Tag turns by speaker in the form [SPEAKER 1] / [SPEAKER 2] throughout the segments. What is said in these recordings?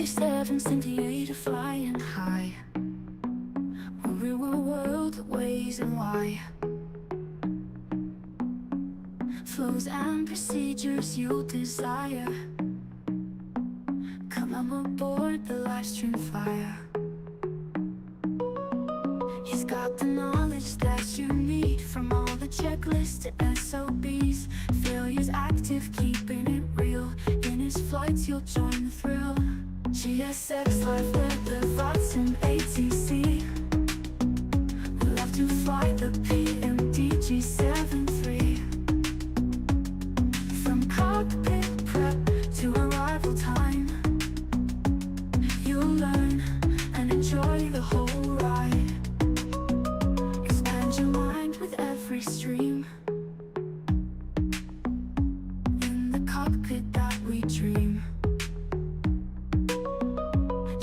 [SPEAKER 1] 737 Simviator flying high. A real world that weighs and why. Flows and procedures you'll desire. Come on aboard the live stream fire. He's got the knowledge that you need, from all the checklists to SOBs. Failure's active, keeping it real. In his flights you'll join the thrill. GSX life with the VATSIM ATC. We love to fly the PMDG 7-3. From cockpit prep to arrival time, you'll learn and enjoy the whole ride. Expand your mind with every stream. In the cockpit that we dream.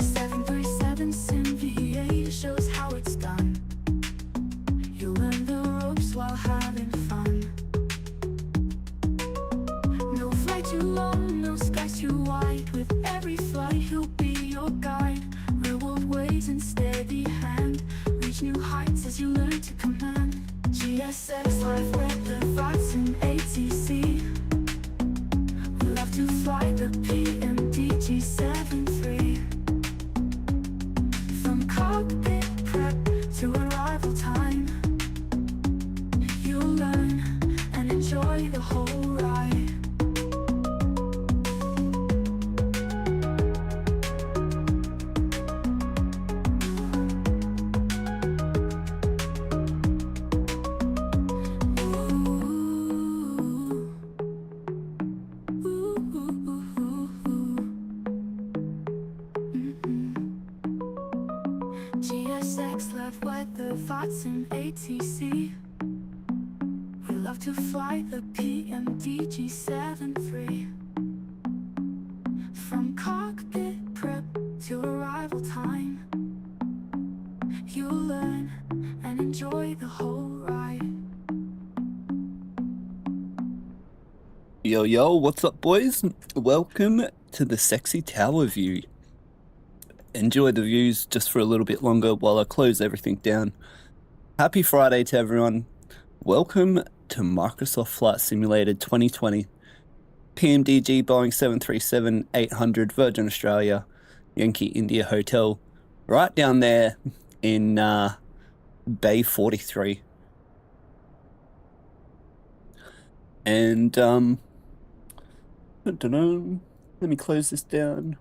[SPEAKER 1] 737 Simviator shows how it's done. You'll learn the ropes while having fun. No flight too long, no skies too wide. With every flight he'll be your guide. Real world ways and steady hand. Reach new heights as you learn to command. GSX life with the VATSIM ATC. We love to fly the PMDG 7-3. From cockpit prep to arrival time, you'll learn and enjoy the whole ride. GSX left with the VATSIM ATC. We love to fly the PMDG 7-3. From cockpit prep to arrival time, you'll learn and enjoy the whole ride.
[SPEAKER 2] Yo, what's up, boys? Welcome to the sexy tower view. Enjoy the views just for a little bit longer while I close everything down. Happy Friday to everyone. Welcome to Microsoft Flight Simulator 2020. PMDG Boeing 737-800 Virgin Australia, Yankee India Hotel, right down there in Bay 43. And I don't know, let me close this down.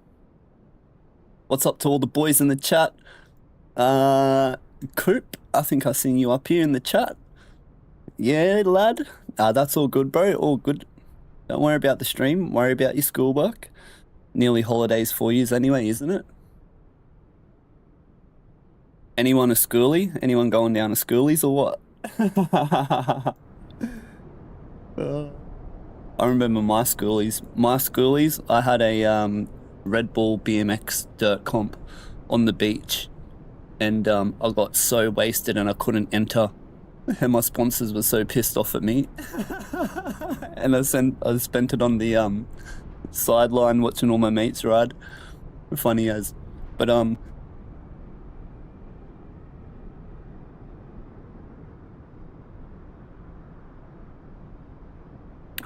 [SPEAKER 2] What's up to all the boys in the chat? Coop, I think I've seen you up here in the chat. Yeah, lad. That's all good, bro. All good. Don't worry about the stream. Worry about your schoolwork. Nearly holidays for you anyway, isn't it? Anyone a schoolie? Anyone going down to schoolies or what? I remember my schoolies. I had a Red Bull BMX dirt comp on the beach, and I got so wasted and I couldn't enter, and my sponsors were so pissed off at me. And I spent it on the sideline watching all my mates ride. Funny as. But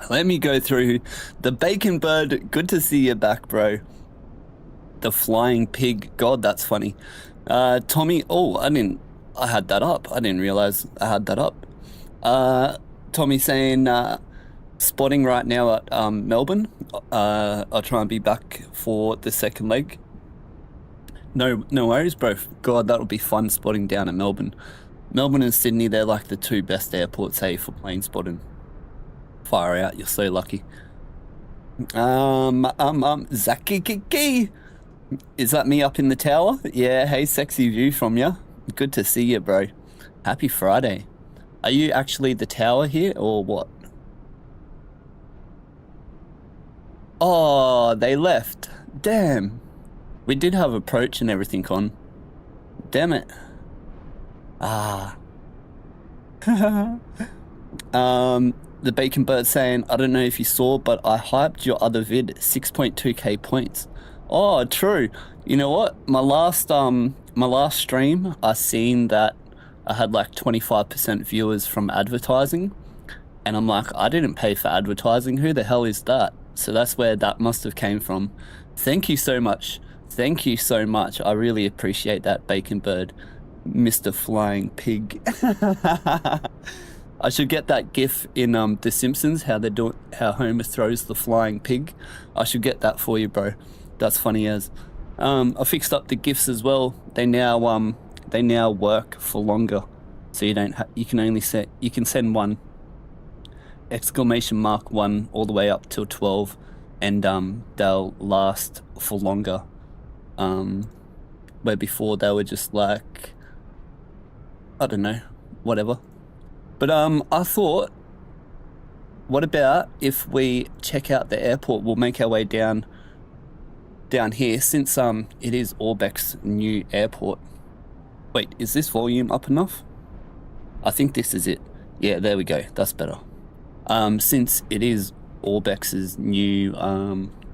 [SPEAKER 2] let me go through the bacon bird. Good to see you back, bro. The flying pig. God, that's funny. Tommy. Oh, I had that up. I didn't realize I had that up. Tommy saying spotting right now at Melbourne. I'll try and be back for the second leg. No worries, bro. God, that'll be fun spotting down at Melbourne. Melbourne and Sydney, they're like the two best airports, hey, for plane spotting. Fire out, you're so lucky. Zaki Kiki. Is that me up in the tower? Yeah, hey, sexy view from ya. Good to see you, bro. Happy Friday. Are you actually the tower here or what? Oh, they left. Damn. We did have approach and everything on. Damn it. The Bacon Bird saying, I don't know if you saw, but I hyped your other vid 6.2k points. Oh, true. You know what? My last stream, I seen that I had like 25% viewers from advertising, and I'm like, I didn't pay for advertising. Who the hell is that? So that's where that must have came from. Thank you so much. Thank you so much. I really appreciate that, Bacon Bird, Mr. Flying Pig. I should get that GIF in The Simpsons, how they do, how Homer throws the flying pig. I should get that for you, bro. That's funny as. I fixed up the GIFs as well. They now work for longer, so you can only set, you can send one exclamation mark 1 all the way up till 12, and they'll last for longer. Where before they were just like, I don't know, whatever. But I thought, what about if we check out the airport? We'll make our way down here, since it is Orbeck's new airport. Wait, is this volume up enough? I think this is it. Yeah, there we go. That's better. Since it is Orbeck's new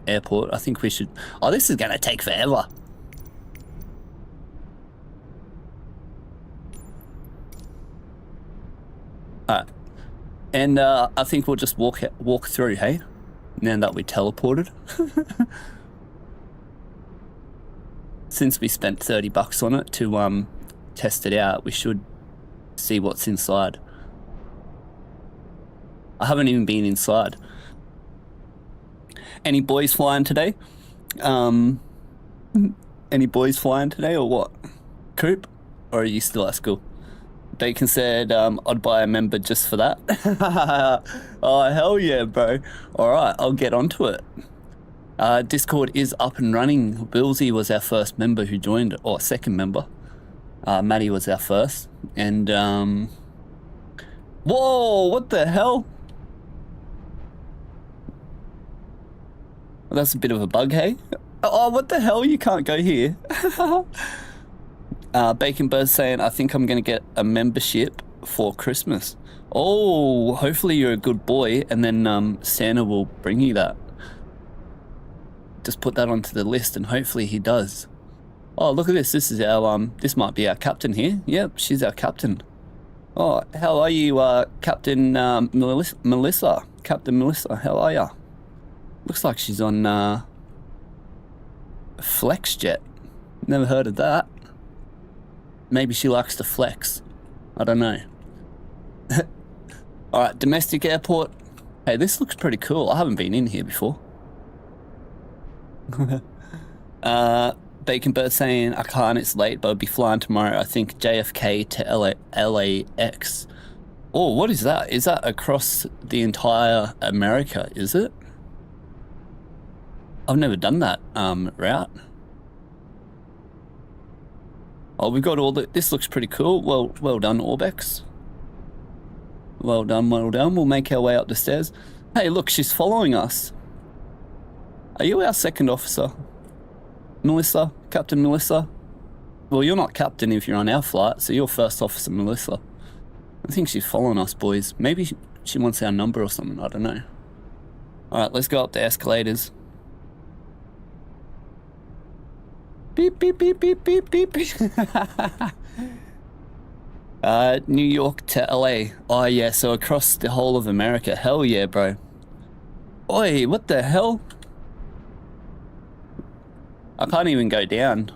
[SPEAKER 2] airport, I think we should. Oh, this is gonna take forever. Alright. And I think we'll just walk through, hey? Now that we teleported. Since we spent $30 on it to test it out, we should see what's inside. I haven't even been inside. Any boys flying today? Any boys flying today or what? Coop? Or are you still at school? Bacon said I'd buy a member just for that. Oh, hell yeah, bro. Alright, I'll get onto it. Discord is up and running. Willsy was our first member who joined, or second member. Maddie was our first. And, whoa, what the hell? That's a bit of a bug, hey? Oh, what the hell? You can't go here. Bacon Bird saying, I think I'm going to get a membership for Christmas. Oh, hopefully you're a good boy, and then Santa will bring you that. Just put that onto the list, and hopefully he does. Oh, look at this. This is our, this might be our captain here. Yep, she's our captain. Oh, how are you, Captain Melissa? Captain Melissa, how are ya? Looks like she's on FlexJet. Never heard of that. Maybe she likes to flex. I don't know. Alright, domestic airport. Hey, this looks pretty cool. I haven't been in here before. Bacon Bird saying, I can't, it's late, but I'll be flying tomorrow. I think JFK to LAX. Oh, what is that? Is that across the entire America, is it? I've never done that route. Oh, we've got all the. This looks pretty cool. Well done, Orbex. Well done, well done. We'll make our way up the stairs. Hey, look, she's following us. Are you our second officer? Melissa? Captain Melissa? Well, you're not captain if you're on our flight, so you're first officer, Melissa. I think she's following us, boys. Maybe she wants our number or something. I don't know. Alright, let's go up the escalators. Beep, beep, beep, beep, beep, beep. New York to LA. Oh, yeah, so across the whole of America. Hell yeah, bro. Oi, what the hell? I can't even go down.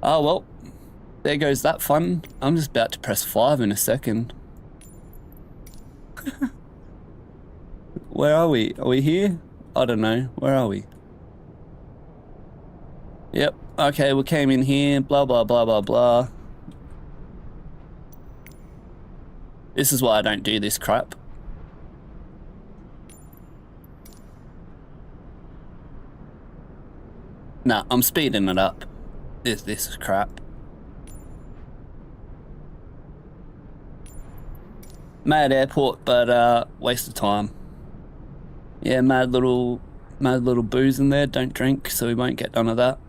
[SPEAKER 2] Oh, well. There goes that fun. I'm just about to press 5 in a second. Where are we? Are we here? I don't know. Where are we? Yep. Okay, we came in here. Blah, blah, blah, blah, blah. This is why I don't do this crap. Nah, I'm speeding it up. This is crap. Mad airport, but waste of time. Yeah, mad little booze in there. Don't drink, so we won't get none of that.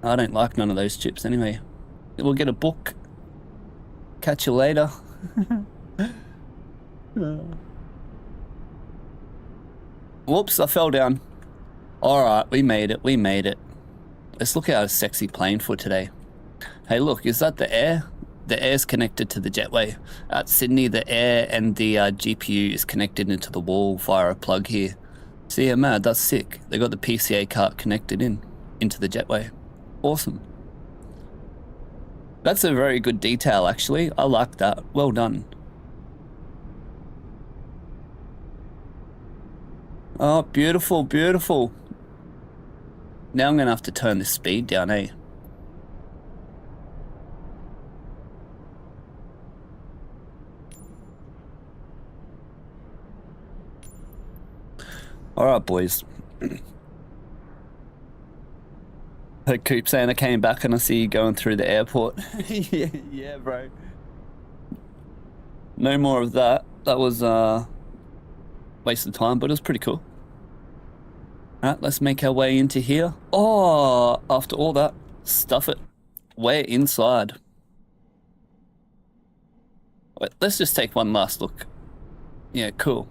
[SPEAKER 2] I don't like none of those chips anyway. We'll get a book. Catch you later. Whoops, I fell down. Alright, we made it, we made it. Let's look at our sexy plane for today. Hey look, is that the air? The air's connected to the jetway. At Sydney, the air and the GPU is connected into the wall via a plug here. See, yeah, mad, that's sick. They got the PCA cart connected into the jetway. Awesome. That's a very good detail, actually. I like that. Well done. Oh, beautiful, beautiful. Now I'm going to have to turn the speed down, eh? Alright, boys. Hey, Coop saying I came back and I see you going through the airport. yeah, bro. No more of that. That was waste of time, but it was pretty cool. Alright, let's make our way into here. Oh, after all that, stuff it. We're inside. Wait, let's just take one last look. Yeah, cool.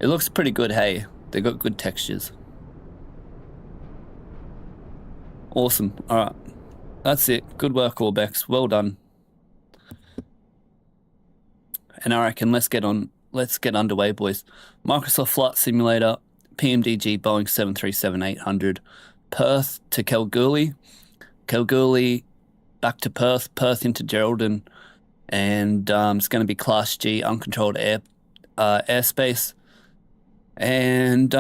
[SPEAKER 2] It looks pretty good, hey. They got good textures. Awesome. Alright. That's it. Good work, Orbex. Well done. And I reckon let's get underway, boys. Microsoft Flight Simulator, PMDG Boeing 737-800, Perth to Kalgoorlie, Kalgoorlie back to Perth, Perth into Geraldton, and it's going to be Class G uncontrolled airspace, and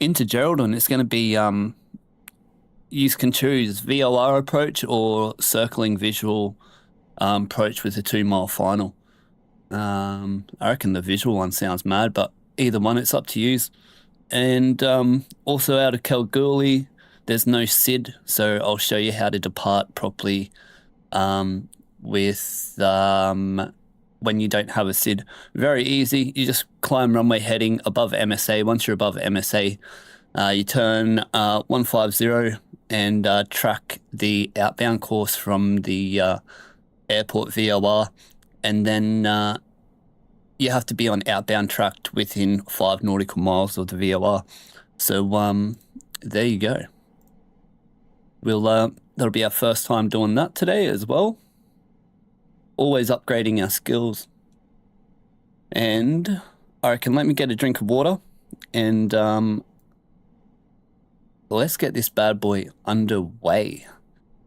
[SPEAKER 2] into Geraldton it's going to be you can choose VOR approach or circling visual approach with a 2 mile final. I reckon the visual one sounds mad, but either one, it's up to you. And also out of Kalgoorlie, there's no SID, so I'll show you how to depart properly with when you don't have a SID. Very easy. You just climb runway heading above MSA. Once you're above MSA, you turn 150 and track the outbound course from the airport VOR, and then you have to be on outbound track within 5 nautical miles of the VOR. So there you go. We'll that'll be our first time doing that today as well. Always upgrading our skills. And I reckon let me get a drink of water and let's get this bad boy underway.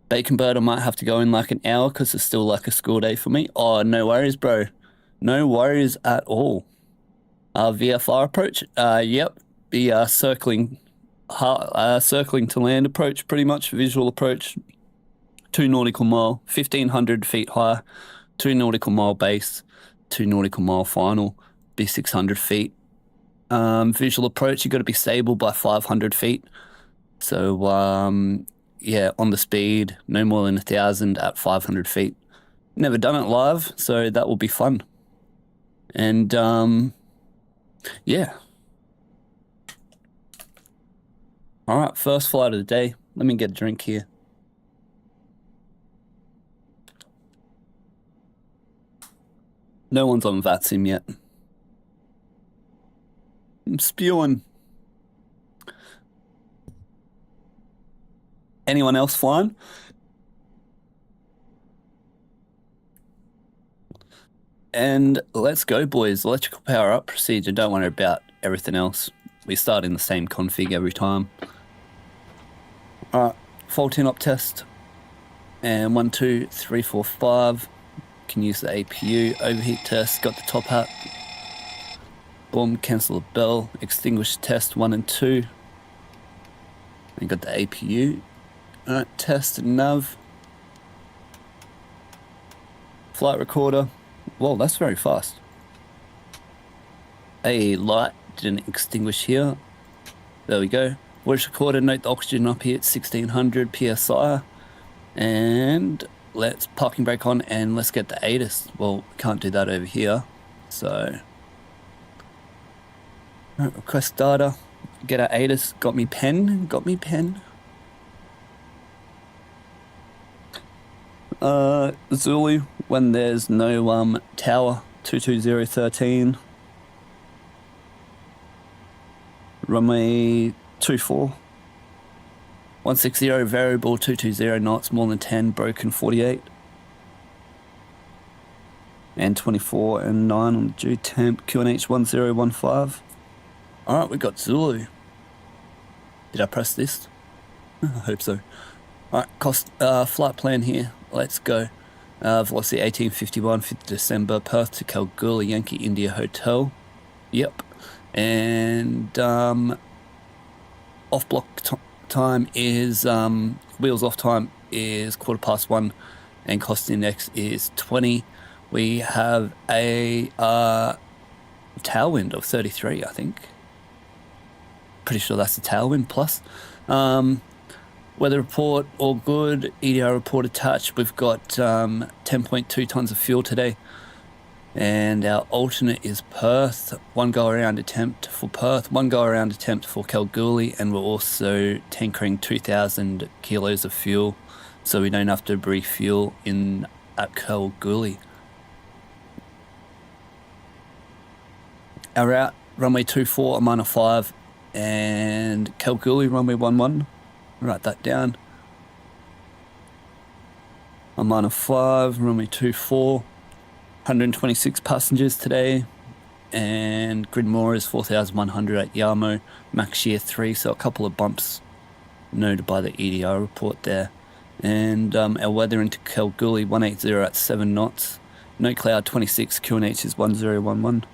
[SPEAKER 2] Bacon Bird, I might have to go in like an hour because it's still like a school day for me. Oh, no worries, bro. No worries at all. VFR approach, yep. The circling to land approach, pretty much visual approach. 2 nautical mile, 1,500 feet high, 2 nautical mile base, 2 nautical mile final, be 600 feet. Visual approach, you got to be stable by 500 feet. So yeah, on the speed, no more than 1,000 at 500 feet. Never done it live, so that will be fun. And yeah. All right, first flight of the day. Let me get a drink here. No one's on VATSIM yet. I'm spewing. Anyone else flying? And let's go, boys. Electrical power up procedure. Don't worry about everything else. We start in the same config every time. Alright, fault in op test. And 1, 2, 3, 4, 5. Can use the APU. Overheat test. Got the top hat. Boom, cancel the bell. Extinguish test 1 and 2. And got the APU. Alright, test and nav. Flight recorder. Whoa, that's very fast. A light didn't extinguish here. There we go. Voice recorder, note the oxygen up here at 1600 PSI. And let's parking brake on and let's get the ATIS. Well, can't do that over here. So, request data. Get our ATIS. Got me pen. Zulu, when there's no tower, 22013. Runway 24. 160 variable 220 knots, more than 10, broken 48. And 24 and 9 on the due temp, QNH 1015. Alright, we got Zulu. Did I press this? I hope so. Alright, flight plan here. Let's go. Velocity 1851, 5th December, Perth to Kalgoorlie, Yankee India Hotel. Yep. And off block time is wheels off time is 1:15, and cost index is 20. We have a tailwind of 33, I think. Pretty sure that's the tailwind plus. Weather report, all good. EDR report attached. We've got 10.2 tons of fuel today. And our alternate is Perth. 1 go around attempt for Perth, 1 go around attempt for Kalgoorlie, and we're also tankering 2,000 kilos of fuel, so we don't have to refuel in at Kalgoorlie. Our route, runway 24, -5, and Kalgoorlie, runway 11. Write that down. -5, runway 24. 126 passengers today, and Gridmore is 4,100 at Yarmo, max shear 3, so a couple of bumps noted by the EDR report there. And our weather into Kalgoorlie 180 at 7 knots, no cloud 26, QNH is 1011.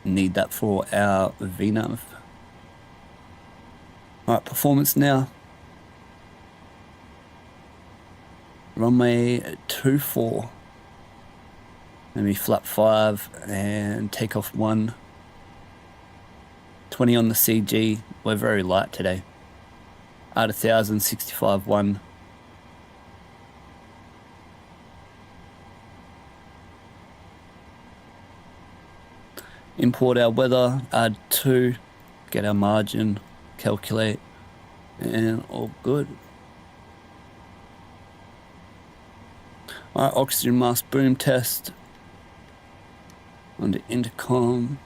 [SPEAKER 2] Need that for our VNAV. Alright, performance now. Runway 24. Maybe flap 5 and take off 1. 20 on the CG. We're very light today. Out of 1,000, 65 1. Import our weather, add 2, get our margin, calculate, and all good. Alright, oxygen mask boom test. On the intercom.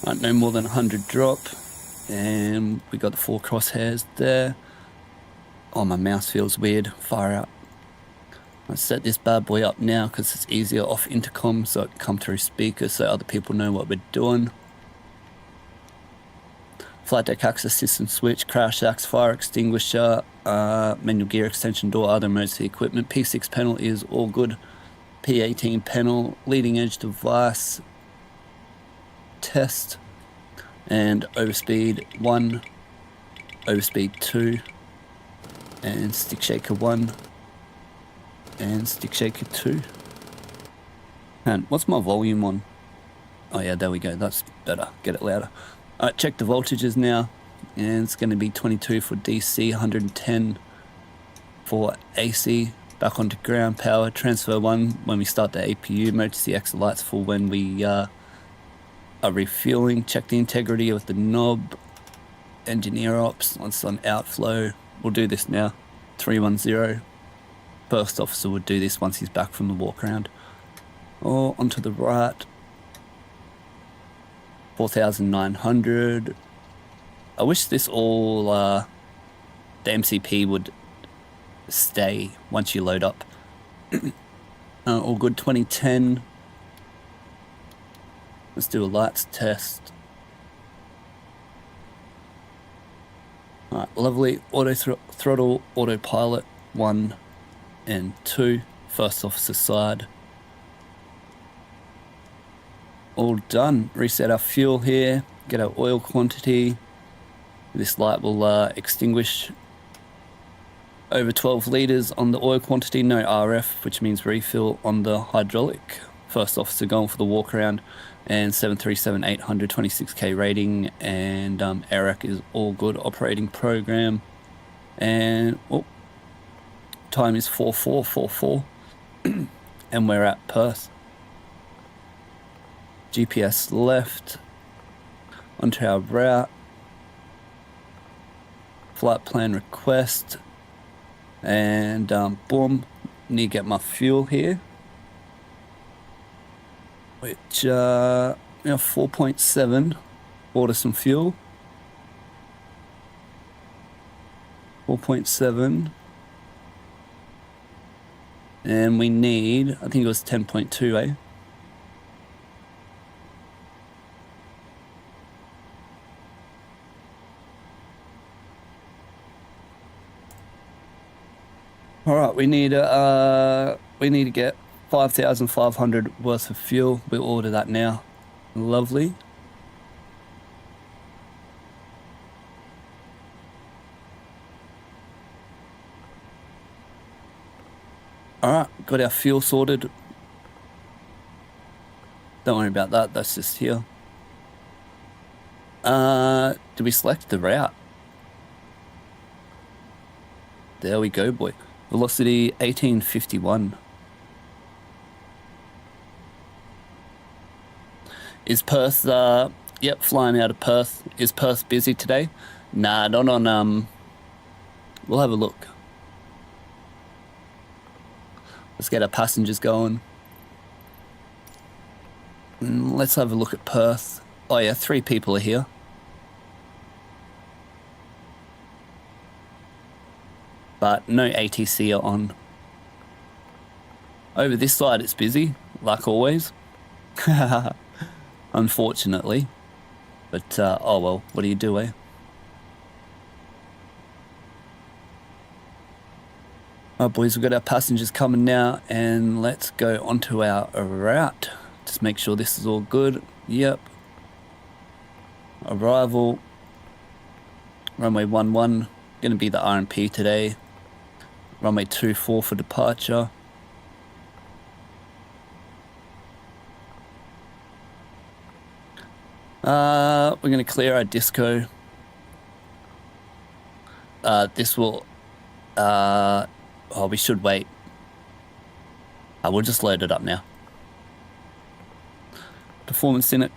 [SPEAKER 2] Alright, no more than 100 drop. And we got the 4 crosshairs there. Oh, my mouse feels weird. Far out. Let's set this bad boy up now because it's easier off intercom, so it can come through speakers so other people know what we're doing. Flight deck access system switch, crash axe, fire extinguisher, manual gear extension door, other emergency equipment. P6 panel is all good. P18 panel, leading edge device test, and overspeed 1, overspeed 2, and stick shaker 1, and stick shaker 2. And what's my volume on? Oh yeah, there we go, that's better, get it louder. Alright, check the voltages now, and it's going to be 22 for DC, 110 for AC, back onto ground power, transfer 1 when we start the APU, emergency exit lights for when we are refueling, check the integrity of the knob, engineer ops, once on outflow, we'll do this now, 310, first officer would do this once he's back from the walk around, or onto the right, 4,900. I wish this all, the MCP would stay once you load up. All good, 2010. Let's do a lights test. Alright, lovely. Auto throttle, autopilot 1 and 2. First officer side. All done. Reset our fuel here. Get our oil quantity. This light will extinguish over 12 litres on the oil quantity. No RF, which means refill on the hydraulic. First officer going for the walk around. And 737-800 26k rating. And ARAC is all good. Operating program. And time is 4444. And we're at Perth. GPS left, onto our route, flight plan request, and boom, need to get my fuel here. which, 4.7. Order some fuel. 4.7. And we need, I think it was 10.2, eh? All right, we need to get 5,500 worth of fuel. We'll order that now. Lovely. All right, got our fuel sorted. Don't worry about that. That's just here. Do we select the route? There we go, boy. Velocity 1851. Is Perth, yep, flying out of Perth. Is Perth busy today? Nah, not on, we'll have a look. Let's get our passengers going. Let's have a look at Perth. Oh yeah, 3 people are here. But no ATC are on. Over this side it's busy, like always. Unfortunately. But, oh well, what do you do, eh? Alright boys, we've got our passengers coming now, and let's go onto our route. Just make sure this is all good. Yep. Arrival. Runway 11, gonna be the RMP today. Runway 24 for departure. We're gonna clear our disco. This will, oh, we should wait. We'll just load it up now. Performance in it,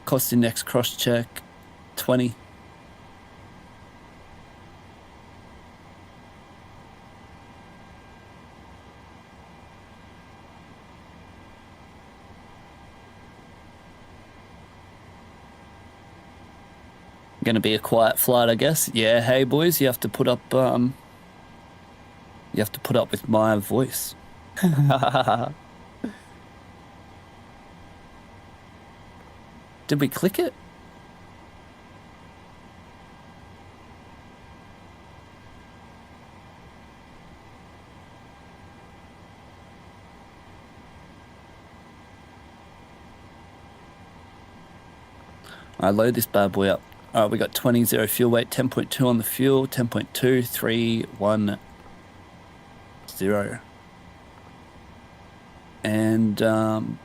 [SPEAKER 2] cost index cross check, 20. Gonna be a quiet flight, I guess. Yeah, hey boys, you have to put up with my voice. Did we click it? Alright, load this bad boy up. Alright, we got 20, 0 fuel weight, 10.2 on the fuel, 10.2, 3, 1, 0. And, an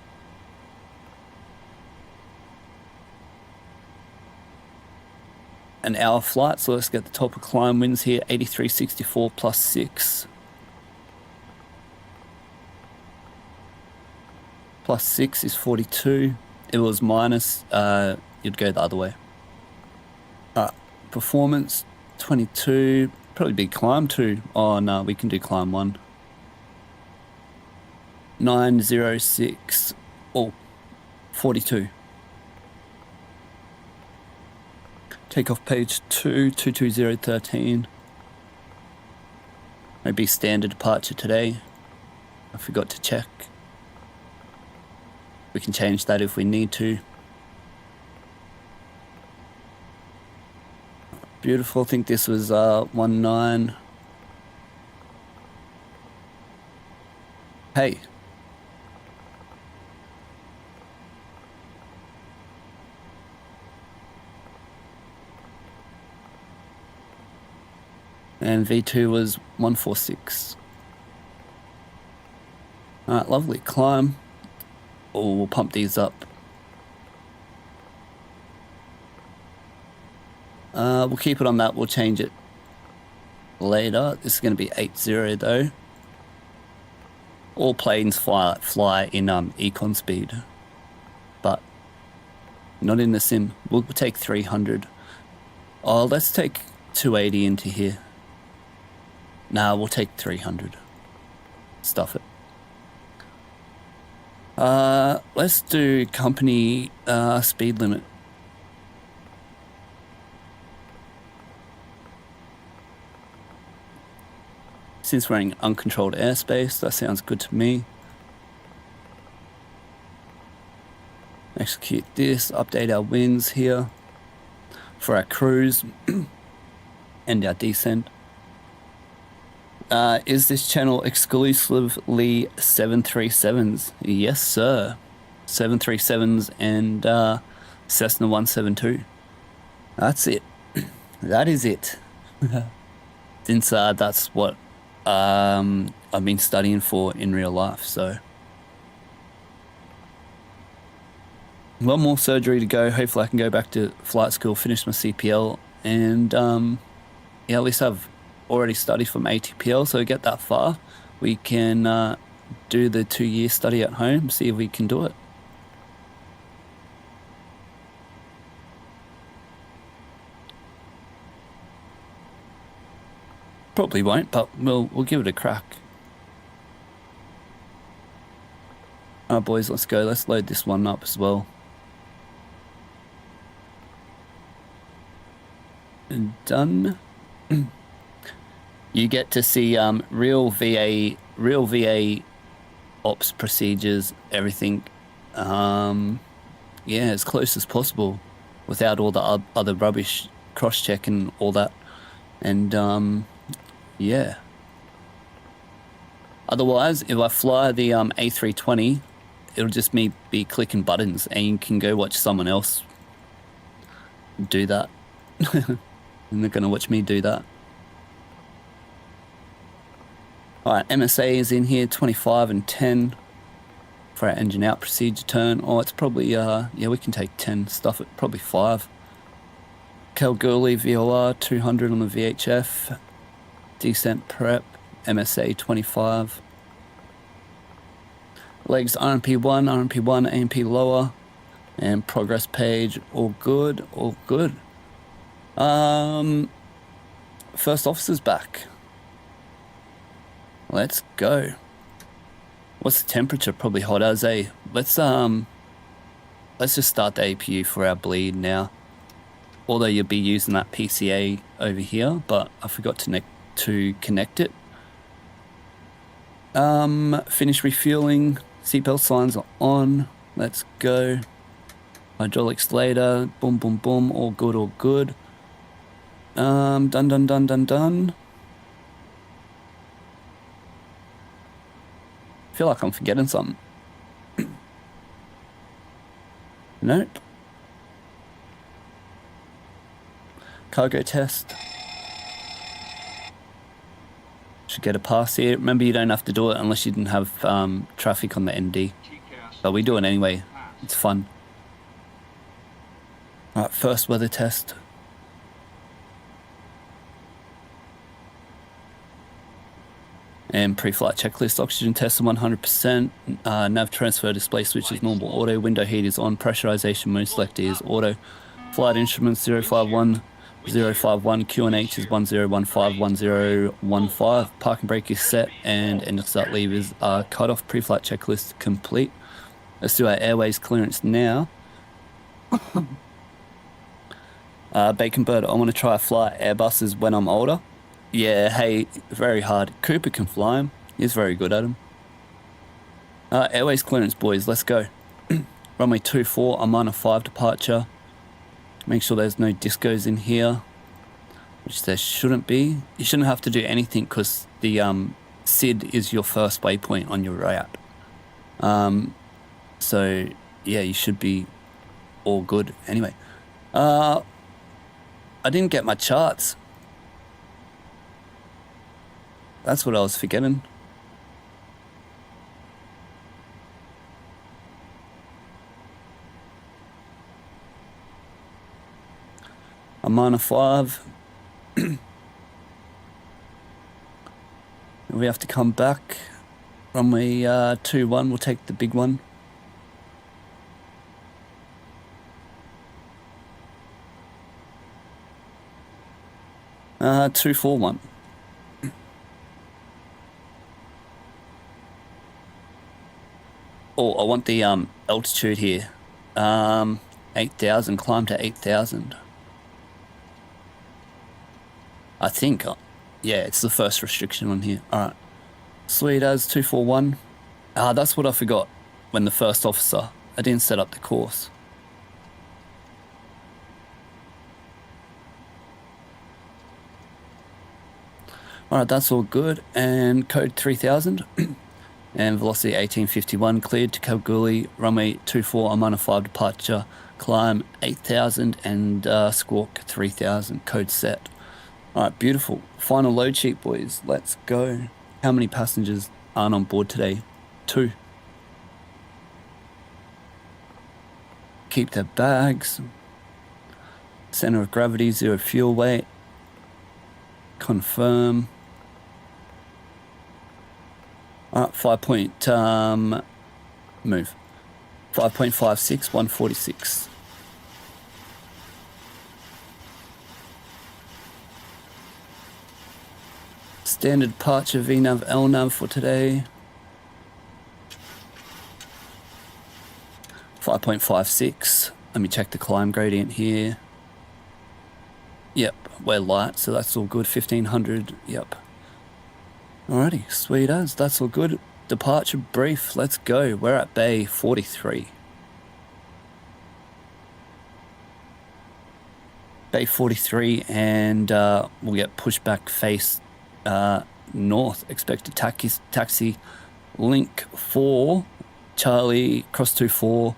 [SPEAKER 2] hour flight, so let's get the top of climb winds here, 83.64 plus 6. Plus 6 is 42. If it was minus, you'd go the other way. Performance 22, probably be climb 2. Oh no, we can do climb 1. 906, oh, 42. Takeoff page 2, 22013. Maybe standard departure today. I forgot to check. We can change that if we need to. Beautiful. I think this was 19. Hey. And V2 was 146. Alright, lovely. Climb. Oh, we'll pump these up. We'll keep it on that. We'll change it later. This is going to be 80 though. All planes fly in econ speed, but not in the sim. We'll take 300. Oh, let's take 280 into here. Nah, we'll take 300. Stuff it. Let's do company speed limit. Since we're in uncontrolled airspace, that sounds good to me. Execute this, update our winds here for our cruise and our descent. Is this channel exclusively 737s? Yes, sir. 737s and Cessna 172. That's it. That is it. Since that's what I've been studying for in real life, so. One more surgery to go. Hopefully I can go back to flight school, finish my CPL, and yeah, at least I've already studied from ATPL, so get that far. We can do the 2-year study at home, see if we can do it. Probably won't, but we'll give it a crack. Alright boys, let's go. Let's load this one up as well. Done. You get to see real VA ops procedures, everything. Yeah, as close as possible, without all the other rubbish, cross-check and all that. And yeah. Otherwise, if I fly the A320, it'll just be clicking buttons, and you can go watch someone else do that. And they're gonna watch me do that. Alright, MSA is in here, 25 and 10 for our engine out procedure turn. Oh, it's probably, yeah, we can take 10, stuff it, probably 5. Kalgoorlie VOR, 200 on the VHF. Descent prep, MSA 25. Legs RMP1, RMP1, AMP lower. And progress page, all good, all good. First officer's back. Let's go. What's the temperature? Probably hot as a. Let's just start the APU for our bleed now. Although you'll be using that PCA over here, but I forgot to connect it. Finish refueling. Seatbelt signs are on. Let's go. Hydraulics later. Boom, boom, boom. All good, all good. Done. Feel like I'm forgetting something. Nope. Cargo test. Should get a pass here. Remember, you don't have to do it unless you didn't have traffic on the ND. But we do it anyway. It's fun. Alright, first weather test. And pre-flight checklist, oxygen test 100%, nav transfer display switch is normal auto, window heat is on, pressurization mode selector is auto, flight instruments 051, QNH is 1015, parking brake is set, and engine start levers are cut off, pre-flight checklist complete. Let's do our airways clearance now. Bacon Bird, I want to try fly Airbuses when I'm older. Yeah, hey, very hard. Cooper can fly him. He's very good at him. Airways clearance, boys. Let's go. Runway 24, I'm on a 5 departure. Make sure there's no discos in here, which there shouldn't be. You shouldn't have to do anything because the SID is your first waypoint on your route. So, yeah, you should be all good. Anyway, I didn't get my charts. That's what I was forgetting. I'm on a 5. We have to come back. Runway 21, we'll take the big one. Uh, 241. Oh, I want the altitude here. 8,000, climb to 8,000. I think, yeah, it's the first restriction on here. All right. Sweet as 241. That's what I forgot when the first officer, I didn't set up the course. All right, that's all good. And code 3000 and velocity 1851 cleared to Kalgoorlie, runway 24, I'm on a 5 departure, climb 8,000 and squawk 3,000, code set. All right, beautiful. Final load sheet, boys. Let's go. How many passengers aren't on board today? 2. Keep their bags. Center of gravity, 0 fuel weight. Confirm. All right, 5.56, 146. Standard departure VNAV LNAV for today. 5.56. Let me check the climb gradient here. Yep, we're light, so that's all good. 1500, yep. Alrighty, sweet as, that's all good. Departure brief, let's go. We're at bay 43. Bay 43, and we'll get pushed back face north. Expected taxi link 4, Charlie, cross 24,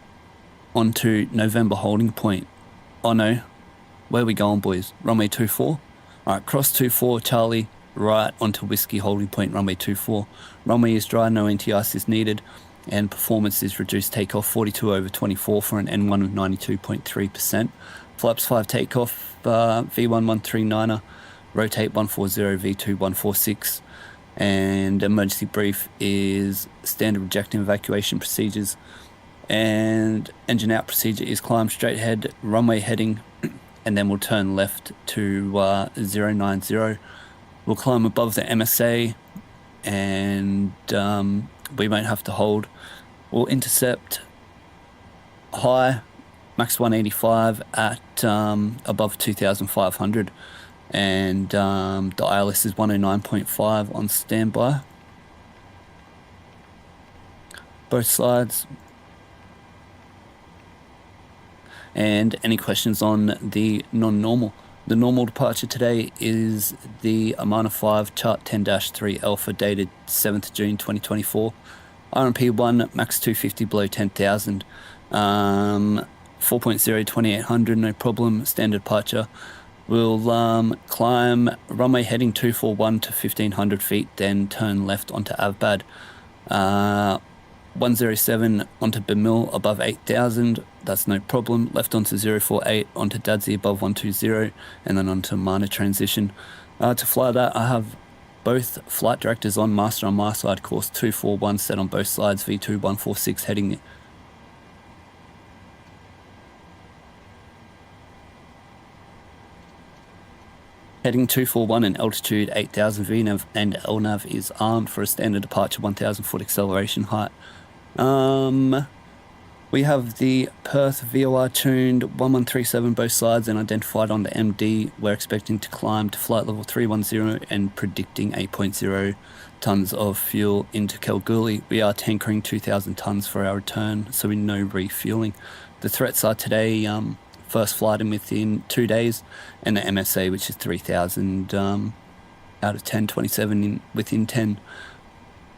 [SPEAKER 2] onto November holding point. Oh no, where are we going, boys? Runway 24. Alright, cross 24, Charlie, right onto Whiskey holding point, runway 24. Runway is dry, no NTIs is needed, and performance is reduced takeoff 42 over 24 for an N1 of 92.3%. Flaps 5 takeoff, V1139er, rotate 140, V2 146, and emergency brief is standard rejecting evacuation procedures, and engine out procedure is climb straight ahead, runway heading, and then we'll turn left to 090. We'll climb above the MSA, and we won't have to hold. We'll intercept high, max 185 at above 2,500, and the ILS is 109.5 on standby. Both sides. And any questions on the non-normal? The normal departure today is the Amana 5 chart 10-3 Alpha dated 7th June 2024. RMP 1 max 250 below 10,000. 4.0 2800, no problem. Standard departure. We'll climb runway heading 241 to 1500 feet, then turn left onto Avbad. 107 onto Bemil above 8,000, that's no problem. Left onto 048 onto Dadzi above 120, and then onto Mana transition. To fly that, I have both flight directors on, master on my side, course 241 set on both sides, V2 146 heading Heading 241 and altitude 8,000 VNAV and LNAV is armed for a standard departure 1,000 foot acceleration height. We have the Perth VOR tuned 1137 both sides and identified on the MD. We're expecting to climb to flight level 310 and predicting 8.0 tons of fuel into Kalgoorlie. We are tankering 2,000 tons for our return, so we know refueling. The threats are today, first flight in within 2 days, and the MSA, which is 3,000 out of 10, 27 within 10.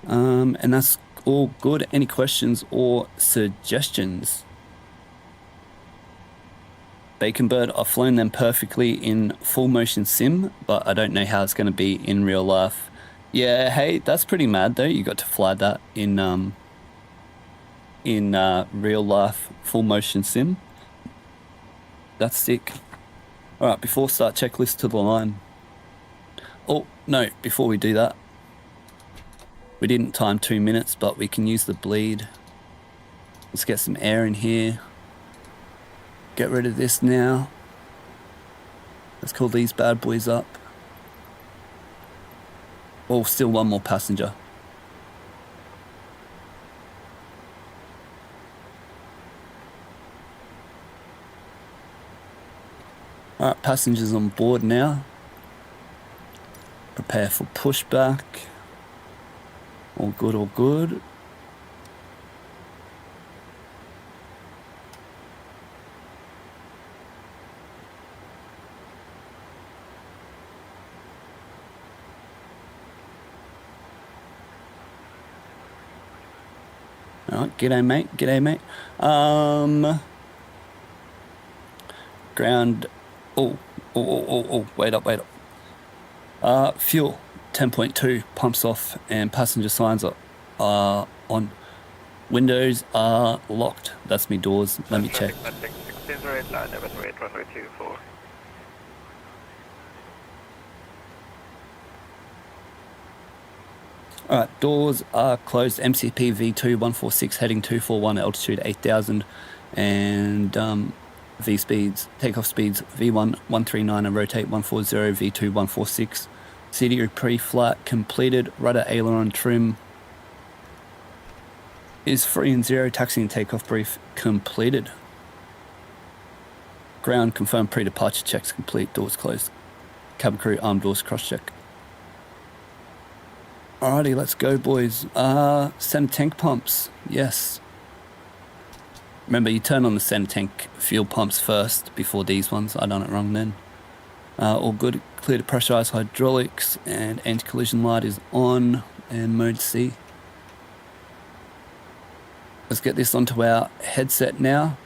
[SPEAKER 2] And that's all good. Any questions or suggestions? Bacon Bird, I've flown them perfectly in full motion sim, but I don't know how it's going to be in real life. Yeah, hey, that's pretty mad though. You got to fly that in real life full motion sim. That's sick. All right, before start checklist to the line. Oh no, before we do that, we didn't time 2 minutes, but we can use the bleed. Let's get some air in here. Get rid of this now. Let's call these bad boys up. Oh, still one more passenger. Alright, passengers on board now. Prepare for pushback. All good, all good. Alright, g'day mate, g'day mate. Ground, wait up. Fuel, 10.2, pumps off, and passenger signs are on. Windows are locked. That's me doors, let me check. Alright, doors are closed. MCP V2 146 heading 241, altitude 8000, and V speeds, takeoff speeds V1 139 and rotate 140, V2 146. CDU pre-flight completed. Rudder aileron trim is 3 and 0. Taxi and takeoff brief completed. Ground confirmed pre-departure checks complete. Doors closed. Cabin crew armed doors cross check. Alrighty, let's go, boys. Center tank pumps. Yes. Remember, you turn on the center tank fuel pumps first before these ones. I done it wrong then. All good. Clear to pressurized hydraulics, and anti-collision light is on, and mode C. Let's get this onto our headset now.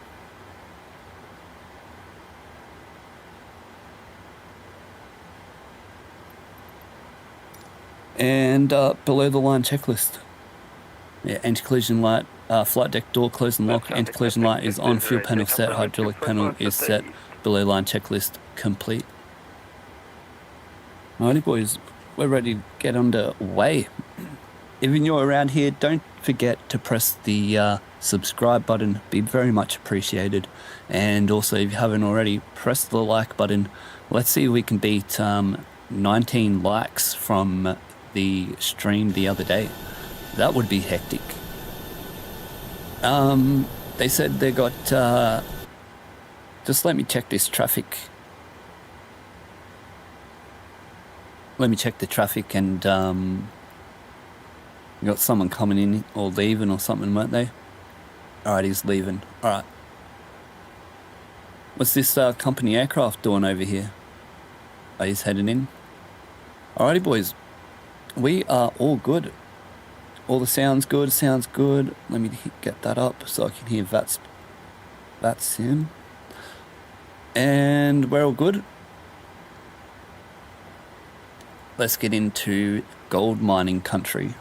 [SPEAKER 2] And below the line checklist. Yeah, anti-collision light, flight deck door closed and locked. Anti-collision light is on, fuel panel set, hydraulic panel is set, below line checklist complete. Alrighty boys, we're ready to get underway. If you're around here, don't forget to press the subscribe button, be very much appreciated. And also, if you haven't already, press the like button. Let's see if we can beat 19 likes from the stream the other day. That would be hectic. They said they got, just let me check this traffic. Let me check the traffic, and you got someone coming in or leaving or something, weren't they? Alright, he's leaving. Alright. What's this company aircraft doing over here? Oh, he's heading in. Alrighty boys, we are all good. All the sounds good, sounds good. Let me get that up so I can hear VATSIM. And we're all good. Let's get into gold mining country.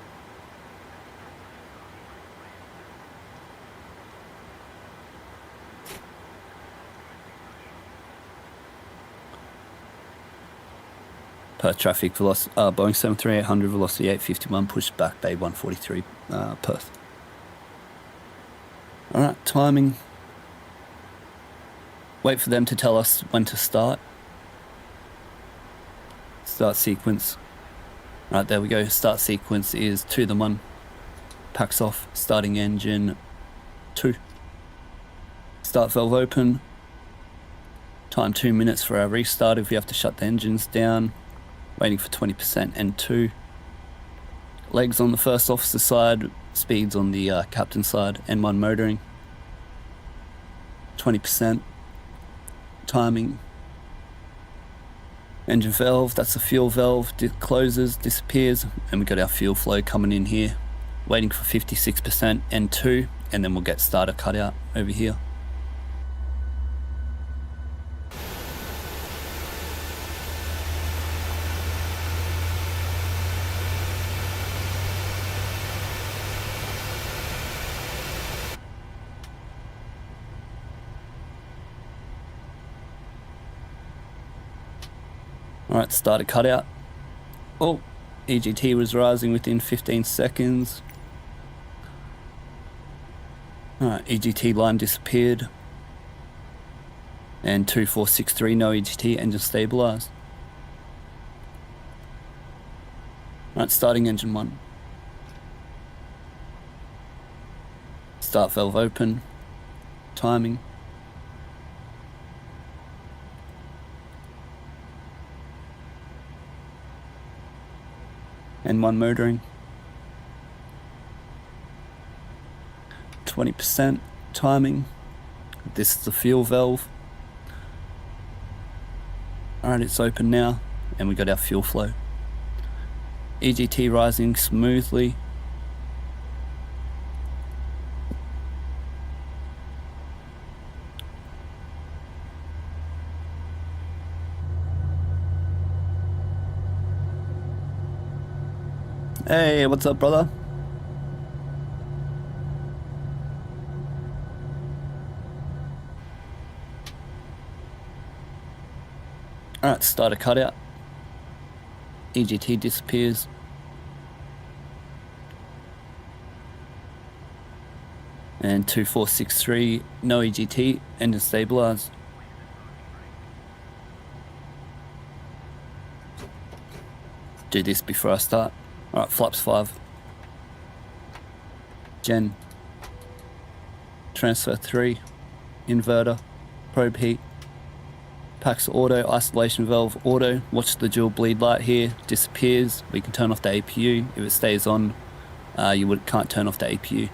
[SPEAKER 2] Perth traffic velocity, Boeing 737-800 velocity 851, pushed back bay 143, Perth. Alright, timing. Wait for them to tell us when to start. Start sequence. Right, there we go. Start sequence is 2 to 1. Packs off. Starting engine 2. Start valve open. Time 2 minutes for our restart if we have to shut the engines down. Waiting for 20% and 2. Legs on the first officer side, speeds on the captain side, N1 motoring. 20%. Timing. Engine valve, that's the fuel valve, closes, disappears, and we got our fuel flow coming in here. Waiting for 56% and 2, and then we'll get starter cut out over here. Alright, starter cutout. Oh, EGT was rising within 15 seconds. Alright, EGT line disappeared. And 2463, no EGT, engine stabilized. Alright, starting engine 1. Start valve open. Timing. N1 motoring. 20% timing. This is the fuel valve. Alright, it's open now, and we got our fuel flow. EGT rising smoothly. Hey, what's up, brother? Alright, start a cutout. EGT disappears. And 2463, no EGT, engine stabilized. Do this before I start. Alright, flaps 5. Gen. Transfer 3. Inverter. Probe heat. Packs auto, isolation valve auto. Watch the dual bleed light here. Disappears. We can turn off the APU. If it stays on, you can't turn off the APU.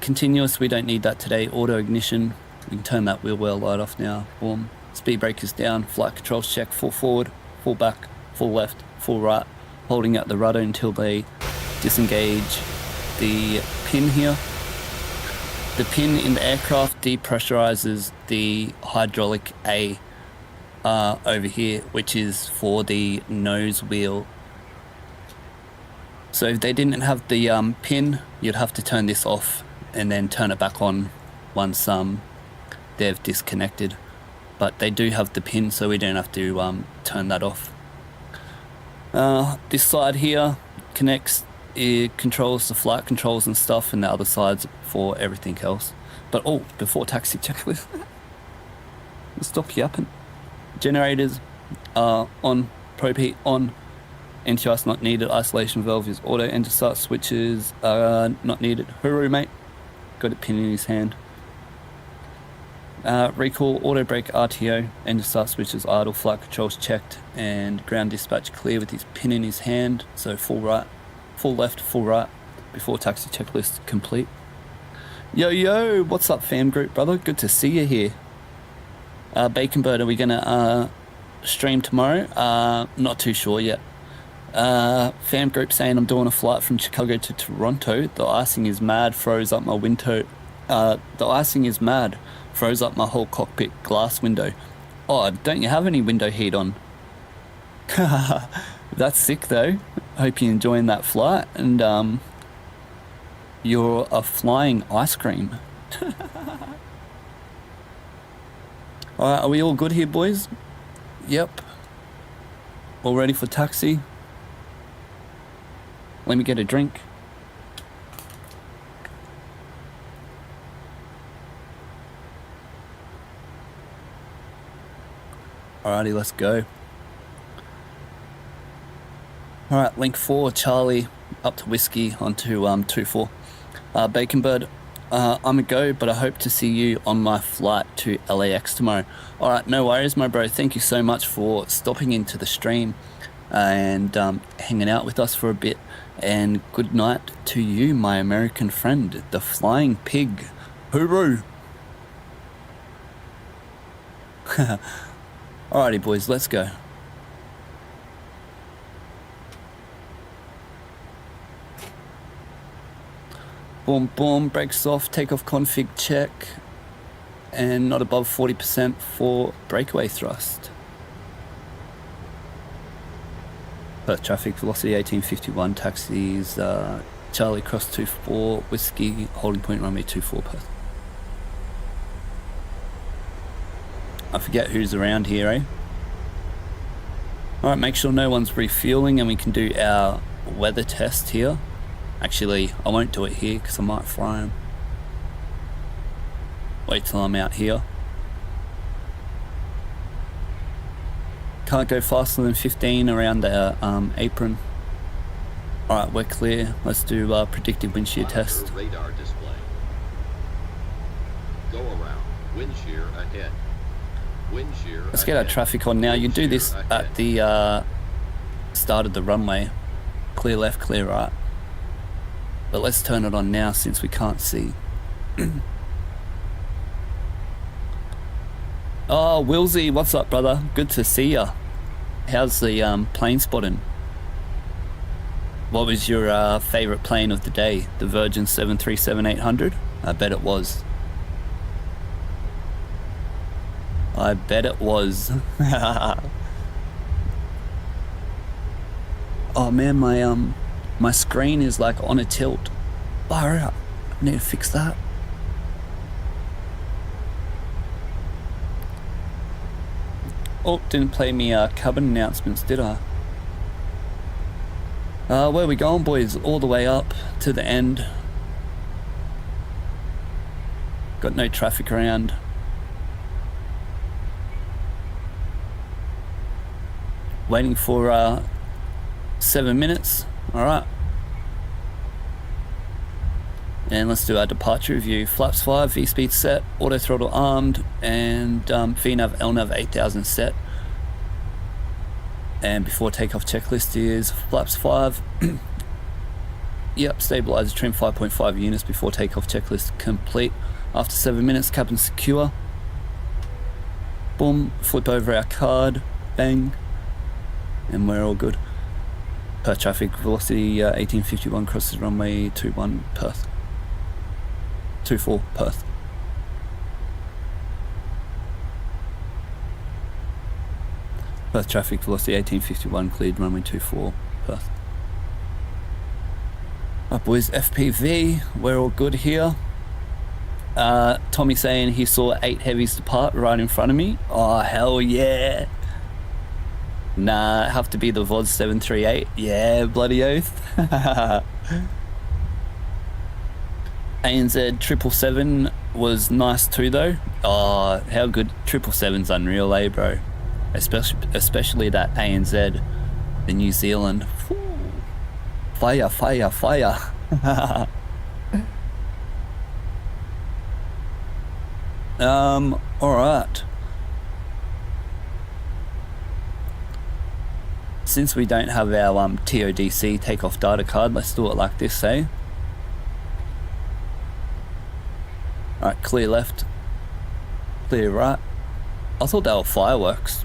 [SPEAKER 2] Continuous, we don't need that today. Auto ignition. We can turn that wheel well light off now. Boom. Speed breakers down. Flight controls check. Full forward, full back, full left, full right. Holding out the rudder until they disengage the pin here. The pin in the aircraft depressurizes the hydraulic A over here, which is for the nose wheel. So if they didn't have the pin, you'd have to turn this off and then turn it back on once they've disconnected. But they do have the pin, so we don't have to turn that off. This side here connects. It controls the flight controls and stuff, and the other side's for everything else. But oh, before taxi checklist, stop yapping. Generators are on, probe heat on, NTI's not needed, isolation valve is auto, engine start switches not needed. Hooroo, mate. Got a pin in his hand. Recall, auto brake, RTO, engine start switches idle, flight controls checked, and ground dispatch clear with his pin in his hand. So full right, full left, full right, before taxi checklist complete. Yo, what's up fam group, brother? Good to see you here. Bacon Bird, are we gonna stream tomorrow? Not too sure yet. Fam group saying I'm doing a flight from Chicago to Toronto. The icing is mad, froze up my window. The icing is mad, froze up my whole cockpit glass window. Oh, don't you have any window heat on? That's sick though. Hope you're enjoying that flight, and you're a flying ice cream. Alright, are we all good here, boys? Yep. All ready for taxi? Let me get a drink. Alrighty, let's go. Alright, link 4, Charlie, up to whiskey, onto 2-4. Bacon Bird, I'm a go, but I hope to see you on my flight to LAX tomorrow. Alright, no worries, my bro. Thank you so much for stopping into the stream and hanging out with us for a bit. And good night to you, my American friend, the flying pig. Hooroo! Alrighty, boys, let's go. Boom, boom, brakes off, takeoff config check, and not above 40% for breakaway thrust. Perth traffic, velocity 1851, taxis, Charlie cross 24, whiskey, holding point runway 24 Perth. I forget who's around here, eh? Alright, make sure no one's refueling and we can do our weather test here. Actually, I won't do it here because I might fry him. Wait till I'm out here. Can't go faster than 15 around the apron. Alright, we're clear. Let's do predictive wind shear test.
[SPEAKER 3] Radar display. Go around. Wind shear ahead. Wind shear
[SPEAKER 2] Let's get our traffic on now. You do this at the start of the runway. Clear left, clear right. But let's turn it on now since we can't see. Oh, Wilsey, what's up, brother? Good to see ya. How's the plane spotting? What was your favorite plane of the day? The Virgin 737-800? I bet it was. I bet it was. Oh man, my screen is like on a tilt. Fire out. I need to fix that. Oh, didn't play me cabin announcements, did I? Where we going, boys? All the way up to the end. Got no traffic around. Waiting for 7 minutes. All right. And let's do our departure review. Flaps 5, V-speed set, auto throttle armed, and VNAV LNAV 8000 set. And before takeoff checklist is flaps 5. Yep, stabilizer trim 5.5 units before takeoff checklist complete. After 7 minutes, cabin secure. Boom, flip over our card, bang, and we're all good. Per traffic velocity 1851 crosses runway 21 Perth. 24 Perth. Perth traffic velocity 1851 cleared runway 24 Perth. Right boys, FPV, we're all good here. Tommy saying he saw 8 heavies depart right in front of me. Oh hell yeah. Nah, have to be the VOD 738. Yeah, bloody oath. ANZ 777 was nice too though. Oh, how good. 777's unreal, eh, bro? Especially that ANZ, the New Zealand. Fire, fire, fire. Alright. Since we don't have our TODC takeoff data card, let's do it like this, eh? Alright, clear left, clear right. I thought they were fireworks.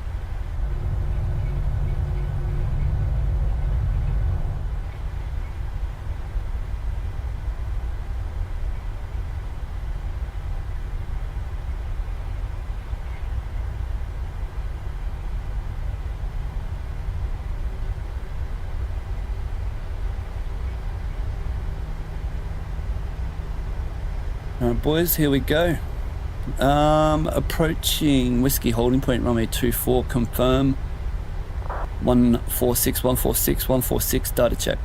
[SPEAKER 2] Alright boys, here we go. Approaching Whiskey holding point, runway 24, confirm. 146, 146, 146, data check.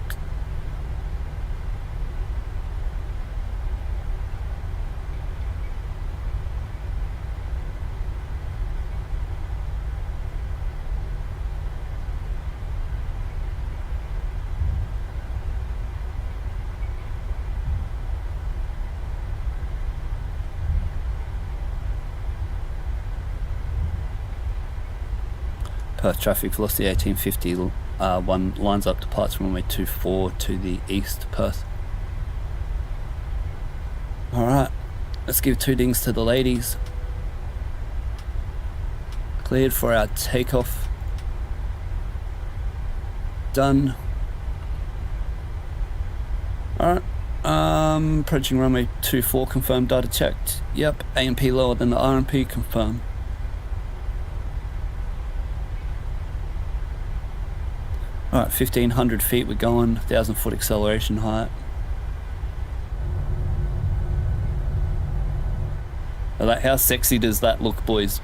[SPEAKER 2] Perth traffic velocity 1850, one lines up departs from runway 24 to the east, Perth. Alright, let's give 2 dings to the ladies. Cleared for our takeoff. Done. Alright, approaching runway 24, confirmed, data checked. Yep, AMP lower than the RMP, confirmed. Alright, 1500 feet, we're going, 1000 foot acceleration height. Like, how sexy does that look, boys?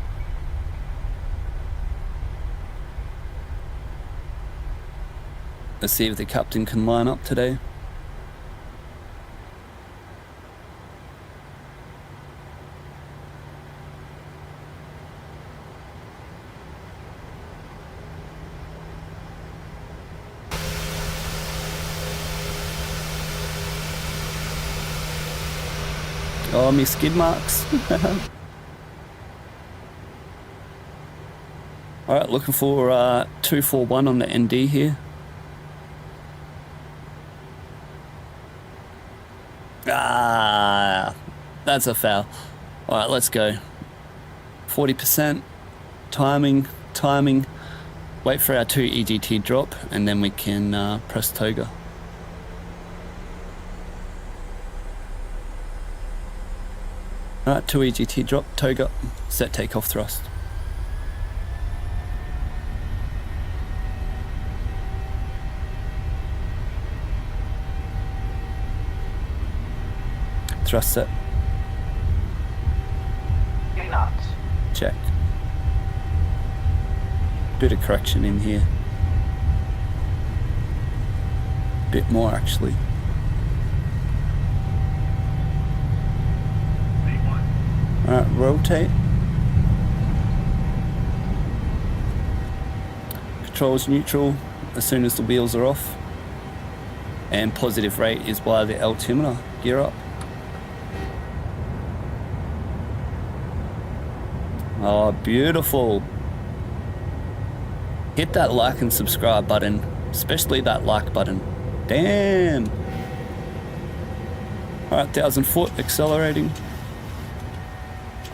[SPEAKER 2] Let's see if the captain can line up today. Oh, me skid marks. Alright, looking for 241 on the ND here. Ah, that's a foul. All right, let's go. 40%. Timing. Wait for our 2 EGT drop, and then we can press toga. All right, 2 EGT drop, toga, set takeoff thrust. Thrust set.
[SPEAKER 4] Knots.
[SPEAKER 2] Check. Bit of correction in here. Bit more actually. Alright, rotate. Controls neutral as soon as the wheels are off. And positive rate is by the altimeter. Gear up. Oh, beautiful. Hit that like and subscribe button, especially that like button. Damn. All right, 1,000 foot, accelerating.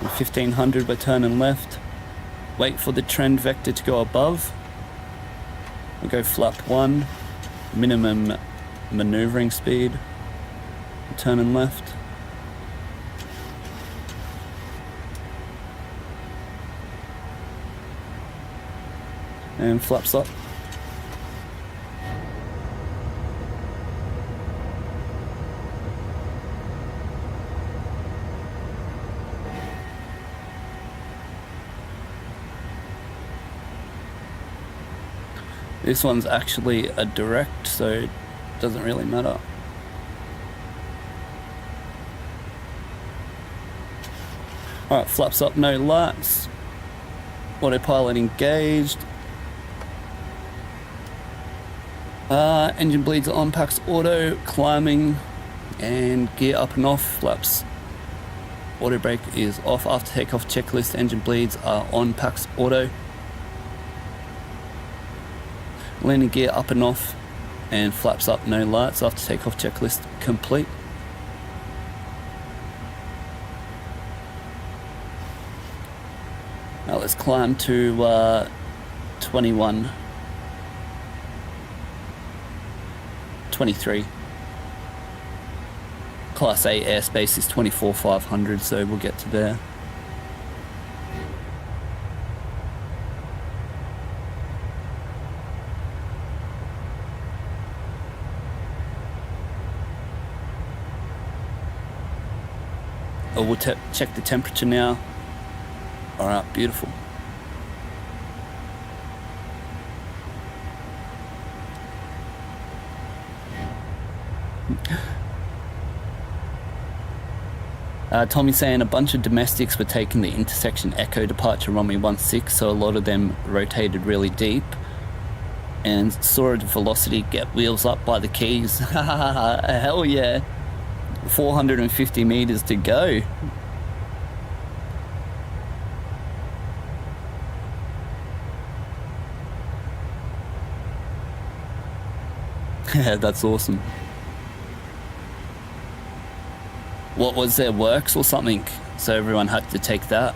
[SPEAKER 2] 1,500, we're turning left. Wait for the trend vector to go above. We'll go flap 1, minimum maneuvering speed. Turning left. And flaps up. This one's actually a direct, so it doesn't really matter. Alright, flaps up, no lights. Autopilot engaged. Engine bleeds on, packs auto, climbing, and gear up and off, flaps. Auto brake is off, after takeoff checklist, engine bleeds are on, packs auto. Landing gear up and off, and flaps up, no lights, after takeoff checklist complete. Now let's climb to 21. 23. Class A airspace is 24,500, so we'll get to there. Oh, we'll check the temperature now. All right, beautiful. Tommy's saying a bunch of domestics were taking the intersection echo departure runway 16, so a lot of them rotated really deep and saw a velocity get wheels up by the keys. Hell yeah. 450 meters to go. That's awesome. What was there, works or something? So everyone had to take that.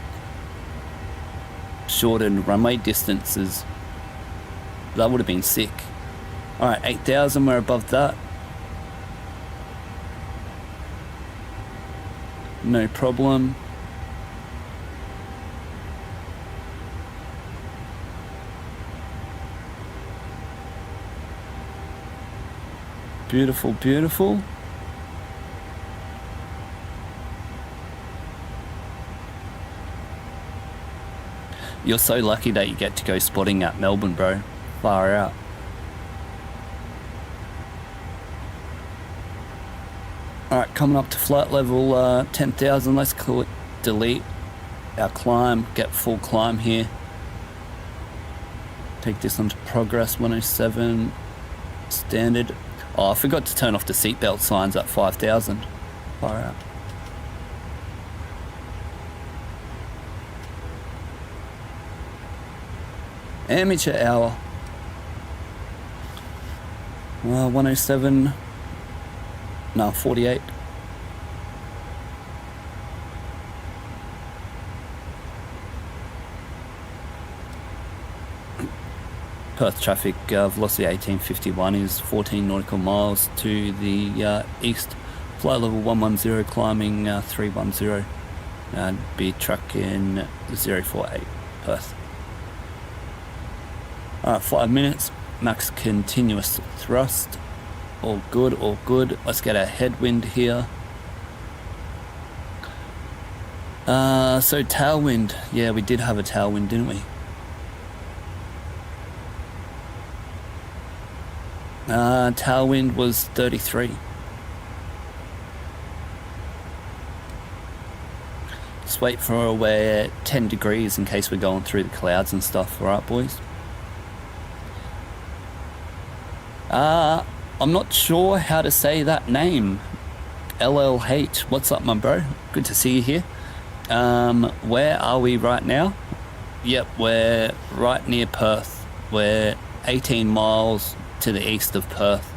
[SPEAKER 2] Shortened runway distances. That would have been sick. Alright, 8,000, we're above that. No problem. Beautiful, beautiful. You're so lucky that you get to go spotting at Melbourne, bro. Far out. Alright, coming up to flight level 10,000. Let's call it delete our climb. Get full climb here. Take this onto progress 107. Standard. Oh, I forgot to turn off the seatbelt signs at 5,000. Far out. Amateur hour. 107. No, 48. Perth traffic velocity 1851 is 14 nautical miles to the east. Flight level 110 climbing 310. And be truck in 048 Perth. Alright, 5 minutes. Max continuous thrust. All good, all good. Let's get a headwind here. So tailwind. Yeah, we did have a tailwind, didn't we? Tailwind was 33. Just wait for we're 10 degrees in case we're going through the clouds and stuff. Alright, boys? I'm not sure how to say that name. LLH. What's up, my bro? Good to see you here. Where are we right now? Yep, we're right near Perth. We're 18 miles to the east of Perth.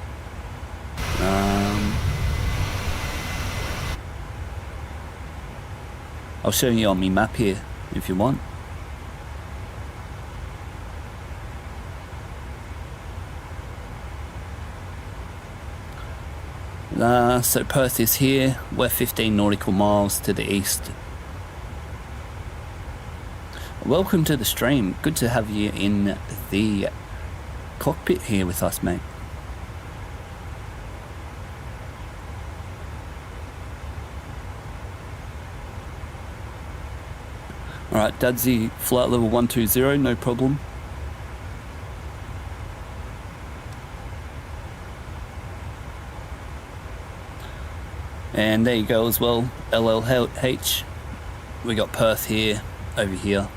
[SPEAKER 2] I'll show you on my map here if you want. So Perth is here. We're 15 nautical miles to the east. Welcome to the stream. Good to have you in the cockpit here with us, mate. Alright, Dadsy, flight level 120, no problem. And there you go as well, LLH. We got Perth here, over here.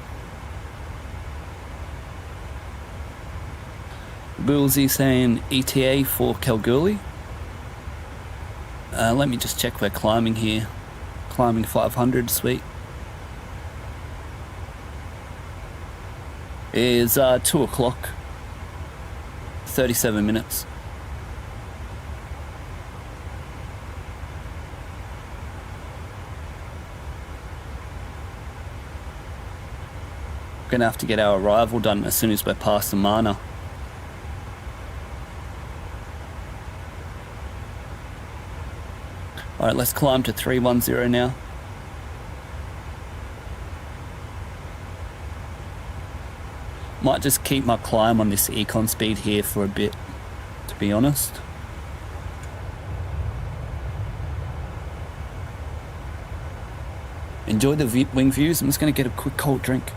[SPEAKER 2] Billsy saying ETA for Kalgoorlie. Let me just check we're climbing here. Climbing 500, sweet. Is 2 o'clock. 37 minutes. We're gonna have to get our arrival done as soon as we're past the Mana. Alright, let's climb to 310 now. Might just keep my climb on this econ speed here for a bit, to be honest. Enjoy the wing views. I'm just going to get a quick cold drink.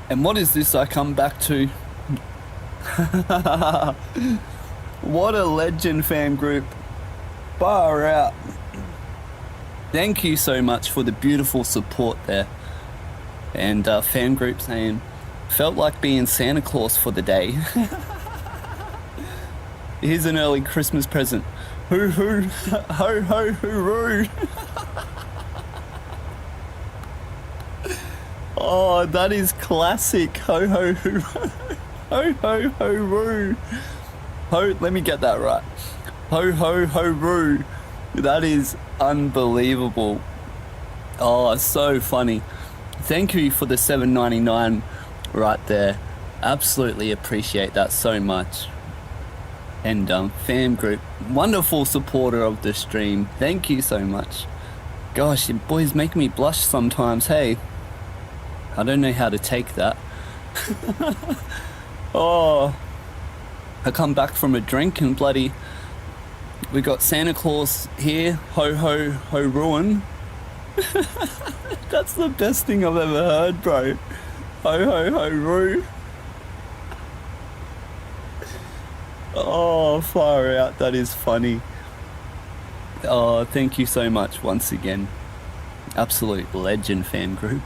[SPEAKER 2] And what is this I come back to? What a legend, fam group. Far out. Thank you so much for the beautiful support there. And fan group saying, felt like being Santa Claus for the day. Here's an early Christmas present. Hoo hoo, ho ho hooroo. Oh, that is classic. Ho ho hoo ho ho hooroo. Ho, let me get that right. Ho ho hooroo. That is unbelievable. Oh, so funny. Thank you for the $7.99 right there. Absolutely appreciate that so much. And fam group, wonderful supporter of the stream. Thank you so much. Gosh, you boys make me blush sometimes. Hey, I don't know how to take that. Oh, I come back from a drink and bloody, we got Santa Claus here. Ho ho ho ruin. That's the best thing I've ever heard, bro. Ho ho ho roo. Oh, far out. That is funny. Oh, thank you so much once again. Absolute legend fan group.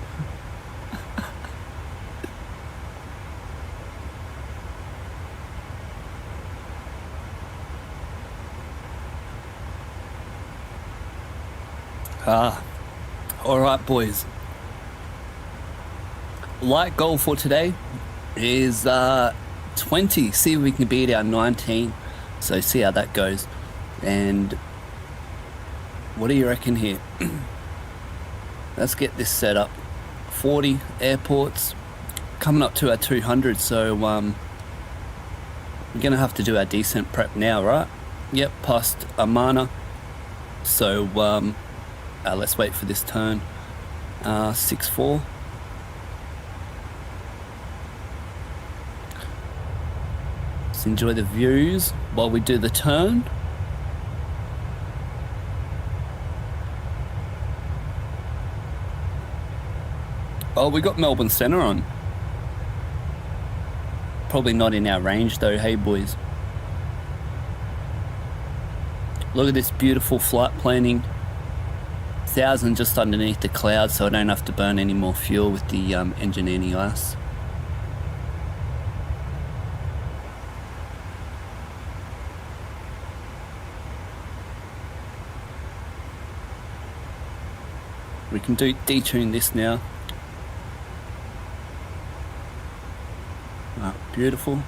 [SPEAKER 2] Alright boys. Light goal for today is 20. See if we can beat our 19. So see how that goes. And what do you reckon here? Let's get this set up. 40 airports. Coming up to our 200, so we're gonna have to do our descent prep now, right? Yep, past Amana. So let's wait for this turn. 6-4. Let's enjoy the views while we do the turn. Oh, we got Melbourne Centre on. Probably not in our range though, hey boys. Look at this beautiful flight planning. 1,000 just underneath the clouds, so I don't have to burn any more fuel with the engine anti-ice. We can detune this now. Ah, beautiful.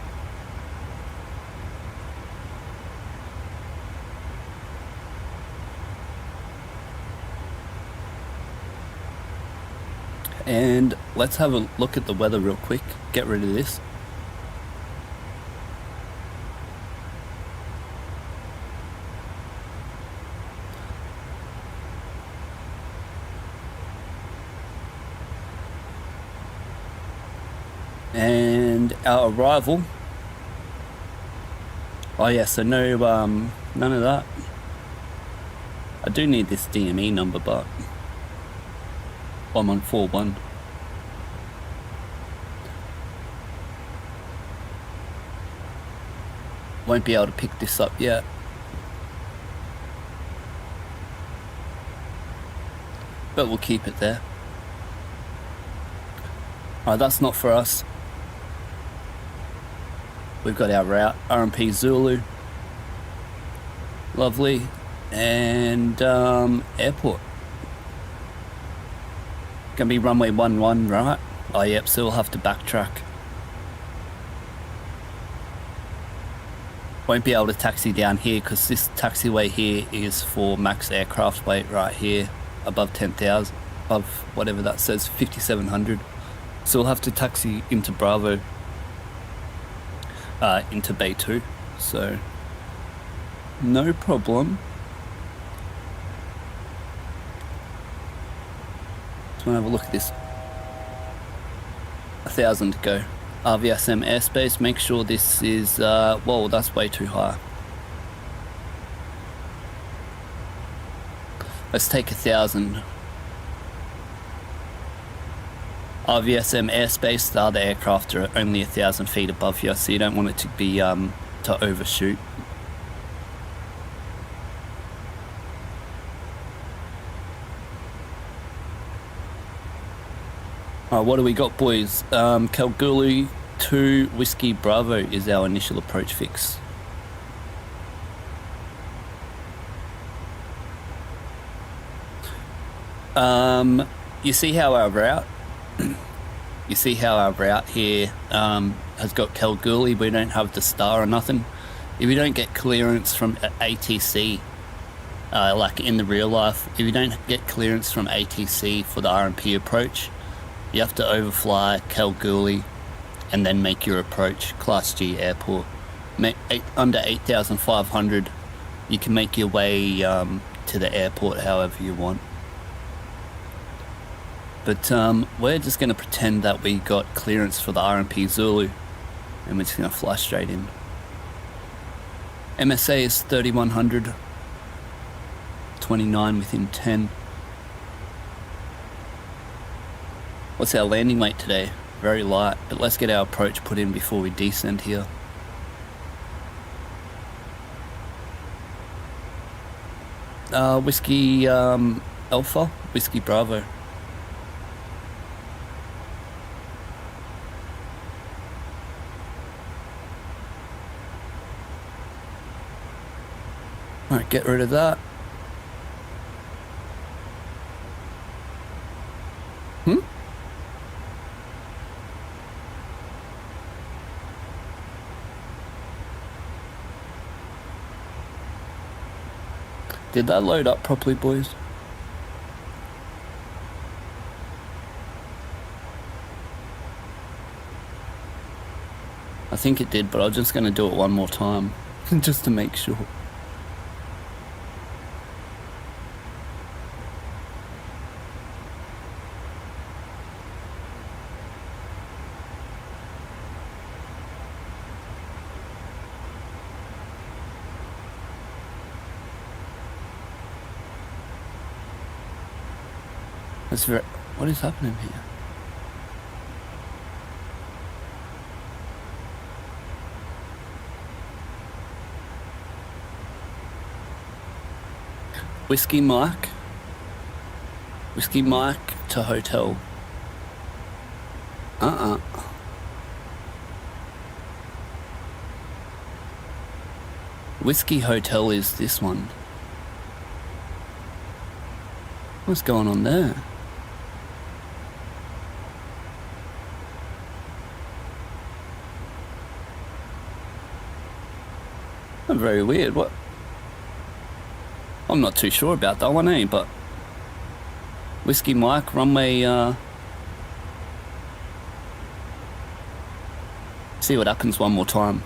[SPEAKER 2] And let's have a look at the weather real quick. Get rid of this. And our arrival. Oh yeah, so no, none of that. I do need this DME number, but I'm on 4-1. Won't be able to pick this up yet. But we'll keep it there. Alright, that's not for us. We've got our route, RMP Zulu. Lovely. And airport. Gonna be runway 11, right? Oh yep, so we'll have to backtrack. Won't be able to taxi down here because this taxiway here is for max aircraft weight right here, above 10,000, above whatever that says, 5,700. So we'll have to taxi into Bravo, into Bay 2, so no problem. Just want to have a look at this. 1,000 to go. RVSM airspace, make sure this is, whoa, that's way too high. Let's take 1,000. RVSM airspace, the other aircraft are only 1,000 feet above you, so you don't want it to be, to overshoot. Alright, what do we got, boys? Kalgoorlie 2 Whiskey Bravo is our initial approach fix. You see how our route here has got Kalgoorlie. We don't have the star or nothing. If you don't get clearance from ATC, like in the real life, if you don't get clearance from ATC for the RMP approach, you have to overfly Kalgoorlie and then make your approach Class G airport. Under 8,500, you can make your way to the airport however you want. But we're just going to pretend that we got clearance for the RMP Zulu, and we're just going to fly straight in. MSA is 3,100, 29 within 10. What's our landing weight today? Very light, but let's get our approach put in before we descend here. Whiskey Alpha, Whiskey Bravo. Alright, get rid of that. Did that load up properly, boys? I think it did, but I'm just going to do it one more time just to make sure. What is happening here? Whiskey Mike to hotel. Whiskey Hotel is this one. What's going on there? Very weird. What? I'm not too sure about that one, but Whiskey Mike, runway, see what happens one more time.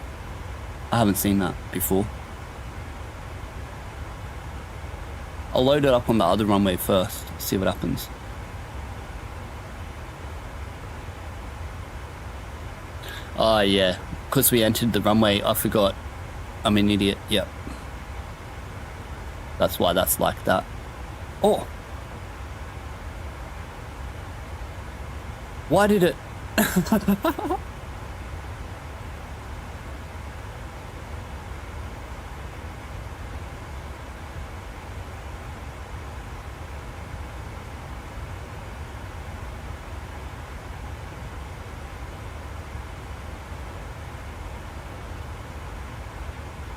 [SPEAKER 2] I haven't seen that before. I'll load it up on the other runway first, see what happens. Oh yeah, because we entered the runway, I forgot. I'm an idiot, yep. That's why that's like that. Oh! Why did it...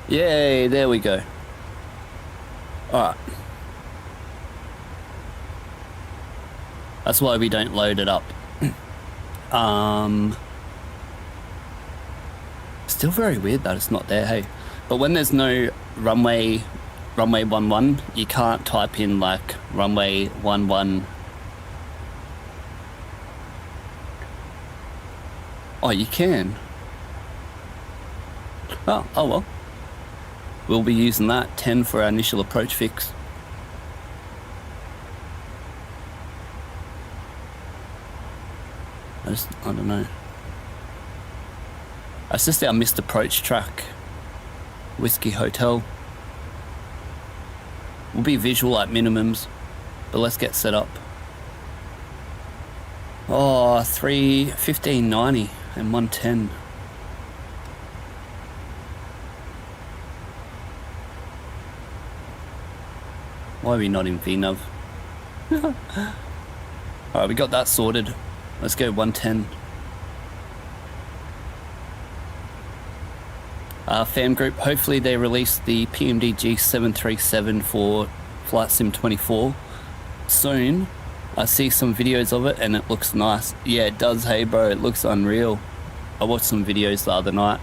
[SPEAKER 2] Yay, there we go. Alright. That's why we don't load it up. Still very weird that it's not there, hey. But when there's no runway 11, you can't type in like runway 11. Oh, you can. Oh well. We'll be using that 10 for our initial approach fix. I don't know. That's just our missed approach track. Whiskey Hotel. We'll be visual at minimums, but let's get set up. Oh, 1590 and 110. Why are we not in VNAV? Alright, we got that sorted. Let's go 110. Fam group, hopefully they release the PMDG 737 for Flight Sim 24 soon. I see some videos of it and it looks nice. Yeah, it does, hey bro, it looks unreal. I watched some videos the other night.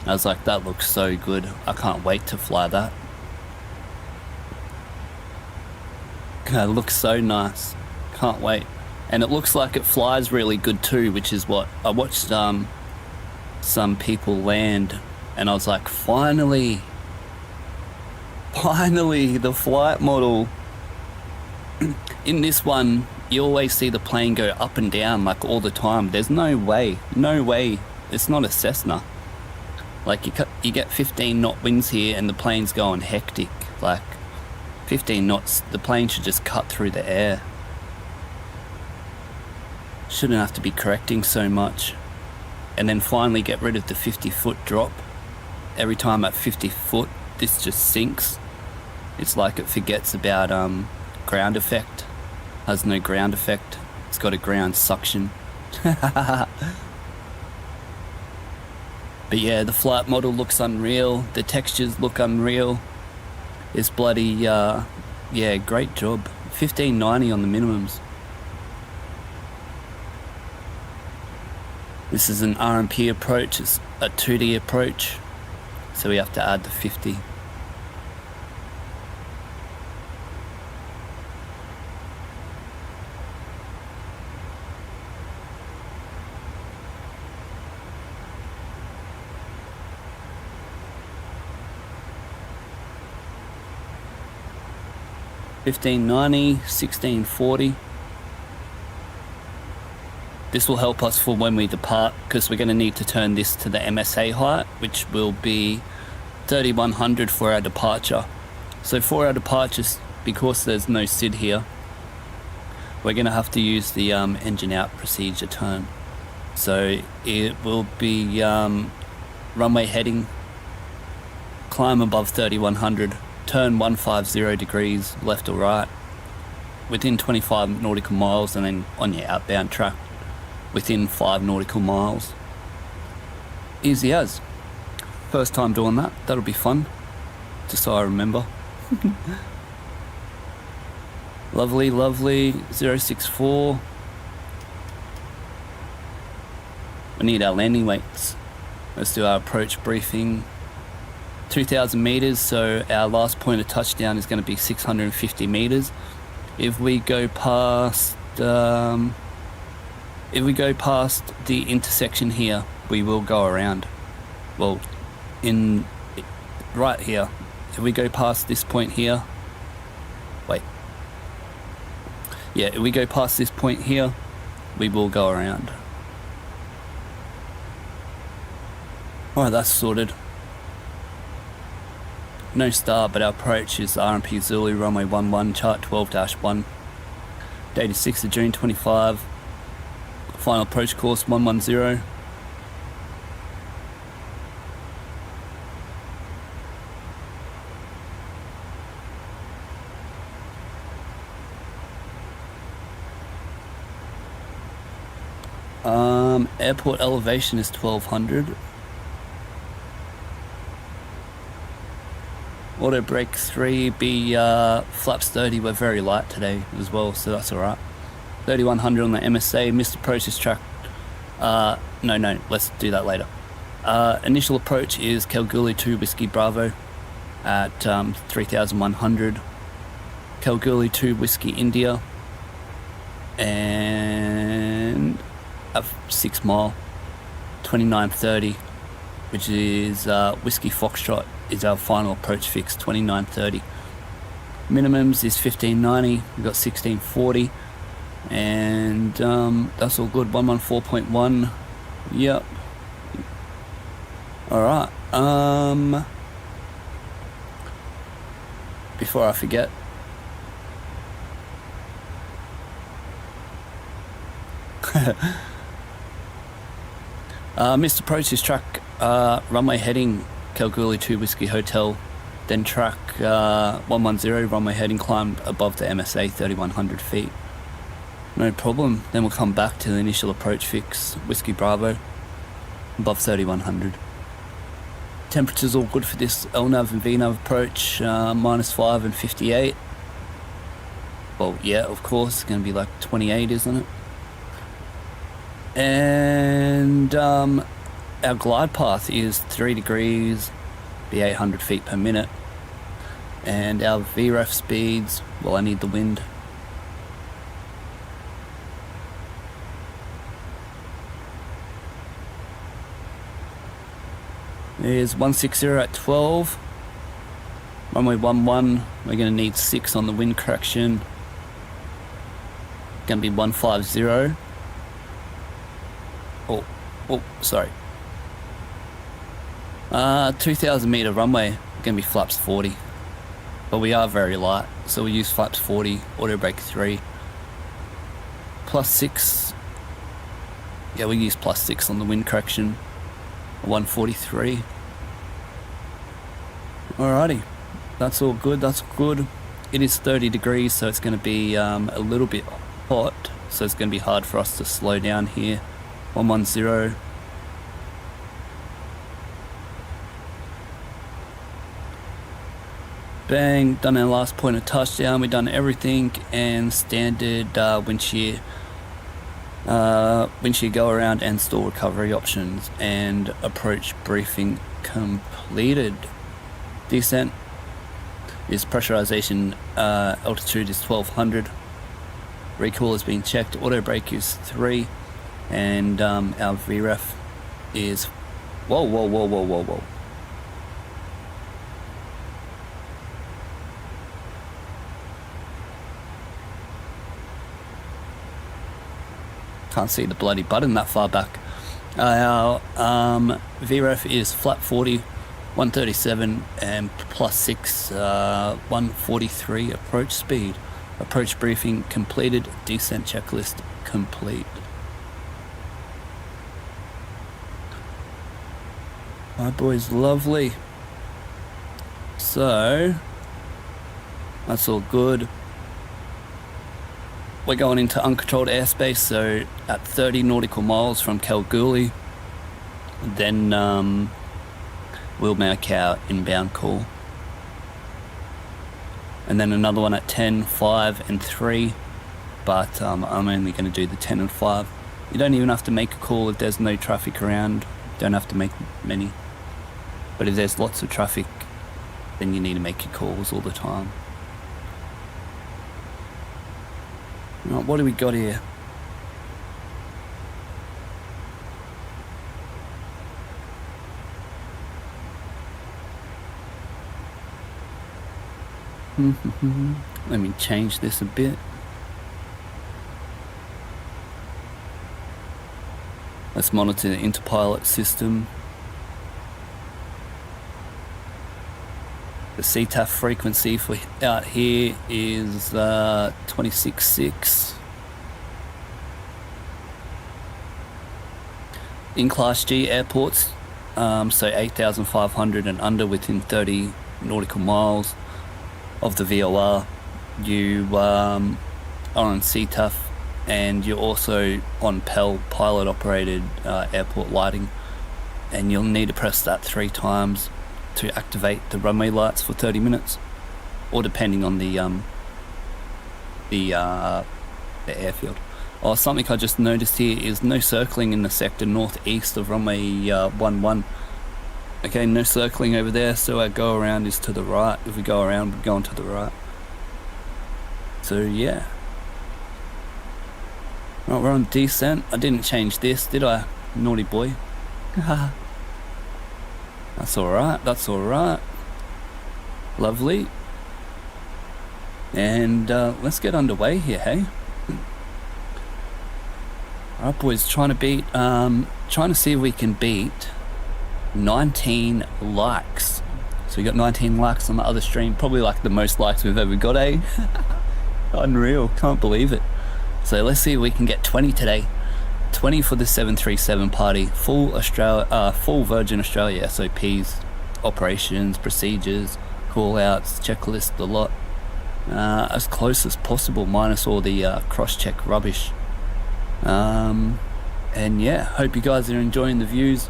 [SPEAKER 2] I was like, that looks so good. I can't wait to fly that. It looks so nice. Can't wait. And it looks like it flies really good too, which is what I watched some people land and I was like, finally the flight model. In this one, you always see the plane go up and down like all the time. There's no way. It's not a Cessna. Like you get 15 knot winds here and the plane's going hectic. Like 15 knots, the plane should just cut through the air. Shouldn't have to be correcting so much. And then finally get rid of the 50-foot drop. Every time at 50 foot, this just sinks. It's like it forgets about ground effect. Has no ground effect. It's got a ground suction. But yeah, the flight model looks unreal. The textures look unreal. It's bloody, yeah, great job. 1590 on the minimums. This is an RMP approach. It's a 2D approach. So we have to add the 50. $15.90, $16.40. This will help us for when we depart because we're going to need to turn this to the MSA height, which will be 3100 for our departure. So for our departures, because there's no SID here, we're going to have to use the engine out procedure turn. So it will be runway heading, climb above 3100, turn 150 degrees left or right within 25 nautical miles, and then on your outbound track within 5 nautical miles. Easy as. First time doing that. That'll be fun. Just so I remember. Lovely, lovely. 064. We need our landing weights. Let's do our approach briefing. 2,000 meters, so our last point of touchdown is going to be 650 meters. If we go past the intersection here, we will go around. Well, right here. If we go past this point here, if we go past this point here, we will go around. Alright, that's sorted. No star, but our approach is RMP Zulu, runway 11, chart 12-1. Date is 6th of June 25. Final approach course 110. Airport elevation is 1200. Auto brake 3, be flaps 30. We're very light today as well, so that's alright. 3100 on the MSA. Missed approach is track. No, let's do that later. Initial approach is Kalgoorlie 2 Whiskey Bravo at 3100. Kalgoorlie 2 Whiskey India and a 6 mile 2930, which is Whiskey Foxtrot is our final approach fix, 2930. Minimums is 1590. We've got 1640. And that's all good. 114.1. Yep. Alright. Before I forget, missed approach is track runway heading Kalgoorlie 2 Whiskey Hotel, then track 110 runway heading, climb above the MSA 3100 feet. No problem. Then we'll come back to the initial approach fix, Whiskey Bravo, above 3100. Temperature's all good for this LNAV and VNAV approach, -5 and 58. Well, yeah, of course, it's going to be like 28, isn't it? And our glide path is 3 degrees, be 800 feet per minute. And our VREF speeds, well, I need the wind. Is 160 at 12. Runway 11, we're going to need 6 on the wind correction. Going to be 150. Oh, sorry. 2,000 meter runway, going to be flaps 40. But we are very light, so we use flaps 40, auto brake 3. +6. Yeah, we use +6 on the wind correction. 143. Alrighty, that's all good, that's good. It is 30 degrees, so it's going to be a little bit hot, so it's going to be hard for us to slow down here. 110. Bang, done our last point of touchdown, we've done everything, and standard wind shear go around and stall recovery options, and approach briefing completed. Descent is pressurization, altitude is 1200. Recoil has been checked, auto brake is 3, and our VREF is whoa. Can't see the bloody button that far back. Our VREF is flat 40, 137, and +6, 143 approach speed. Approach briefing completed, descent checklist complete. Alright boys, lovely. So, that's all good. We're going into uncontrolled airspace, so at 30 nautical miles from Kalgoorlie. Then we'll make our inbound call. And then another one at 10, 5 and 3. But I'm only going to do the 10 and 5. You don't even have to make a call if there's no traffic around. You don't have to make many. But if there's lots of traffic, then you need to make your calls all the time. Right, what do we got here? Let me change this a bit. Let's monitor the interpilot system. The CTAF frequency for out here is 26.6. In Class G airports, so 8,500 and under within 30 nautical miles of the VOR, you are on CTAF, and you're also on PEL, pilot operated airport lighting, and you'll need to press that 3 times to activate the runway lights for 30 minutes, or depending on the airfield. Oh, something I just noticed here is no circling in the sector northeast of runway 11. Okay, no circling over there, so our go around is to the right. If we go around, we're going to the right. So yeah. Right, we're on descent. I didn't change this, did I? Naughty boy. That's alright, that's alright. Lovely. And let's get underway here, hey? Alright boys, trying to see if we can beat 19 likes. So we got 19 likes on the other stream, probably like the most likes we've ever got, eh? Unreal, can't believe it. So let's see if we can get 20 today. 20 for the 737 party, full Virgin Australia SOPs, operations, procedures, call outs, checklist, the lot. as close as possible, minus all the cross-check rubbish. And yeah, hope you guys are enjoying the views,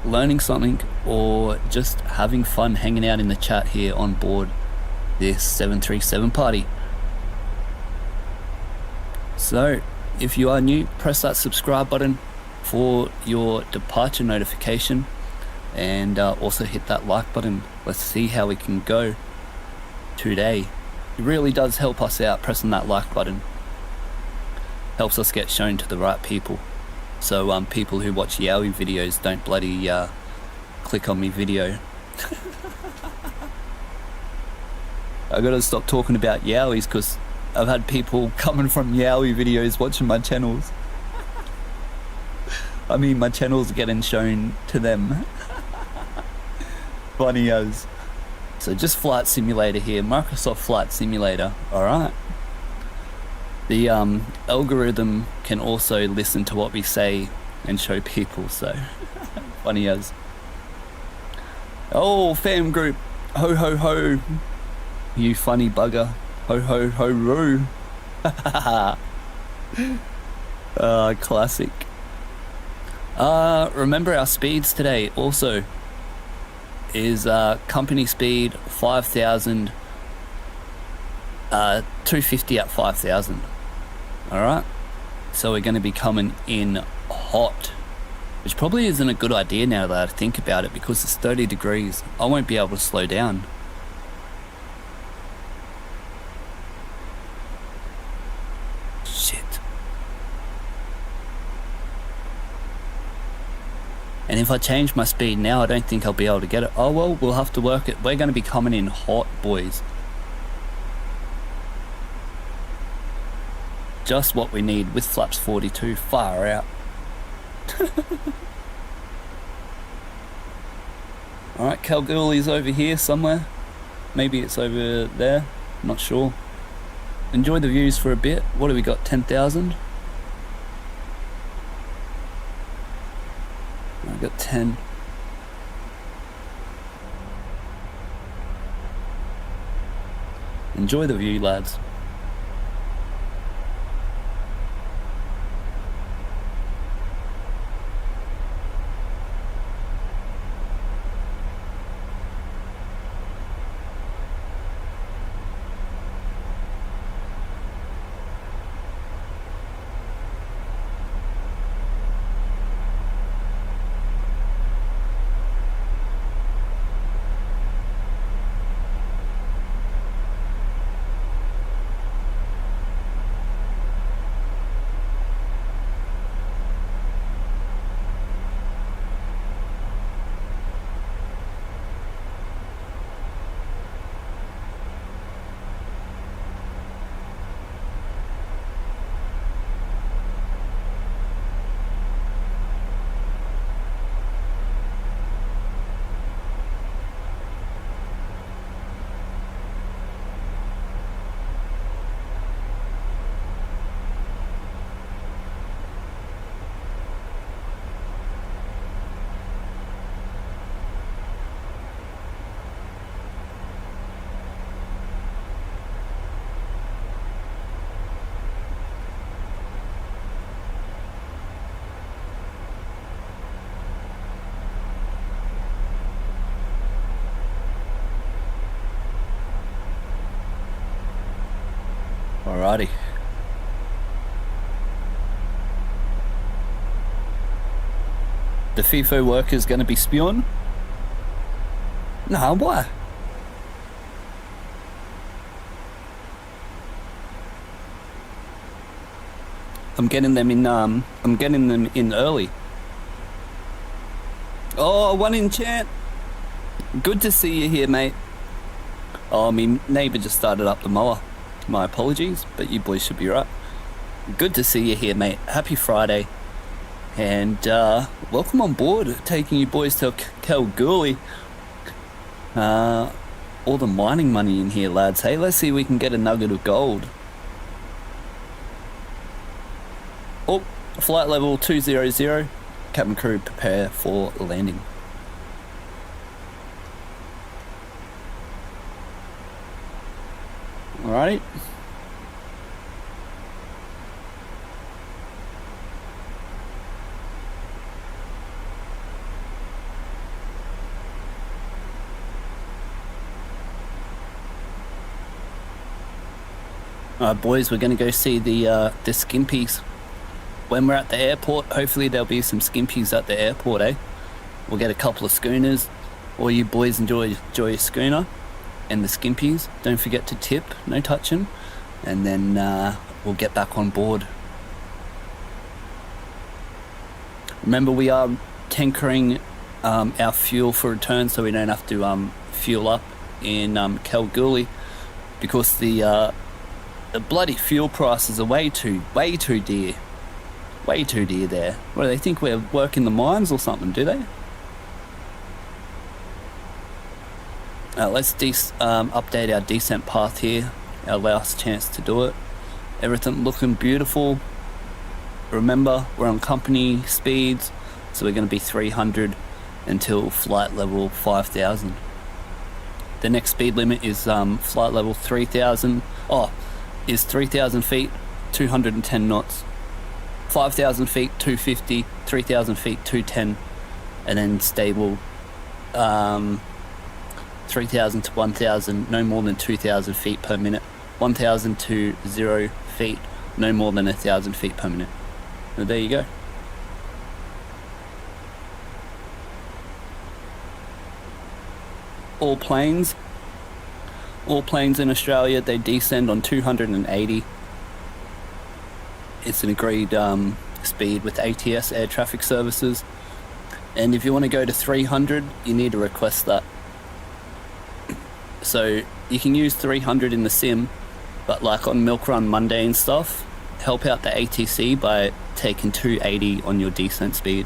[SPEAKER 2] learning something, or just having fun hanging out in the chat here on board this 737 party. So if you are new, press that subscribe button for your departure notification, and also hit that like button. Let's see how we can go today. It really does help us out, pressing that like button. Helps us get shown to the right people. So people who watch Yowie videos don't bloody click on me video. I gotta stop talking about Yowies, because I've had people coming from Yowie videos watching my channels. I mean, my channel's getting shown to them. Funny as. So just Flight Simulator here, Microsoft Flight Simulator, alright. The algorithm can also listen to what we say and show people, so funny as. Oh, fam group, ho ho ho, you funny bugger, ho ho ho roo. Classic. Remember our speeds today also is company speed 5,000, 250 at 5,000. Alright, so we're going to be coming in hot, which probably isn't a good idea now that I think about it, because it's 30 degrees. I won't be able to slow down. Shit. And if I change my speed now, I don't think I'll be able to get it. Oh well, we'll have to work it. We're going to be coming in hot, boys. Just what we need with flaps 42, far out. Alright, Kalgoorlie's over here somewhere. Maybe it's over there, I'm not sure. Enjoy the views for a bit. What have we got, 10,000? I got 10. Enjoy the view, lads. Alrighty. The FIFO worker's gonna be spewing? Nah, why? I'm getting them in early. Oh, one in chat. Good to see you here, mate. Oh, my neighbour just started up the mower. My apologies, but you boys should be right. Good to see you here, mate. Happy Friday. And welcome on board, taking you boys to Kalgoorlie. All the mining money in here, lads. Hey, let's see if we can get a nugget of gold. Oh, flight level 200. Captain crew, prepare for landing. Alright. Alright boys, we're going to go see the skimpies. When we're at the airport, hopefully there'll be some skimpies at the airport, eh? We'll get a couple of schooners. All you boys enjoy your schooner and the skimpies. Don't forget to tip, no touching. And then we'll get back on board. Remember, we are tankering our fuel for return, so we don't have to fuel up in Kalgoorlie, because the bloody fuel prices are way too dear. Way too dear there. What do they think, we're working the mines or something, do they? Let's update our descent path here. Our last chance to do it. Everything looking beautiful. Remember, we're on company speeds, so we're going to be 300 until flight level 5,000. The next speed limit is flight level 3,000. Is 3,000 feet, 210 knots. 5,000 feet, 250. 3,000 feet, 210. And then stable 3,000 to 1,000, no more than 2,000 feet per minute. 1,000 to 0 feet, no more than 1,000 feet per minute. So there you go. All planes in Australia, they descend on 280. It's an agreed speed with ATS, Air Traffic Services. And if you want to go to 300, you need to request that. So you can use 300 in the sim, but like on Milk Run Monday and stuff, help out the ATC by taking 280 on your descent speed.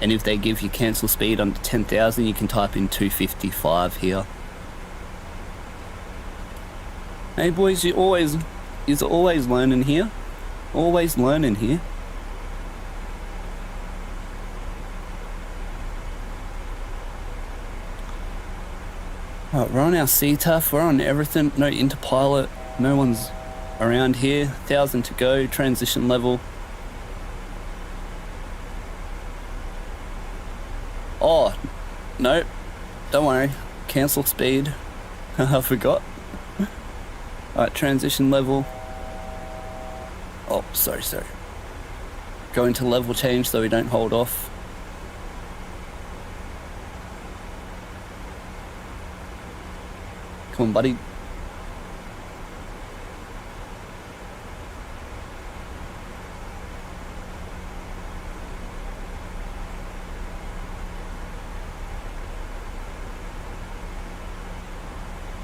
[SPEAKER 2] And if they give you cancel speed under 10,000, you can type in 255 here. Hey boys, you're always learning here. Always learning here. Alright, we're on our CTAF, we're on everything, no interpilot, no one's around here. 1,000 to go, transition level. Oh, no, don't worry, cancel speed. I forgot. Alright, transition level. Oh, sorry. Go into level change so we don't hold off. Come on, buddy.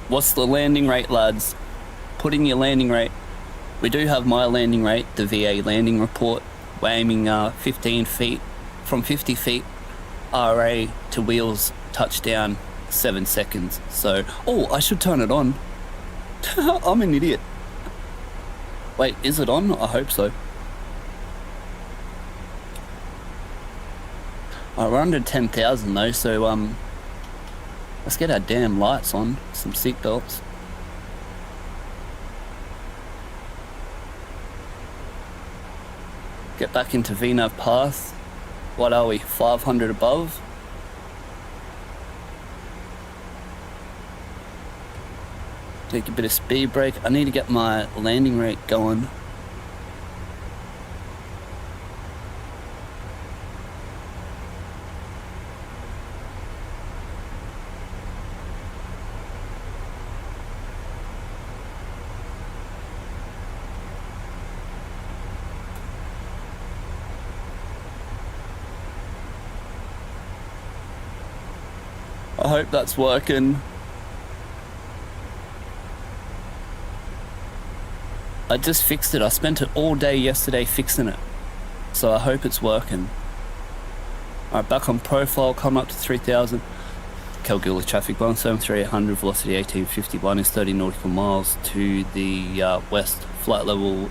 [SPEAKER 2] What's the landing rate, lads? Put in your landing rate. We do have my landing rate, the VA landing report. We're aiming 15 feet, from 50 feet, RA to wheels touchdown, 7 seconds. So, I should turn it on. I'm an idiot. Wait, is it on? I hope so. We're under 10,000 though, so let's get our damn lights on, some seat belts. Get back into VNAV path. What are we, 500 above? Take a bit of speed brake. I need to get my landing rate going. I hope that's working. I just fixed it. I spent it all day yesterday fixing it. So I hope it's working. Alright, back on profile, come up to 3,000. Kalgoorlie traffic 173-800, velocity 1851 is 30 nautical miles to the west. Flight level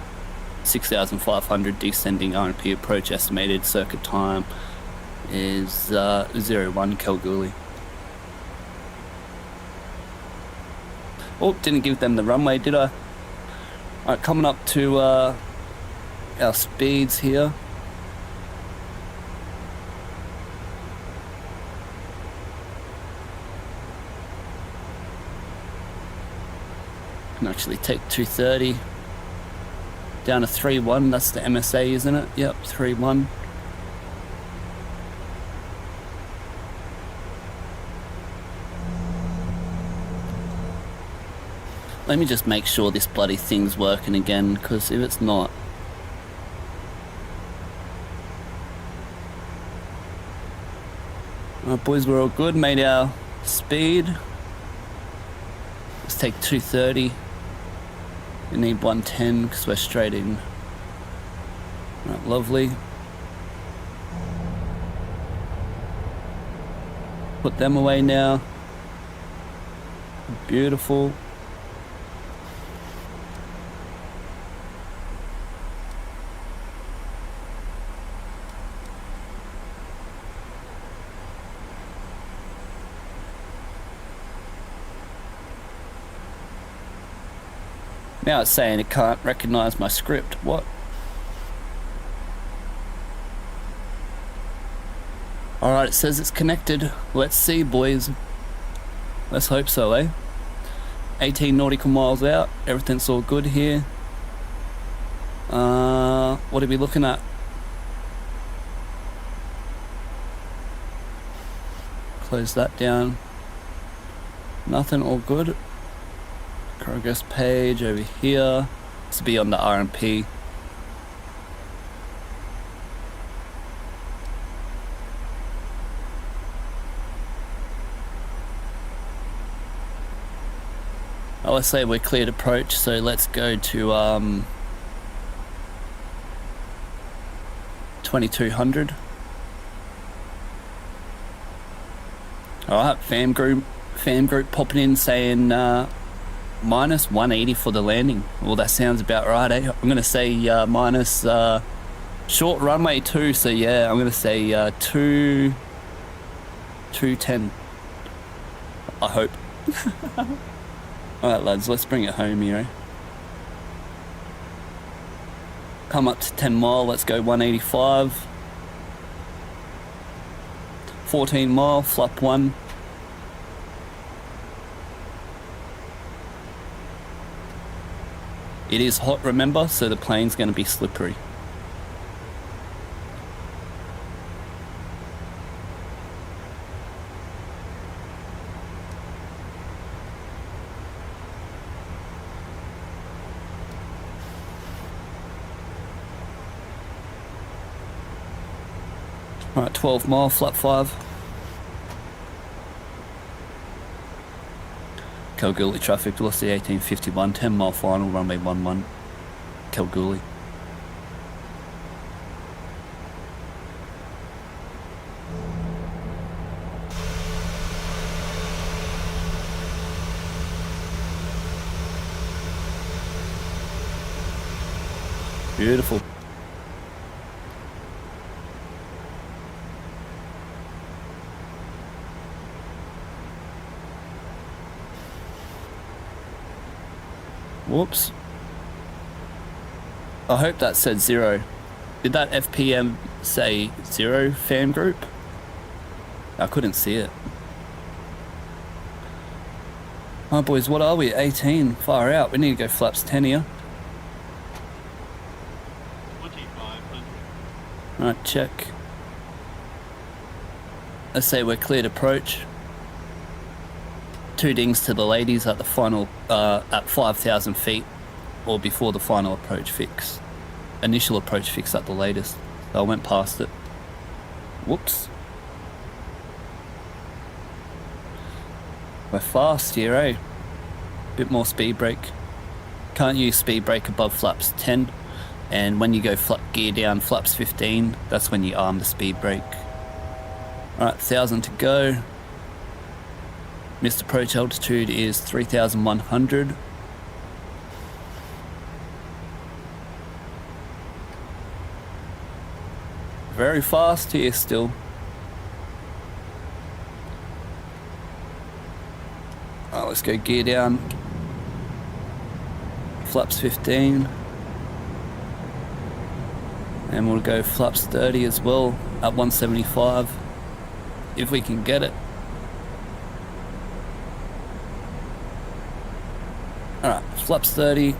[SPEAKER 2] 6,500, descending RP approach. Estimated circuit time is 01 Kalgoorlie. Oh, didn't give them the runway, did I? Alright, coming up to our speeds here. Can actually take 230 down to 3-1. That's the MSA, isn't it? Yep, 3-1. Let me just make sure this bloody thing's working again, because if it's not... Alright boys, we're all good, made our speed. Let's take 230. We need 110 because we're straight in. Alright, lovely. Put them away now. Beautiful. Now it's saying it can't recognize my script. What? Alright, it says it's connected. Let's see, boys. Let's hope so, eh? 18 nautical miles out. Everything's all good here. What are we looking at? Close that down. Nothing, all good. Progress page over here. This will be on the RMP. Oh, let's say we're cleared approach, so let's go to 2200. Alright, fam group popping in saying minus 180 for the landing. Well, that sounds about right, eh? I'm gonna say minus short runway 2, so yeah, I'm gonna say 210. I hope. Alright lads, let's bring it home here, eh? Come up to 10 mile, let's go 185. 14 mile, flap 1. It is hot, remember, so the plane's going to be slippery. Alright, 12 mile, flap 5. Kalgoorlie traffic, velocity 1851, 10 mile final, runway 11, Kalgoorlie. Beautiful. Whoops. I hope that said 0. Did that FPM say 0, fam group? I couldn't see it. Oh boys, what are we? 18. Far out. We need to go flaps 10 here.
[SPEAKER 4] 2500.
[SPEAKER 2] Alright, check. Let's say we're cleared approach. 2 dings to the ladies at the final, at 5,000 feet, or before the final approach fix. Initial approach fix at the latest. So I went past it. Whoops. We're fast here, eh? Bit more speed brake. Can't use speed brake above flaps 10. And when you go gear down flaps 15, that's when you arm the speed brake. Alright, 1,000 to go. Missed approach altitude is 3,100. Very fast here still. Oh, let's go gear down. flaps 15. And we'll go flaps 30 as well at 175 if we can get it. Alright, flaps 30.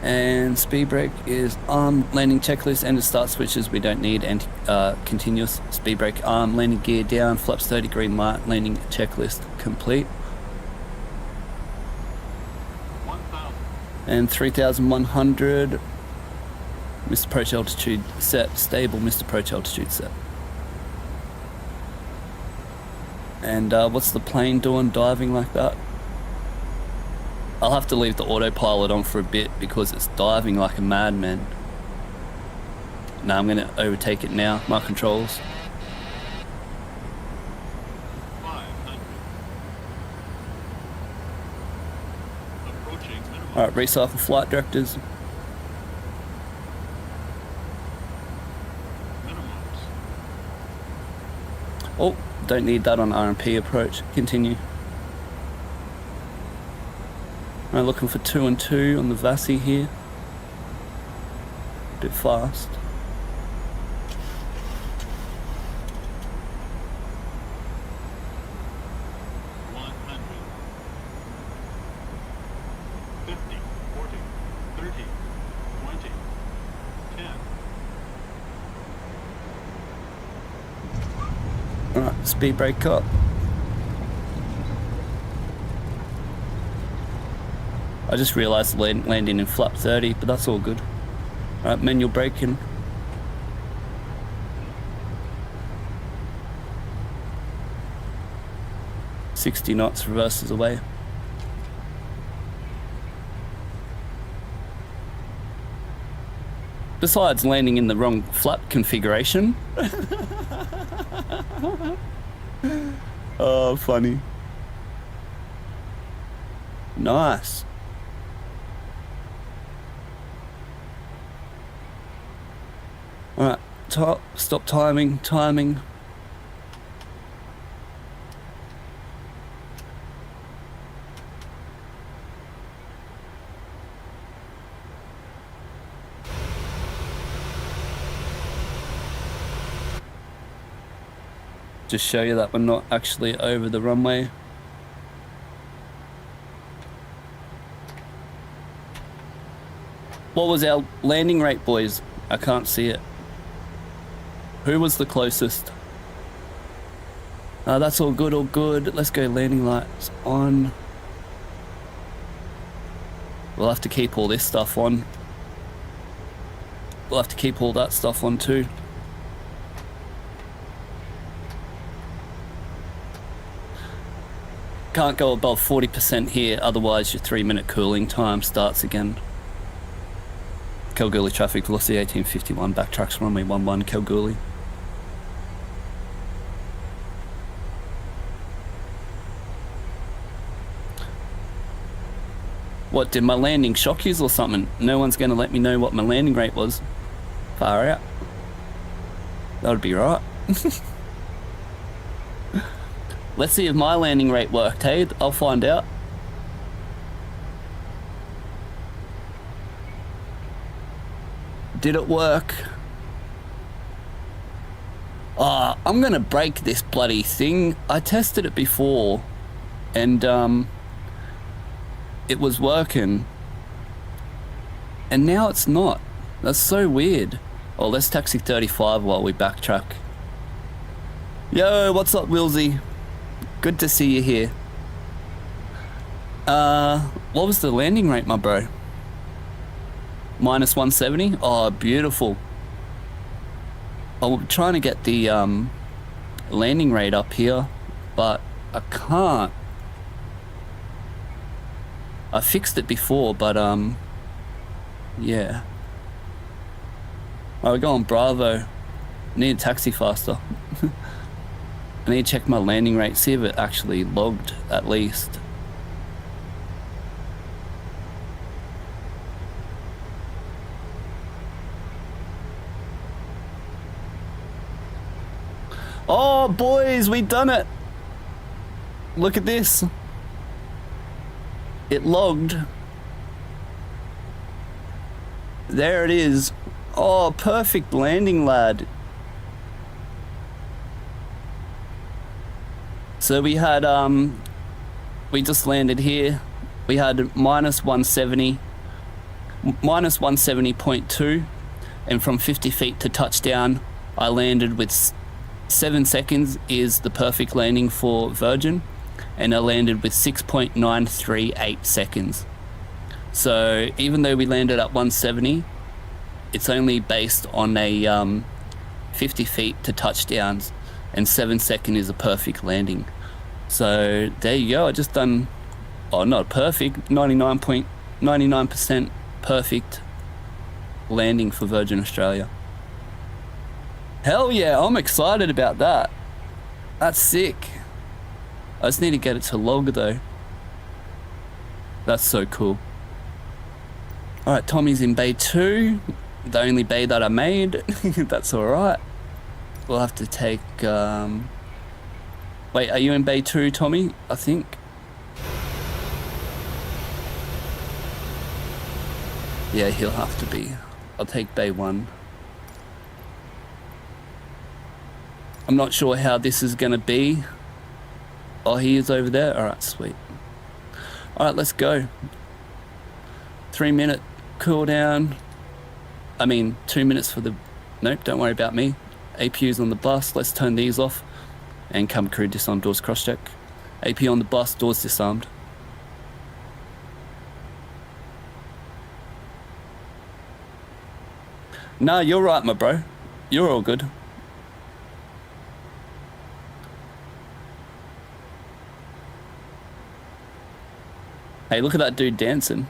[SPEAKER 2] And speed brake is arm, landing checklist, and the start switches we don't need, and continuous speed brake, arm, landing gear down, flaps 30, green light, landing checklist complete.
[SPEAKER 4] 1,000.
[SPEAKER 2] And 3,100. Mr. Approach altitude set, stable Mr. Approach altitude set. And what's the plane doing diving like that? I'll have to leave the autopilot on for a bit because it's diving like a madman. Now I'm going to overtake it now. My controls.
[SPEAKER 4] 500. Approaching minimum.
[SPEAKER 2] Alright, recycle flight directors.
[SPEAKER 4] Minimums.
[SPEAKER 2] Oh, don't need that on RMP approach. Continue. Alright, looking for 2 and 2 on the VATSI here. Bit fast. Alright, speed brake up. I just realised landing in flap 30, but that's all good. Alright, manual braking. $60 knots, reverses away. Besides landing in the wrong flap configuration. Oh, funny. Nice. Alright, stop timing. Just show you that we're not actually over the runway. What was our landing rate, boys? I can't see it. Who was the closest? That's all good, all good. Let's go landing lights on. We'll have to keep all this stuff on. We'll have to keep all that stuff on too. Can't go above 40% here, otherwise your 3-minute cooling time starts again. Kalgoorlie traffic, velocity 1851, backtracks runway 11, Kalgoorlie. What, did my landing shock you or something? No one's going to let me know what my landing rate was. Far out. That would be right. Let's see if my landing rate worked, hey? I'll find out. Did it work? I'm gonna break this bloody thing. I tested it before and it was working and now it's not. That's so weird. Oh, let's taxi 35 while we backtrack. Yo, what's up, Wilsey? Good to see you here. What was the landing rate, my bro? Minus 170? Oh, beautiful. I'm trying to get the landing rate up here, but I can't. I fixed it before, but yeah. Alright, we're going Bravo. Need a taxi faster. I need to check my landing rate, see if it actually logged at least. Oh boys, we done it. Look at this. It logged. There it is. Oh, perfect landing, lad. So we had, we just landed here. We had minus 170, minus 170.2, and from 50 feet to touchdown, I landed with 7 seconds is the perfect landing for Virgin, and I landed with 6.938 seconds. So even though we landed at 170, it's only based on a 50 feet to touchdowns, and 7 seconds is a perfect landing. So there you go. I just done, oh, not perfect, 99% perfect landing for Virgin Australia. Hell yeah, I'm excited about that. That's sick. I just need to get it to log though. That's so cool. Alright, Tommy's in bay 2. The only bay that I made. That's alright. We'll have to take, wait, are you in bay 2, Tommy? I think. Yeah, he'll have to be. I'll take bay 1. I'm not sure how this is gonna be. Oh, he is over there. Alright, sweet. Alright, let's go. 3-minute cooldown. I mean, 2 minutes for the... Nope, don't worry about me. APU's on the bus. Let's turn these off. And come crew, disarm, doors cross-check. AP on the bus, doors disarmed. Nah, you're right, my bro. You're all good. Hey, look at that dude dancing.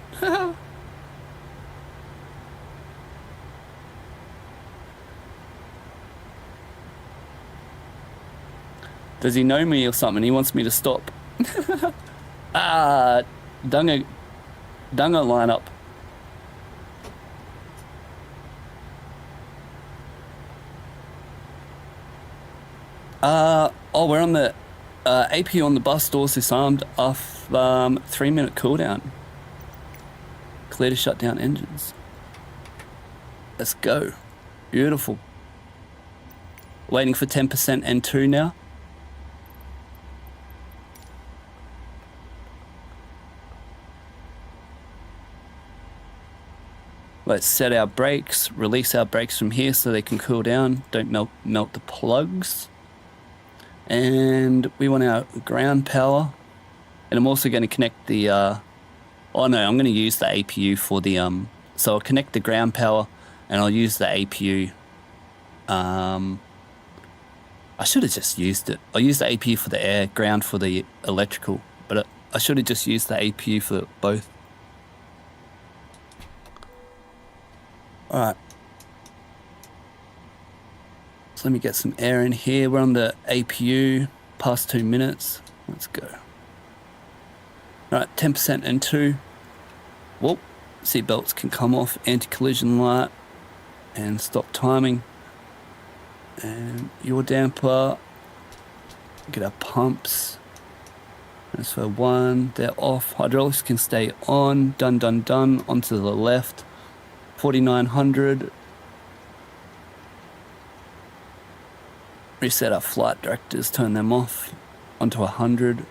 [SPEAKER 2] Does he know me or something? He wants me to stop. Dunga lineup. Oh, we're on the AP on the bus, doors disarmed off 3-minute cooldown. Clear to shut down engines. Let's go. Beautiful. Waiting for 10% N2 now. Let's set our brakes, release our brakes from here so they can cool down, don't melt the plugs. And we want our ground power. And I'm also going to connect the, oh no, I'm going to use the APU for the, so I'll connect the ground power and I'll use the APU. I should have just used it. I'll use the APU for the air, ground for the electrical, but I should have just used the APU for both. Alright. So let me get some air in here. We're on the APU, past 2 minutes. Let's go. Alright, 10% N2. Whoop. Seatbelts can come off. Anti-collision light. And stop timing. And your damper. Get our pumps. Transfer 1. They're off. Hydraulics can stay on. Done, done, done. Onto the left. 4900. Reset our flight directors, turn them off. Onto 100.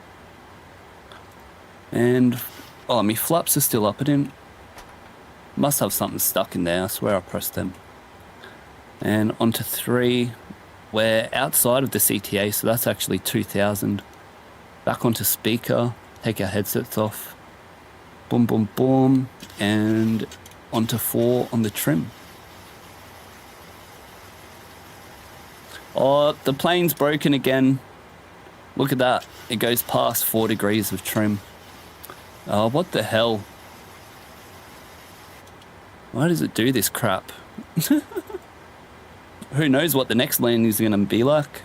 [SPEAKER 2] And oh, my flaps are still up. I didn't. Must have something stuck in there. I swear I pressed them. And onto 3. We're outside of the CTA, so that's actually 2000. Back onto speaker. Take our headsets off. Boom, boom, boom. And onto 4 on the trim. Oh, the plane's broken again. Look at that. It goes past 4 degrees of trim. Oh, what the hell? Why does it do this crap? Who knows what the next landing is going to be like?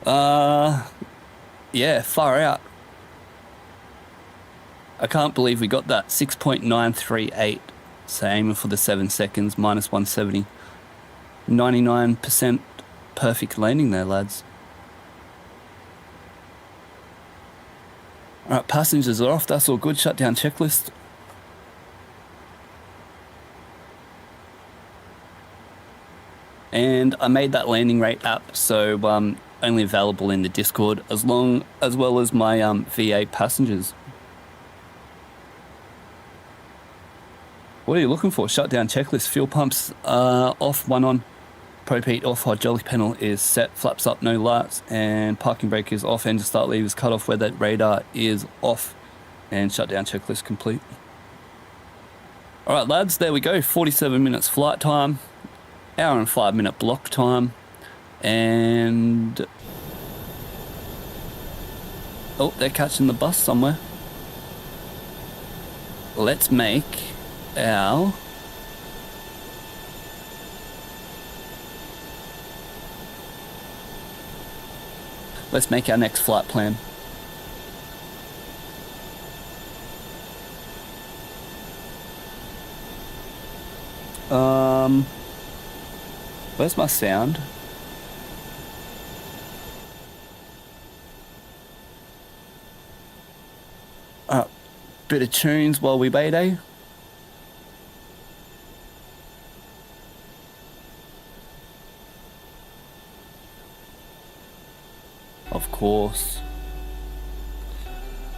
[SPEAKER 2] Yeah, far out. I can't believe we got that. 6.938. So aiming for the 7 seconds, minus 170. 99% perfect landing there, lads. Alright, passengers are off, that's all good. Shutdown checklist. And I made that landing rate app, so only available in the Discord, as well as my VA passengers. What are you looking for? Shutdown checklist. Fuel pumps off, one on. Propane off, hydraulic panel is set, flaps up, no lights, and parking brake is off, engine start levers cut off, weather radar is off, and shutdown checklist complete. Alright lads, there we go, 47 minutes flight time, hour and 5 minute block time, and... oh, they're catching the bus somewhere. Let's make our... let's make our next flight plan. Where's my sound? Bit of tunes while we wait, eh? Of course.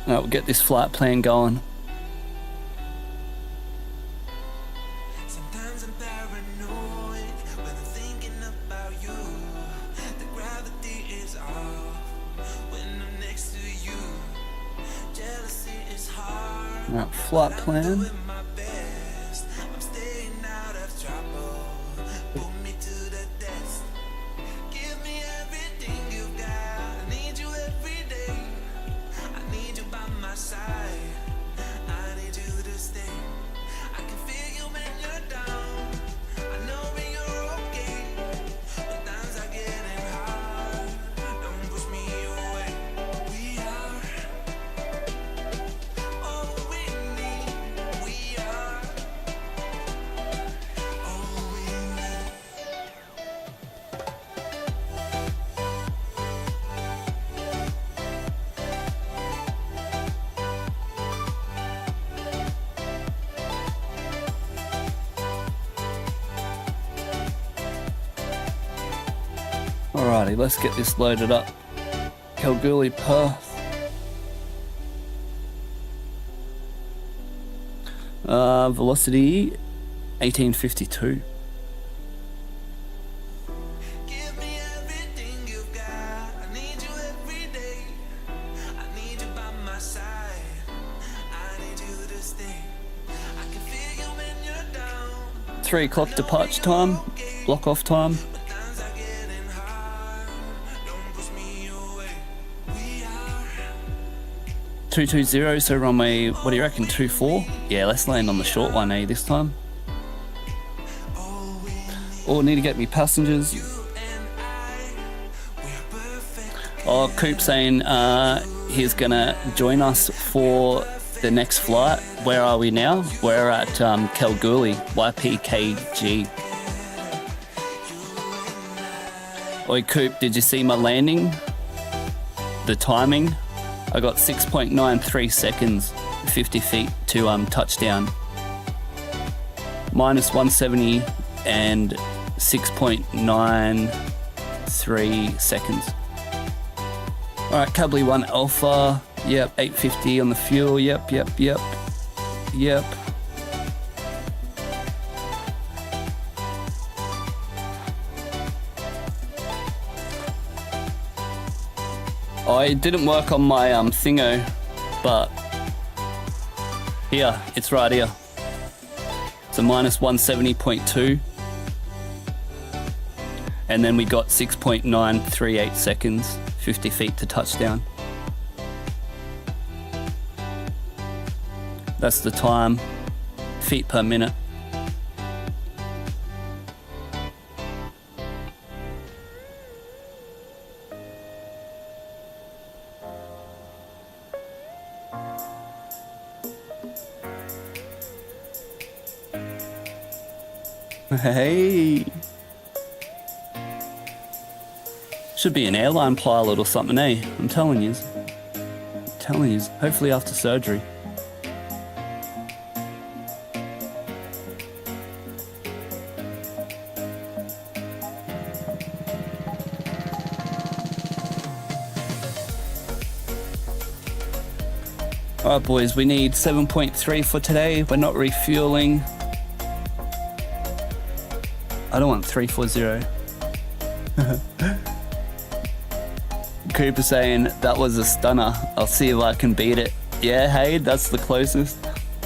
[SPEAKER 2] Now we'll get this flight plan going.
[SPEAKER 5] Sometimes I'm paranoid when I'm thinking about you. The gravity is off when I'm next to you. Jealousy is hard.
[SPEAKER 2] Right, flight plan.
[SPEAKER 5] Doing my best. I'm staying out of trouble. Put me to the test. Give me everything you got. I need you every day. I need you by my side. I need you to stay. I can feel you when you're down. I know when you're okay. When times are getting hard, don't push me away. We are all we need. We are all we need.
[SPEAKER 2] Alrighty, let's get this loaded up. Kalgoorlie, Perth. Velocity 1852.
[SPEAKER 5] Give me everything you've got. I need you every day. I need you by my side. I need you to stay. I can feel you when you're down.
[SPEAKER 2] 3 o'clock departure time, block off time.
[SPEAKER 5] When times are getting hard, don't push me away. We are
[SPEAKER 2] 220, so runway, what do you reckon, 24? Yeah, let's land on the short one, eh, this time.
[SPEAKER 5] all we need.
[SPEAKER 2] Oh, need to get me passengers.
[SPEAKER 5] You and I, we are perfect.
[SPEAKER 2] Oh, Coop saying he's gonna join us for the next flight. Where are we now? We're at Kalgoorlie, YPKG. Oi, Coop, did you see my landing? The timing? I got 6.93 seconds, 50 feet to touchdown. Minus 170 and 6.93 seconds. Alright, Cably 1 Alpha. Yep, 850 on the fuel. Yep. Oh, it didn't work on my thingo, but here, it's right here. So minus 170.2. And then we got 6.938 seconds, 50 feet to touchdown. That's the time, feet per minute. Hey. Should be an airline pilot or something, eh? I'm telling you. telling you, hopefully after surgery. Alright boys, we need 7.3 for today. We're not refueling. I don't want 340. Cooper saying that was a stunner. I'll see if I can beat it. Yeah, hey, that's the closest.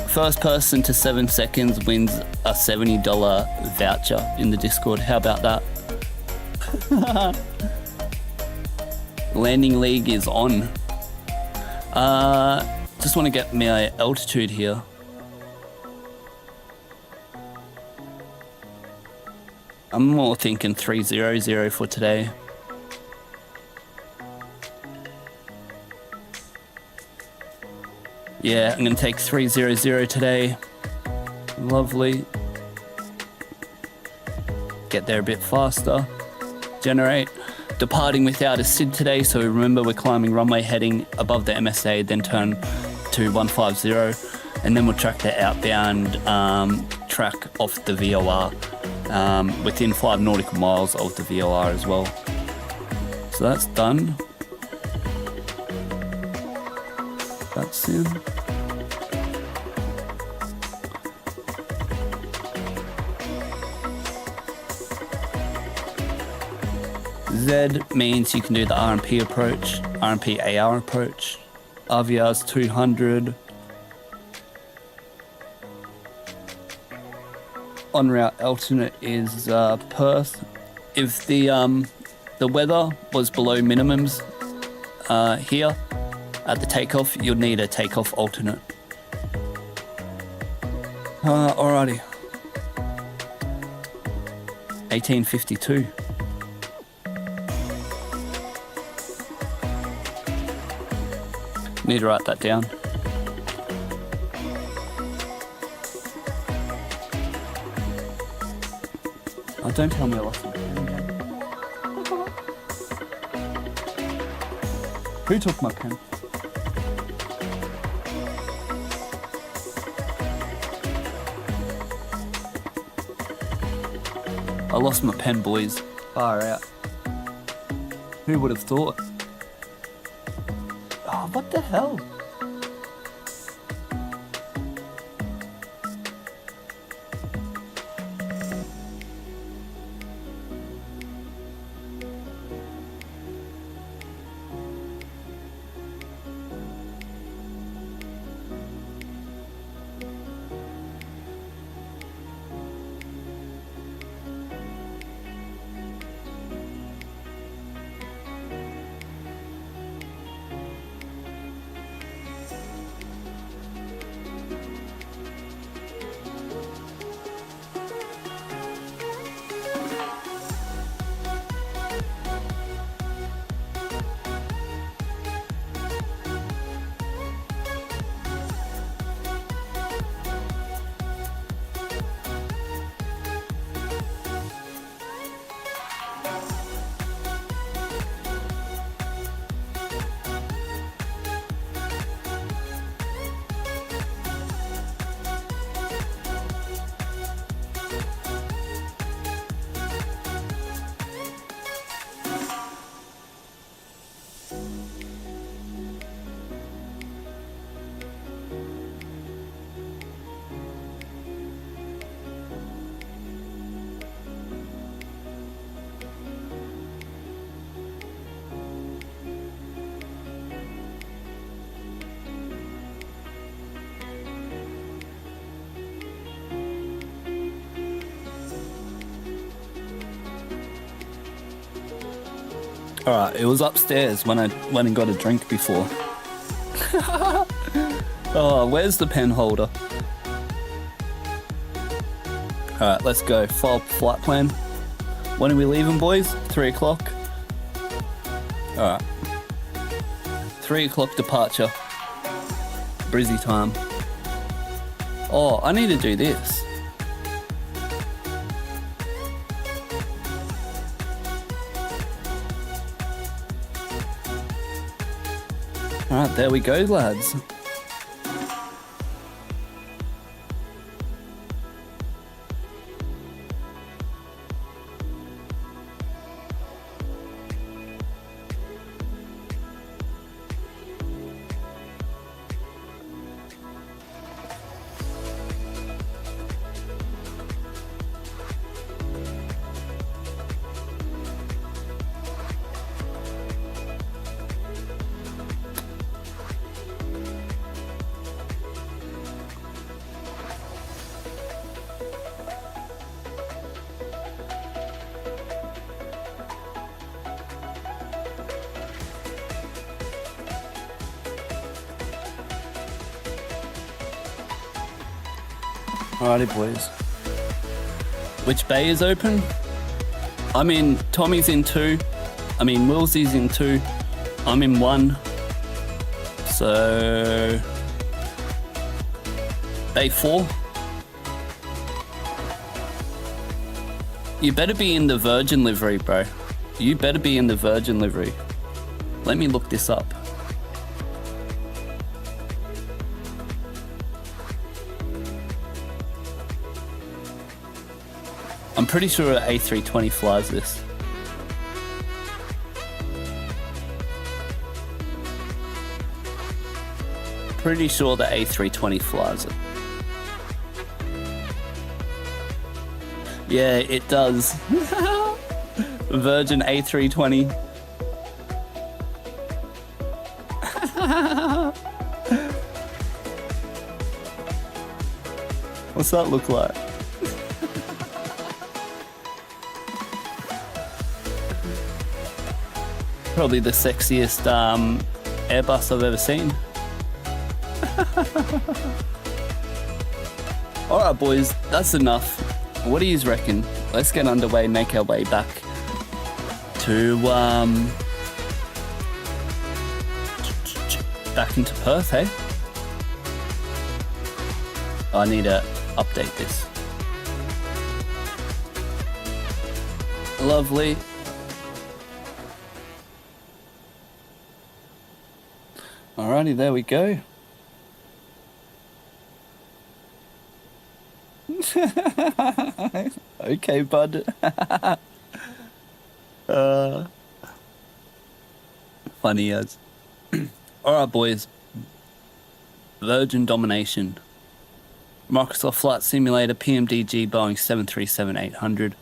[SPEAKER 2] First person to 7 seconds wins a $70 voucher in the Discord. How about that? Landing league is on. Just want to get my altitude here. I'm more thinking 300 for today. Yeah, I'm going to take 300 today. Lovely. Get there a bit faster. Generate. Departing without a SID today, so remember we're climbing runway heading above the MSA, then turn to 150, and then we'll track the outbound track off the VOR within 5 nautical miles of the VOR as well. So that's done. That's in. Z means you can do the RMP approach, RMP AR approach. RVR's 200. En route alternate is Perth. If the weather was below minimums here at the takeoff, you'll need a takeoff alternate. Alrighty. 1852. Need to write that down. Oh, don't tell me I lost my pen again. Who took my pen? I lost my pen, boys. Far out. Who would have thought? Oh, what the hell? Alright, it was upstairs when I went and got a drink before. Oh, where's the pen holder? Alright, let's go. Flight plan. When are we leaving, boys? 3 o'clock? Alright. 3 o'clock departure. Brizzy time. Oh, I need to do this. All right, there we go, lads. Alrighty, boys. Which bay is open? I'm in. Tommy's in 2. I mean, Willsy's in 2. I'm in 1. So bay 4. You better be in the Virgin livery, bro. You better be in the Virgin livery. Let me look this up. I'm pretty sure an A320 flies this. Pretty sure the A320 flies it. Yeah, it does. Virgin A320. What's that look like? Probably the sexiest Airbus I've ever seen. Alright boys, that's enough. What do you reckon? Let's get underway and make our way back to back into Perth, hey? I need to update this. Lovely. Alrighty, there we go. Okay, bud. Funny as. Alright, boys. Virgin Domination. Microsoft Flight Simulator, PMDG, Boeing 737-800,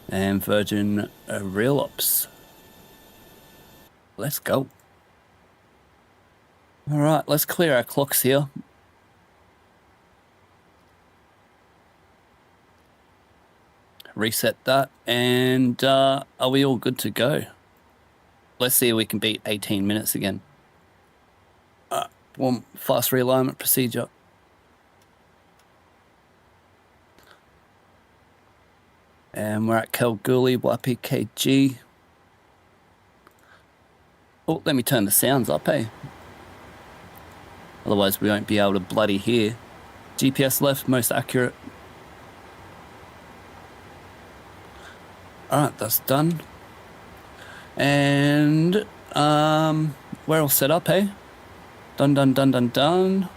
[SPEAKER 2] and Virgin Real Ops. Let's go. Alright, let's clear our clocks here. Reset that, and are we all good to go? Let's see if we can beat 18 minutes again. One fast realignment procedure. And we're at Kalgoorlie, YPKG. Oh, let me turn the sounds up, eh? Otherwise we won't be able to bloody hear. GPS left, most accurate. Alright, that's done. And we're all set up, hey? Done, done, done, done, done.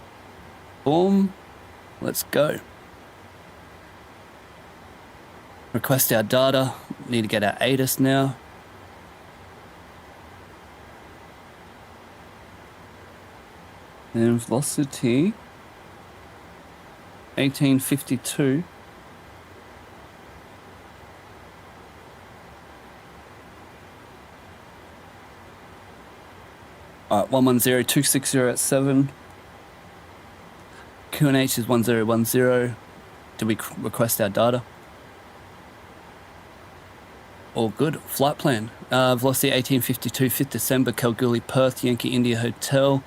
[SPEAKER 2] Boom. Let's go. Request our data. Need to get our ATIS now. And velocity 1852. Alright, 110260 at 7. QNH is 1010. Did we request our data? All good. Flight plan. Velocity 1852, 5th December, Kalgoorlie, Perth, Yankee India Hotel.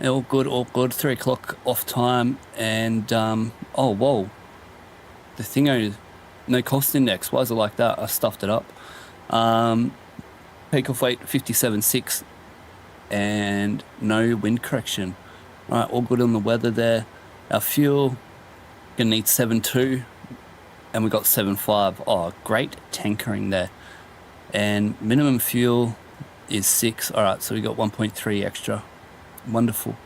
[SPEAKER 2] All good, all good. 3 o'clock off time. And, oh, whoa. The thingo, no cost index. Why is it like that? I stuffed it up. Takeoff weight 57.6. And no wind correction. Alright, all good on the weather there. Our fuel, gonna need 7.2. And we got 7.5. Oh, great tankering there. And minimum fuel is 6. Alright, so we got 1.3 extra. Wonderful.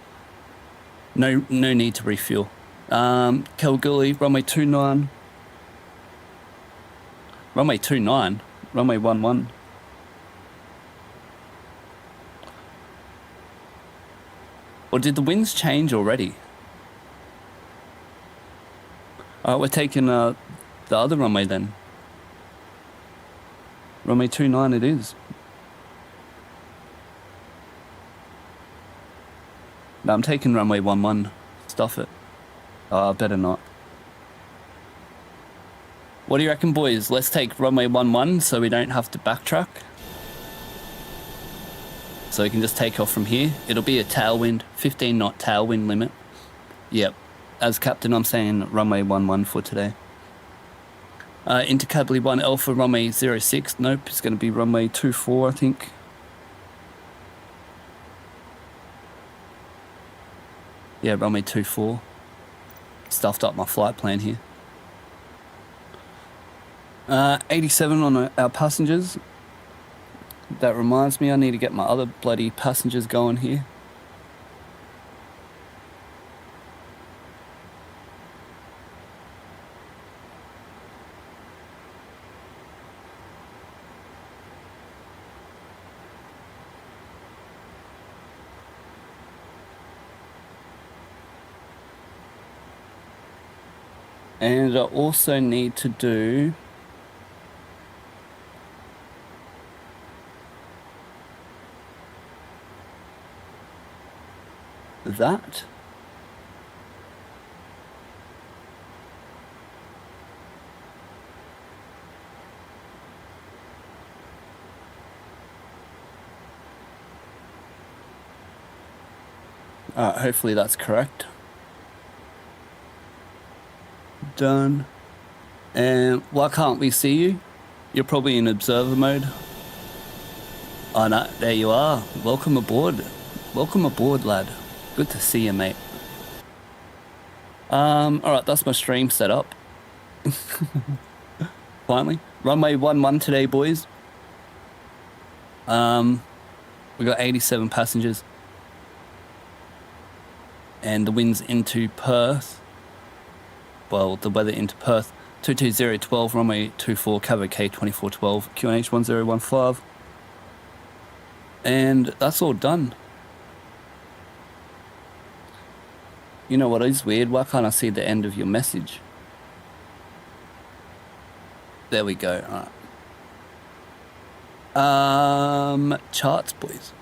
[SPEAKER 2] No need to refuel. Kalgoorlie, runway 29. Runway 29? Runway 11. Or did the winds change already? Alright, we're taking the other runway then. Runway 29 it is. No, I'm taking runway 11. Stuff it. Better not. What do you reckon, boys? Let's take runway 11 so we don't have to backtrack. So we can just take off from here. It'll be a tailwind, 15 knot tailwind limit. Yep. As captain, I'm saying runway 11 for today. Into Cably 1 Alpha, runway 06. Nope, it's going to be runway 24, I think. Yeah, runway 24. Stuffed up my flight plan here. 87 on our passengers. That reminds me, I need to get my other bloody passengers going here. And I also need to do that. Hopefully that's correct. Done. And why can't we see you? You're probably in observer mode. Oh no, there you are. Welcome aboard. Welcome aboard, lad. Good to see you, mate. Alright, that's my stream set up. Finally. Runway 11 today, boys. We got 87 passengers. And the wind's into Perth. Well, the weather into Perth. 22012, runway 24, Cabo K 2412, QNH 1015. And that's all done. You know what is weird? Why can't I see the end of your message? There we go. Alright. Charts, boys.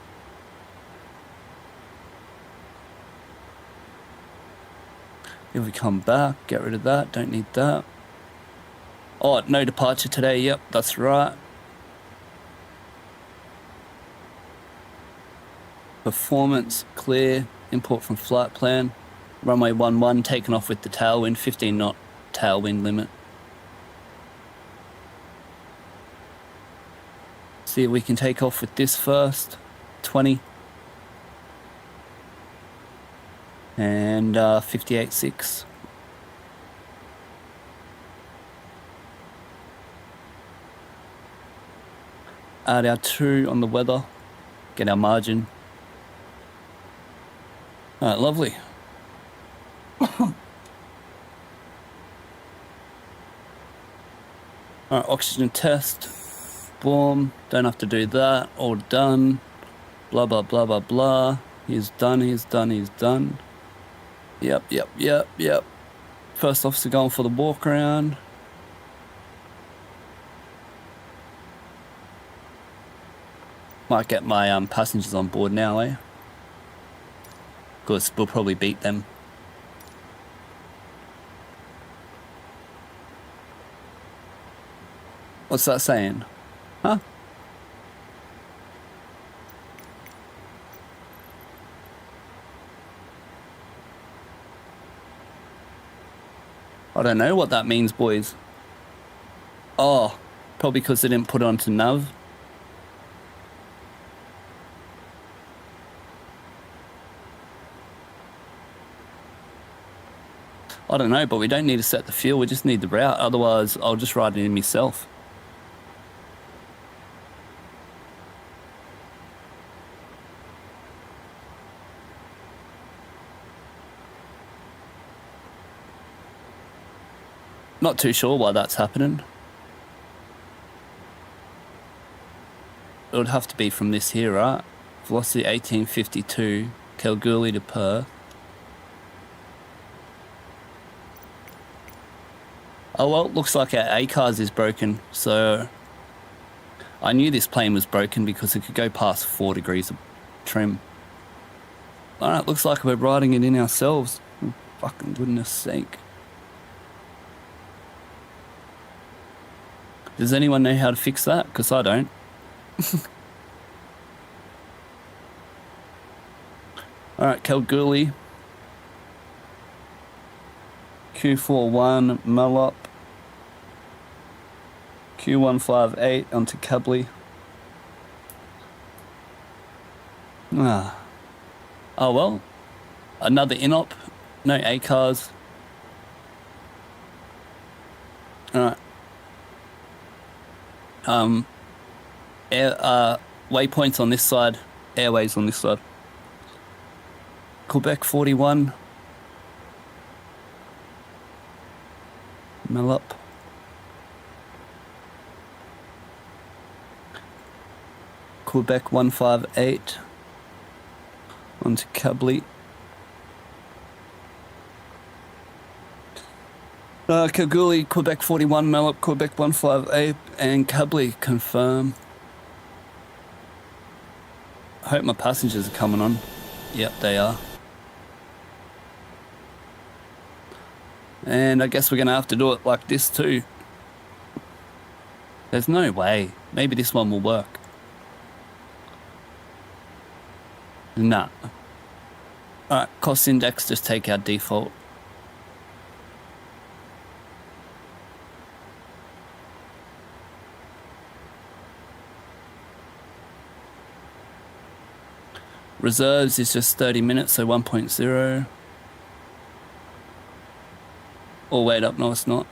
[SPEAKER 2] If we come back, get rid of that. Don't need that. Oh, no departure today. Yep, that's right. Performance clear. Import from flight plan. Runway 11 taken off with the tailwind. 15 knot tailwind limit. See if we can take off with this first. 20. And 58.6. Add our 2 on the weather. Get our margin. Alright, lovely. Alright, oxygen test. Boom. Don't have to do that. All done. Blah, blah, blah, blah, blah. He's done, he's done, he's done. Yep. First officer going for the walk around. Might get my passengers on board now, eh? Because we'll probably beat them. What's that saying? Huh? I don't know what that means, boys. Oh, probably because they didn't put it onto nav. I don't know, but we don't need to set the fuel, we just need the route. Otherwise, I'll just ride it in myself. Not too sure why that's happening. It would have to be from this here, right? Velocity 1852, Kalgoorlie to Perth. Oh well, looks like our ACARS is broken, so I knew this plane was broken because it could go past 4 degrees of trim. Alright, looks like we're riding it in ourselves. Oh, fucking goodness sake. Does anyone know how to fix that? Because I don't. Alright, Kalgoorlie. Q41, Malop. Q158 onto Cably. Ah. Oh well. Another INOP. No ACARS. Alright. Waypoints on this side, airways on this side. Quebec 41. Malop. Quebec 158. Onto Cably. Kalgoorlie, Quebec 41, Malop, Quebec 158, and Cably, confirm. I hope my passengers are coming on. Yep, they are. And I guess we're going to have to do it like this too. There's no way. Maybe this one will work. Nah. Alright, cost index, just take our default. Reserves is just 30 minutes, so 1.0. Oh, wait up, no it's not.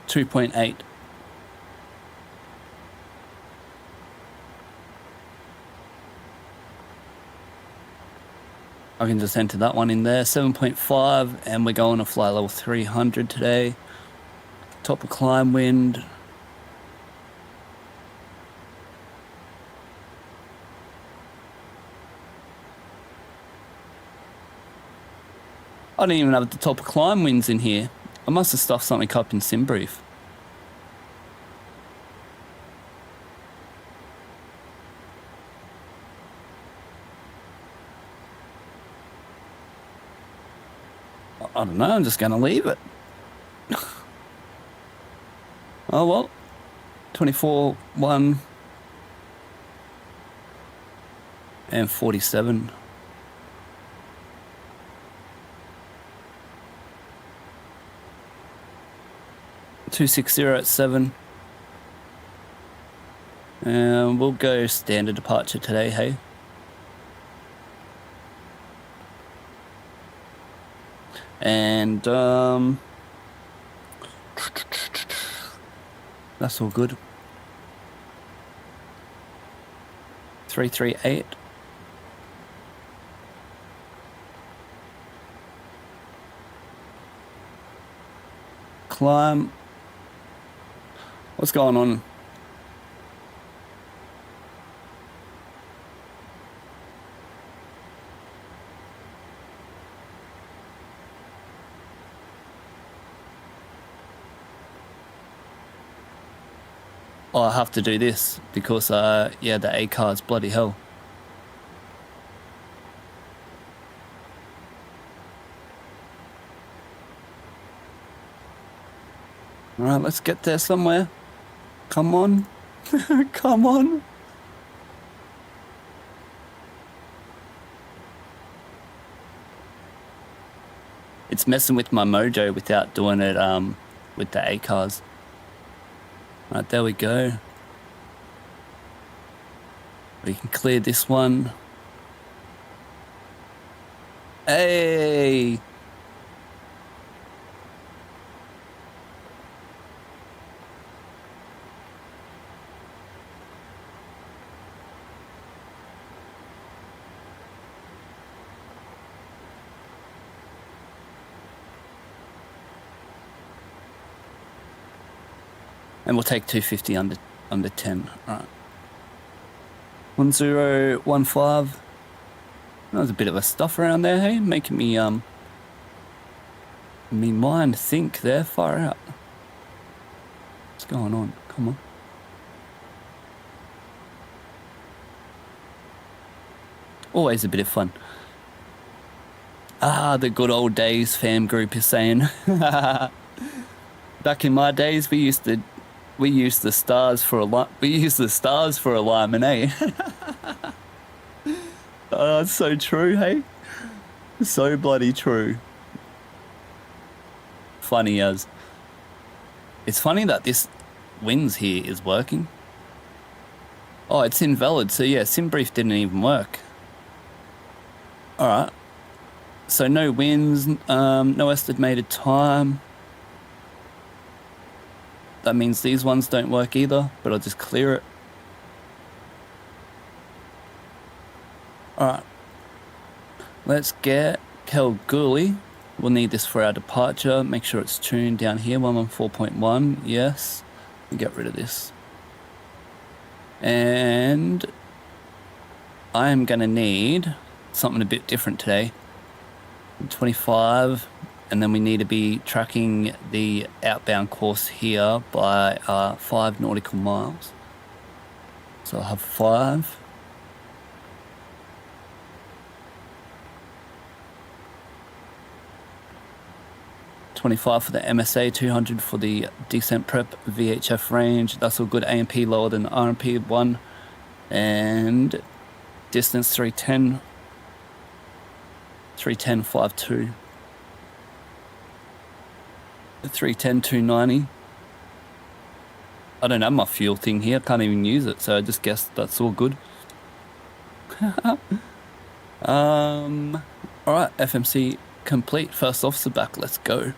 [SPEAKER 2] $2.8. I can just enter that one in there. 7.5, and we're going to fly level 300 today. Top of climb wind. I don't even have the top of climb winds in here. I must have stuffed something up in SimBrief. I don't know, I'm just going to leave it. Oh well. 24, 1, and 47. $260 at 7. And we'll go standard departure today, hey? And that's all good. 338. Climb. What's going on? Oh, I have to do this because, yeah, the A card's bloody hell. All right, let's get there somewhere. Come on. Come on. It's messing with my mojo without doing it with the A cars. Right, there we go. We can clear this one. Hey! And we'll take 250 under 10. All right. 1015. That was a bit of a stuff around there, hey? Making me me mind think there, far out. What's going on? Come on. Always a bit of fun. Ah, the good old days, fam group is saying. Back in my days, we used the stars for alignment, eh? Oh, it's so true, hey? So bloody true. Funny as. It's funny that this wins here is working. Oh, it's invalid, so yeah, SimBrief didn't even work. Alright. So no wins, no estimated time. That means these ones don't work either, but I'll just clear it. Alright. Let's get Kalgoorlie. We'll need this for our departure. Make sure it's tuned down here, 114.1. Yes. Get rid of this. And I am going to need something a bit different today. 25, and then we need to be tracking the outbound course here by 5 nautical miles. So I'll have 5. $25 for the MSA, 200 for the descent prep VHF range. That's all good. AMP lower than RMP 1, and distance 310. 310.52. 310 290. I don't have my fuel thing here. I can't even use it, so I just guess that's all good. All right, FMC complete. First officer back. Let's go.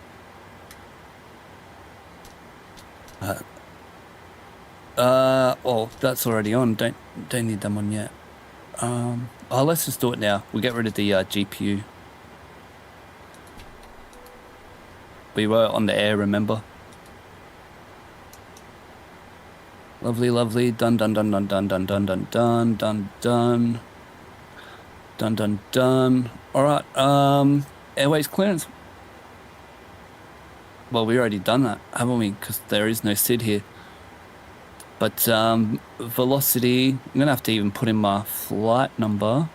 [SPEAKER 2] Oh, that's already on. Don't need them on yet. Oh, let's just do it now. We'll get rid of the GPU. We were on the air, remember? Lovely, lovely. Done, done, done, done, done, done, done, done, done, done, done. Done, done, done. Alright, airways clearance. Well, we already done that, haven't we? Because there is no SID here. But velocity, I'm going to have to even put in my flight number.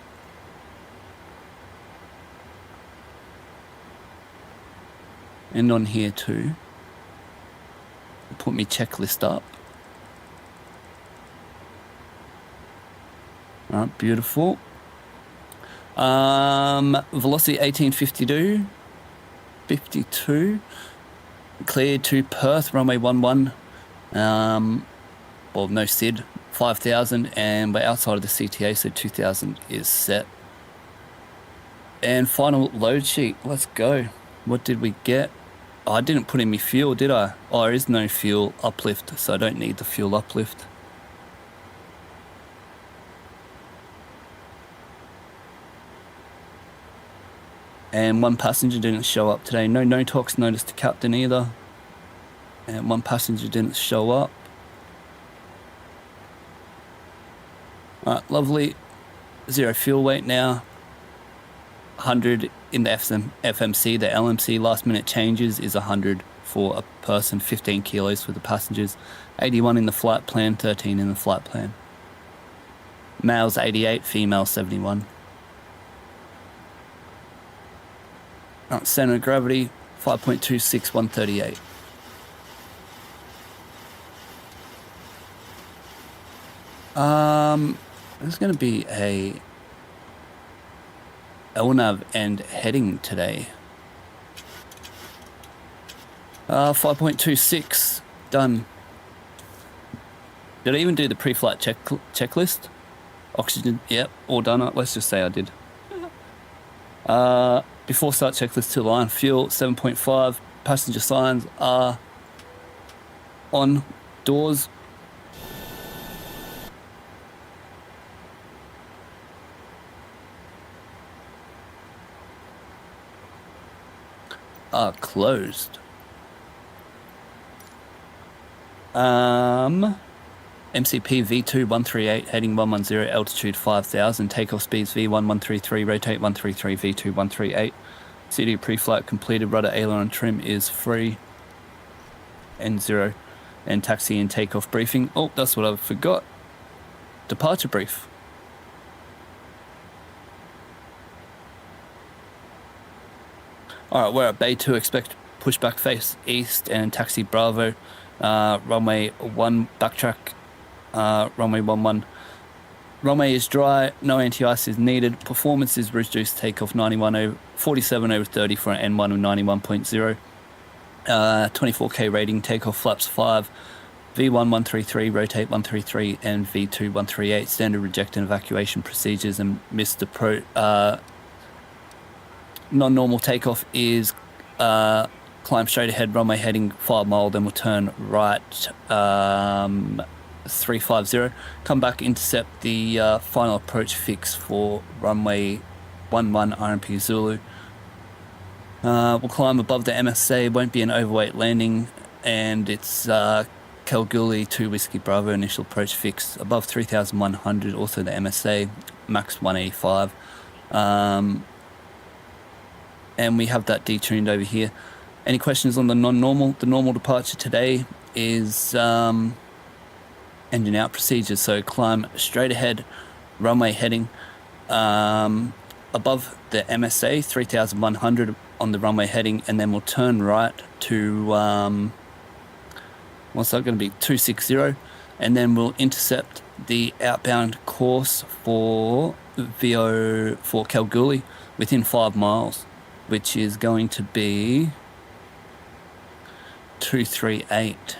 [SPEAKER 2] And on here too. Put me checklist up. Alright, beautiful. Velocity 1852. 52. Cleared to Perth, runway 11. Well, no SID, 5,000, and we're outside of the CTA, so 2,000 is set. And final load sheet, let's go. What did we get? Oh, I didn't put in my fuel, did I? Oh, there is no fuel uplift, so I don't need the fuel uplift. And 1 passenger didn't show up today. No talks notice to captain either. And 1 passenger didn't show up. Alright, lovely. 0 fuel weight now. 100 in the FMC. The LMC last minute changes is 100 for a person, 15 kilos for the passengers. 81 in the flight plan, 13 in the flight plan. Males 88, females 71. Alright, center of gravity 5.26, 138. There's going to be a LNAV and heading today. 5.26 done. Did I even do the pre-flight checklist? Oxygen, yep, all done. Let's just say I did. Before start checklist to line. Fuel 7.5. Passenger signs are on. Doors are closed. MCP V2138 heading 110, altitude 5000, takeoff speeds V1133, rotate 133, V2138. CD pre-flight completed, rudder aileron trim is free, N0, and taxi and takeoff briefing. Oh, that's what I forgot. Departure brief. Alright, we're at Bay 2, expect pushback face east and taxi Bravo, runway 1 backtrack, runway 11. Runway is dry, no anti-ice is needed, performance is reduced, takeoff 47 over 30 for an N1 of 91.0, 24k rating, takeoff flaps 5, V1133, rotate 133, and V2138, standard reject and evacuation procedures, and non-normal takeoff is climb straight ahead, runway heading 5 mile, then we'll turn right 350, come back, intercept the final approach fix for runway 11 RMP Zulu. We'll climb above the MSA, won't be an overweight landing, and it's Kalgoorlie 2 Whiskey Bravo initial approach fix above 3,100, also the MSA, max 185. And we have that detuned over here. Any questions on the non-normal? The normal departure today is engine out procedures. So climb straight ahead, runway heading above the MSA, 3,100 on the runway heading, and then we'll turn right to, what's that going to be, 260, and then we'll intercept the outbound course for Kalgoorlie within 5 miles. Which is going to be 238.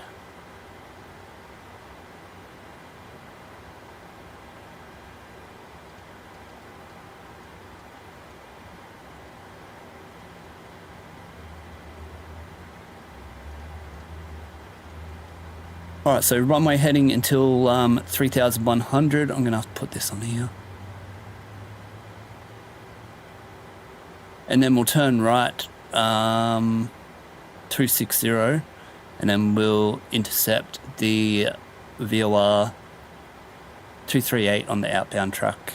[SPEAKER 2] All right, so runway heading until 3,100. I'm going to have to put this on here. And then we'll turn right 260, and then we'll intercept the VOR 238 on the outbound track.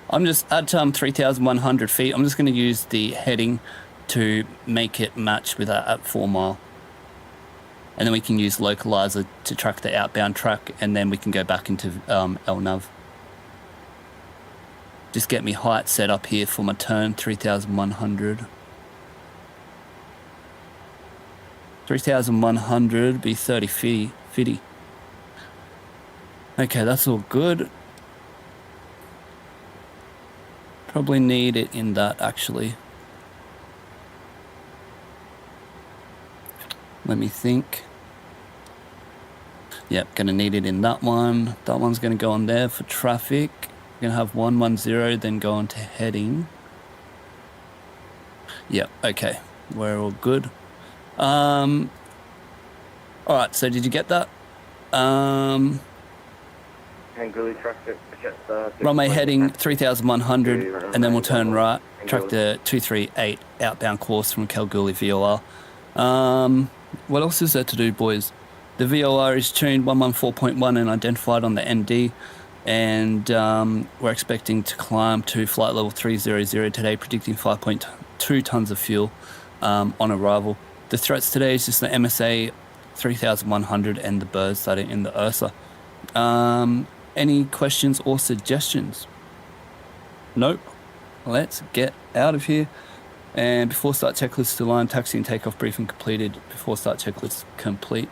[SPEAKER 2] I'm just at 3,100 feet. I'm just going to use the heading to make it match with that at 4 mile. And then we can use localizer to track the outbound track, and then we can go back into LNAV. Just get me height set up here for my turn, 3,100. 3,100 be 30 feet. Okay, that's all good. Probably need it in that, actually. Let me think. Yep, gonna need it in that one. That one's gonna go on there for traffic. We're gonna have 110, then go on to heading. Yep, okay, we're all good. Alright, so did you get that?
[SPEAKER 6] Kalgoorlie traffic,
[SPEAKER 2] runway heading 3,100, and then we'll turn right, track the 238 outbound course from Kalgoorlie VOR. What else is there to do, boys? The VOR is tuned 114.1 and identified on the ND, and we're expecting to climb to flight level 300 today, predicting 5.2 tons of fuel on arrival. The threats today is just the MSA 3,100 and the birds that are in the Ursa. Any questions or suggestions? Nope. Let's get out of here. And before start checklist to line, taxi and takeoff briefing completed. Before start checklist complete.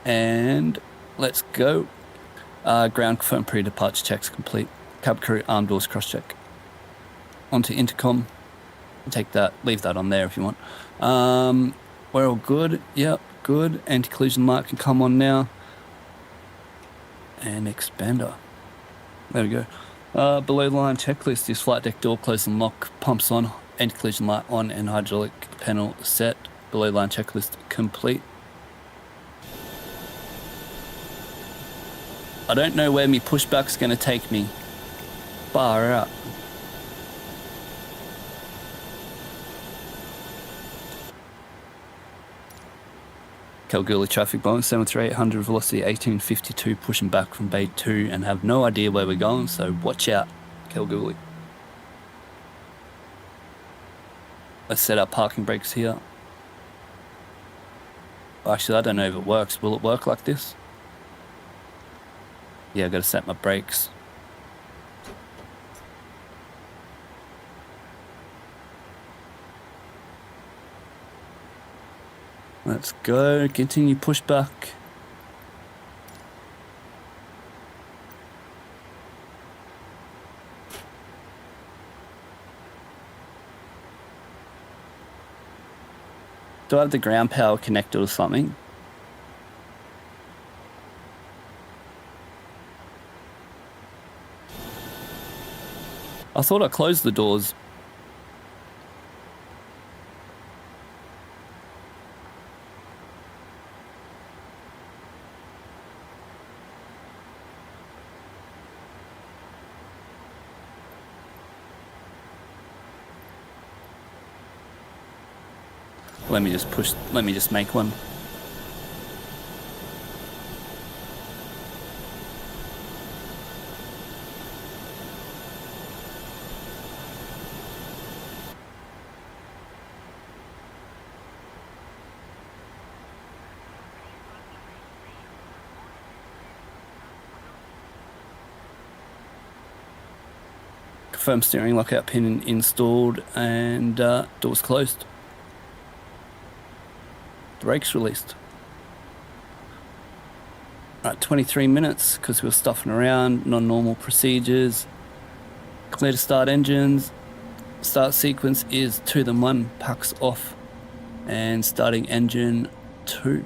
[SPEAKER 2] And let's go. Ground confirm pre-departure checks complete. Cab crew arm doors cross check. Onto intercom. Take that, leave that on there if you want. We're all good. Yep, good. Anti-collision light can come on now. And expander. There we go. Below the line checklist is flight deck door close and lock, pumps on, anti-collision light on, and hydraulic panel set. Below the line checklist complete. I don't know where me pushback's going to take me. Far out. Kalgoorlie traffic Boeing 73800 velocity 1852 pushing back from bay 2 and have no idea where we're going, so watch out, Kalgoorlie. Let's set our parking brakes here. Actually, I don't know if it works. Will it work like this? Yeah, I gotta set my brakes. Let's go, continue push back. Do I have the ground power connected or something? I thought I closed the doors. Let me just make one. Confirm steering lockout pin installed and doors closed. Brakes released. Right, 23 minutes because we were stuffing around, non-normal procedures. Clear to start engines. Start sequence is 2 then 1, packs off. And starting engine 2.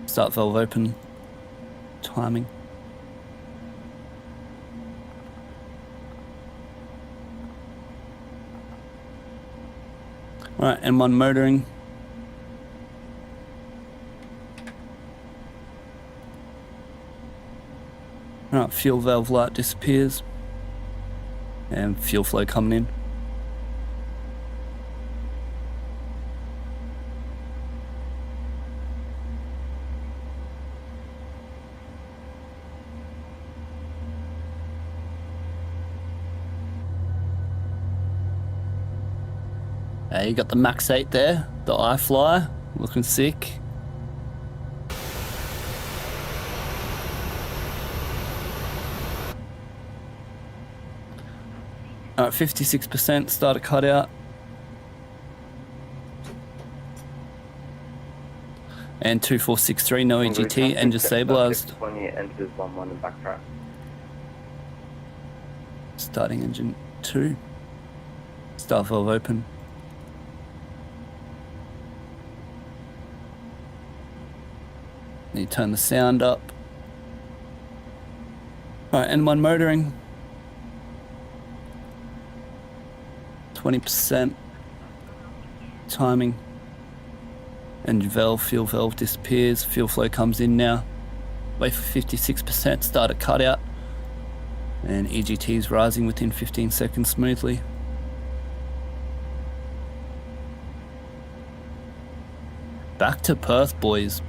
[SPEAKER 2] Start valve open. Timing. Alright, M1 motoring. Alright, fuel valve light disappears. And fuel flow coming in. You got the Max 8 there, the iFly, looking sick. Alright, 56% starter cutout. And 2463, no EGT, engine stabilized.
[SPEAKER 7] When you enters 1-1 and backtrack.
[SPEAKER 2] Starting engine 2. Start valve open. You turn the sound up. Alright, N1 motoring. 20%. Timing. Engine valve, fuel valve disappears. Fuel flow comes in now. Wait for 56%, start a cutout. And EGT is rising within 15 seconds smoothly. Back to Perth, boys.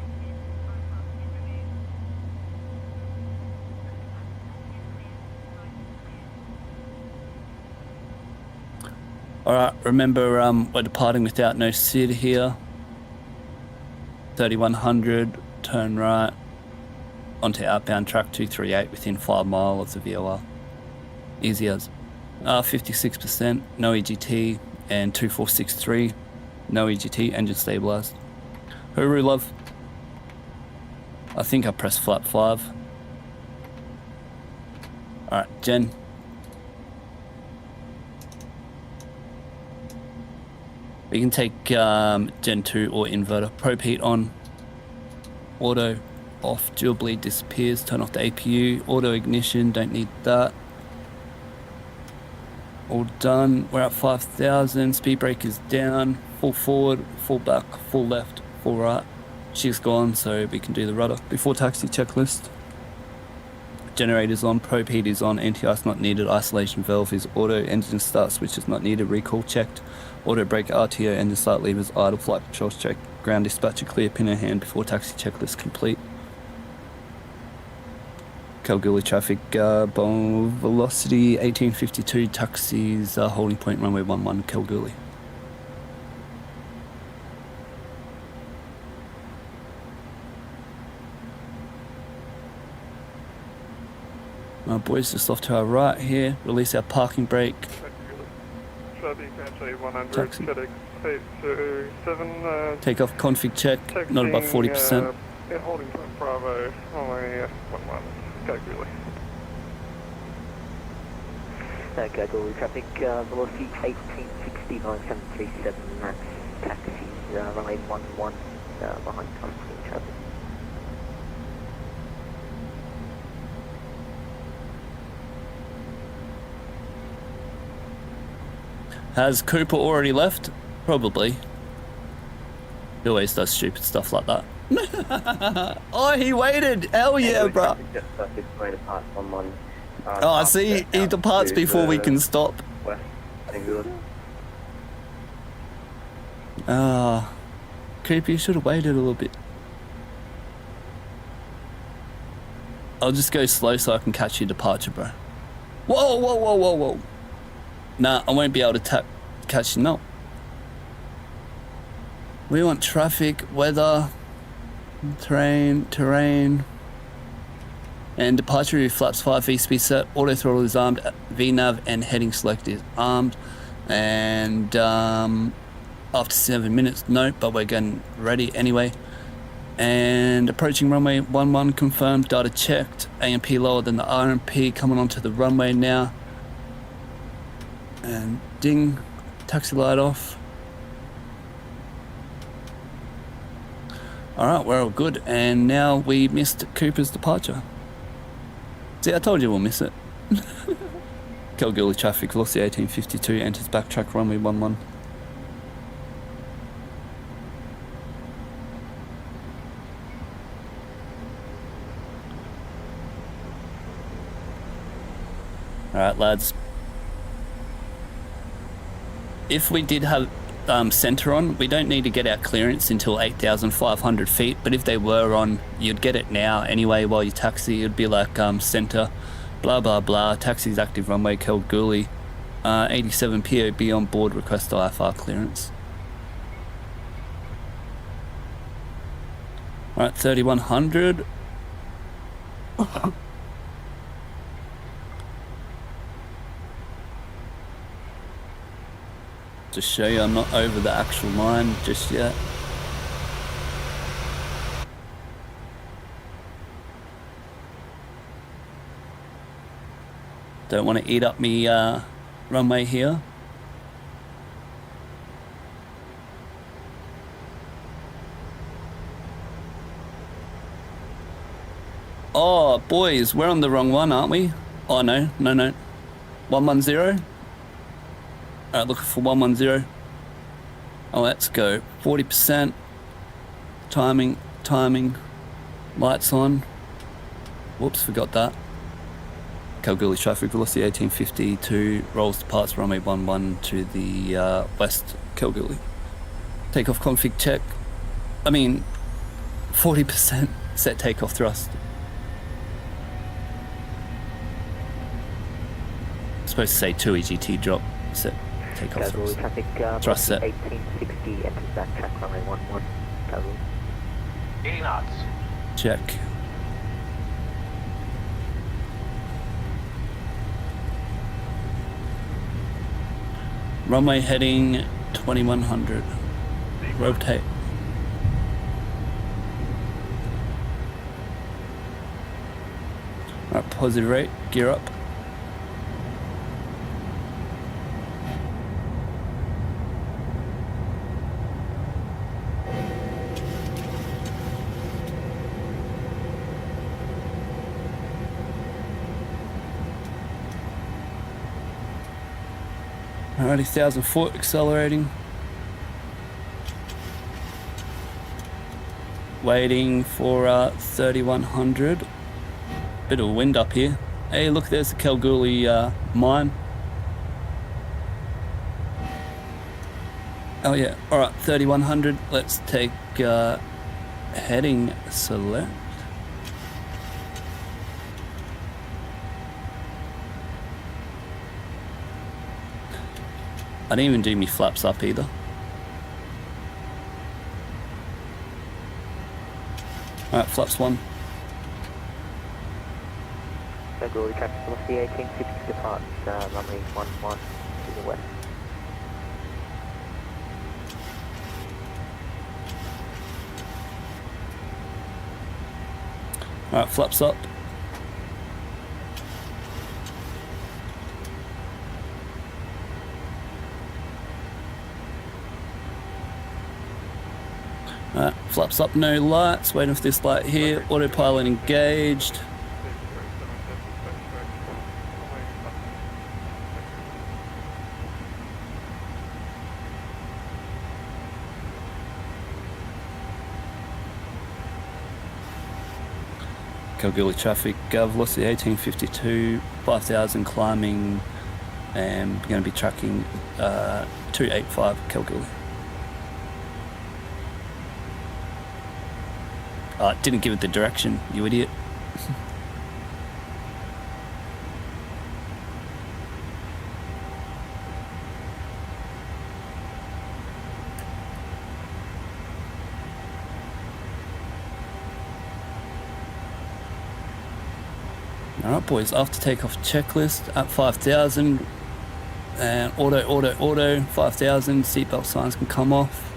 [SPEAKER 2] Alright, remember we're departing without no SID here. 3100, turn right onto outbound track 238 within 5 miles of the VOR. Easy as. 56%, no EGT, and 2463, no EGT, engine stabilized. Hooroo, love. I think I pressed flap 5. Alright, Jen. We can take Gen 2 or inverter. Probe heat on. Auto off. Dual bleed disappears. Turn off the APU. Auto ignition. Don't need that. All done. We're at 5,000. Speed brake is down. Full forward, full back, full left, full right. She's gone, so we can do the rudder. Before taxi checklist. Generators on, probe heat is on, anti-ice not needed, isolation valve is auto, engine start switch is not needed, recall checked, auto brake RTO, engine start levers idle, flight controls check, ground dispatcher clear, pin in hand before taxi checklist complete. Kalgoorlie traffic, velocity 1852, taxis, holding point runway 11, Kalgoorlie. Boys, just off to our right here, release our parking brake.
[SPEAKER 6] Traffic actually 100,
[SPEAKER 2] Taxi.
[SPEAKER 6] FedEx 827,
[SPEAKER 2] Take-off config check, not above 40%.
[SPEAKER 6] Yeah, holding point Bravo, runway 11, Kalgoorlie.
[SPEAKER 8] Kalgoorlie traffic, velocity 1860, 9737, max taxis, runway 11, behind company traffic.
[SPEAKER 2] Has Cooper already left? Probably. He always does stupid stuff like that. Oh, he waited! Hell yeah, bruh! Oh, I see. He departs before we can stop.
[SPEAKER 7] West England.
[SPEAKER 2] Ah, Cooper, you should have waited a little bit. I'll just go slow so I can catch your departure, bro. Whoa, whoa, whoa, whoa, whoa. Nah, I won't be able to catch you, no. We want traffic, weather, terrain. And departure with flaps 5, V-speed set, auto throttle is armed, VNAV and heading select is armed. And after 7 minutes, no, but we're getting ready anyway. And approaching runway 11 confirmed, data checked, AMP lower than the RMP, coming onto the runway now. And ding, taxi light off. Alright, we're all good. And now we missed Cooper's departure. See, I told you we'll miss it. Kalgoorlie traffic, velocity 1852, enters backtrack runway 11. Alright, lads. If we did have center on, we don't need to get our clearance until 8,500 feet, but if they were on, you'd get it now anyway while you taxi. It'd be like center, blah blah blah, taxi's active runway, Kalgoorlie, 87 POB on board, request IFR clearance. Alright, 3,100. To show you I'm not over the actual line just yet. Don't want to eat up me runway here. Oh boys, we're on the wrong one, aren't we? Oh no. 110. Alright, looking for 110. Oh, let's go. 40%. Timing. Lights on. Whoops, forgot that. Kalgoorlie traffic, velocity 1852, rolls departs runway 11 to the west, Kalgoorlie. Takeoff config check. 40% set takeoff thrust. Supposed to say 2 EGT drop, set takeoff
[SPEAKER 8] Kalgoorlie
[SPEAKER 2] thrust.
[SPEAKER 8] traffic,
[SPEAKER 2] Thrust set.
[SPEAKER 8] 1860, enters backtrack runway 11, Kalgoorlie.
[SPEAKER 4] 80 knots.
[SPEAKER 2] Check. Runway heading 2100. Rotate. Alright, positive rate, gear up. Alrighty, 1,000 foot, accelerating. Waiting for 3,100. Bit of wind up here. Hey, look, there's the Kalgoorlie mine. Oh yeah, all right, 3100. Let's take heading select. I didn't even do me flaps up either. All right, flaps 1.
[SPEAKER 8] Kalgoorlie traffic velocity 1850 departs, runway 11 to the west.
[SPEAKER 2] All right, flaps up. Alright, flaps up, no lights, waiting for this light here, autopilot engaged. Kalgoorlie traffic, velocity 1852, 5000 climbing, and we're going to be tracking 285 Kalgoorlie. Didn't give it the direction, you idiot. Alright boys, after takeoff checklist at 5,000 and auto, 5,000, seatbelt signs can come off.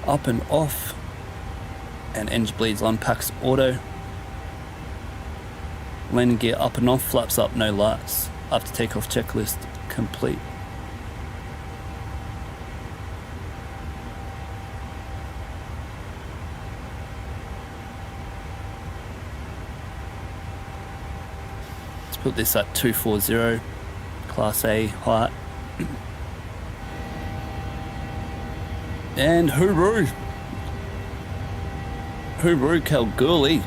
[SPEAKER 2] Up and off. And engine bleeds on, packs auto. Landing gear up and off, flaps up, no lights. After takeoff checklist complete. Let's put this at 240, Class A height. And hooroo! Hooroo, Kalgoorlie.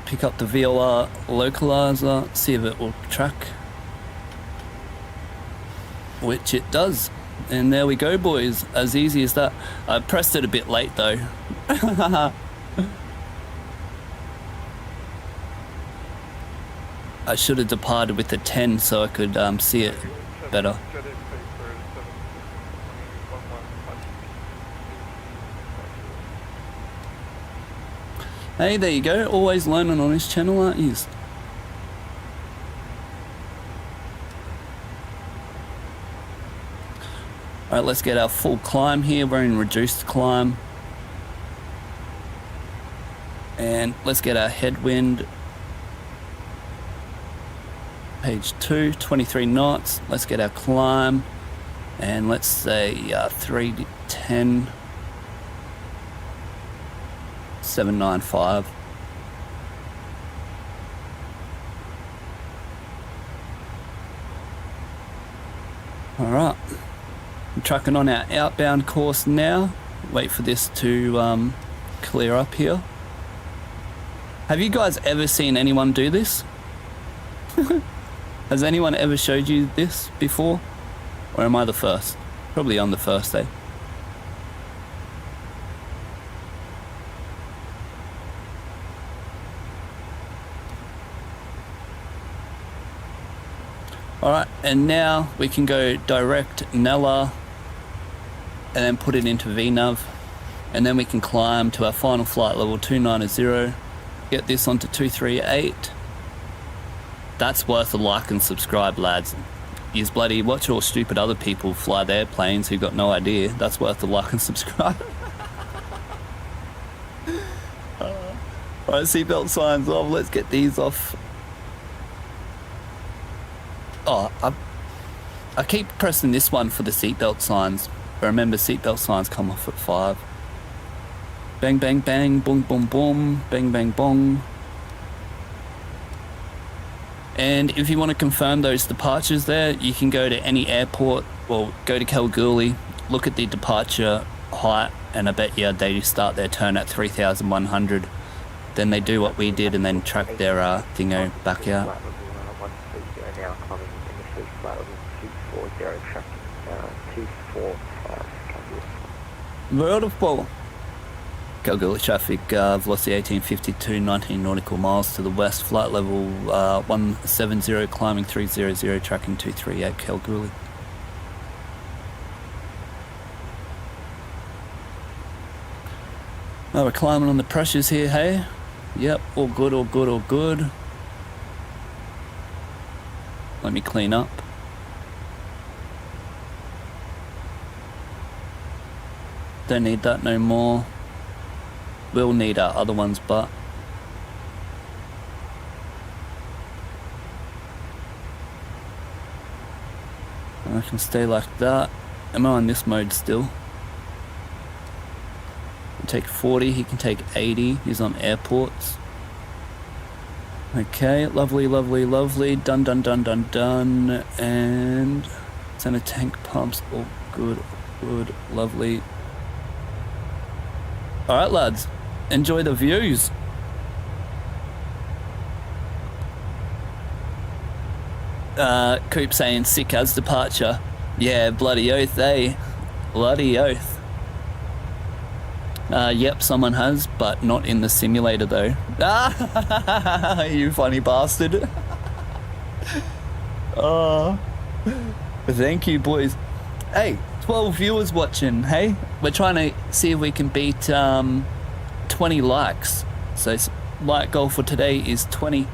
[SPEAKER 2] Pick up the VOR localizer, see if it will track. Which it does. And there we go, boys. As easy as that. I pressed it a bit late though. I should have departed with the 10 so I could see it better. Hey, there you go. Always learning on this channel, aren't you? Alright, let's get our full climb here. We're in reduced climb. And let's get our headwind. Page 2, 23 knots. Let's get our climb. And let's say 310. 795. Alright. I'm trucking on our outbound course now. Wait for this to clear up here. Have you guys ever seen anyone do this? Has anyone ever showed you this before? Or am I the first? Probably on the first day. Alright, and now we can go direct Nella and then put it into VNAV, and then we can climb to our final flight level 290, get this onto 238. That's worth a like and subscribe, lads. Yous bloody watch all stupid other people fly their planes who got no idea. That's worth a like and subscribe. Alright, seatbelt signs off. Let's get these off. Oh, I keep pressing this one for the seatbelt signs. But remember, seatbelt signs come off at 5. Bang, bang, bang, boom, boom, boom, bang, bang, bong. And if you want to confirm those departures there, you can go to any airport, or go to Kalgoorlie, look at the departure height, and I bet you they start their turn at 3,100. Then they do what we did and then track their thingo back out.
[SPEAKER 8] Flight level 130 now, climbing initially flight level 240, tracking 245 Kalgoorlie.
[SPEAKER 2] Beautiful. Kalgoorlie traffic, velocity 1852, 19 nautical miles to the west, flight level 170, climbing 300, tracking 238 Kalgoorlie. Oh, we're climbing on the pressures here, hey? Yep, all good, all good, all good. Let me clean up. Don't need that no more. We'll need our other ones, but I can stay like that. Am I on this mode still? I'll take 40, he can take 80. He's on airports. Okay, lovely, lovely, lovely. Done, done, done, done, done. And center tank pumps, all good, good, lovely. Alright lads, enjoy the views. Coop saying sick as departure. Yeah, bloody oath, eh? Bloody oath. Yep, someone has, but not in the simulator though. Ah, you funny bastard. Oh, thank you boys. Hey, 12 viewers watching, hey? We're trying to see if we can beat 20 likes. So like goal for today is 20.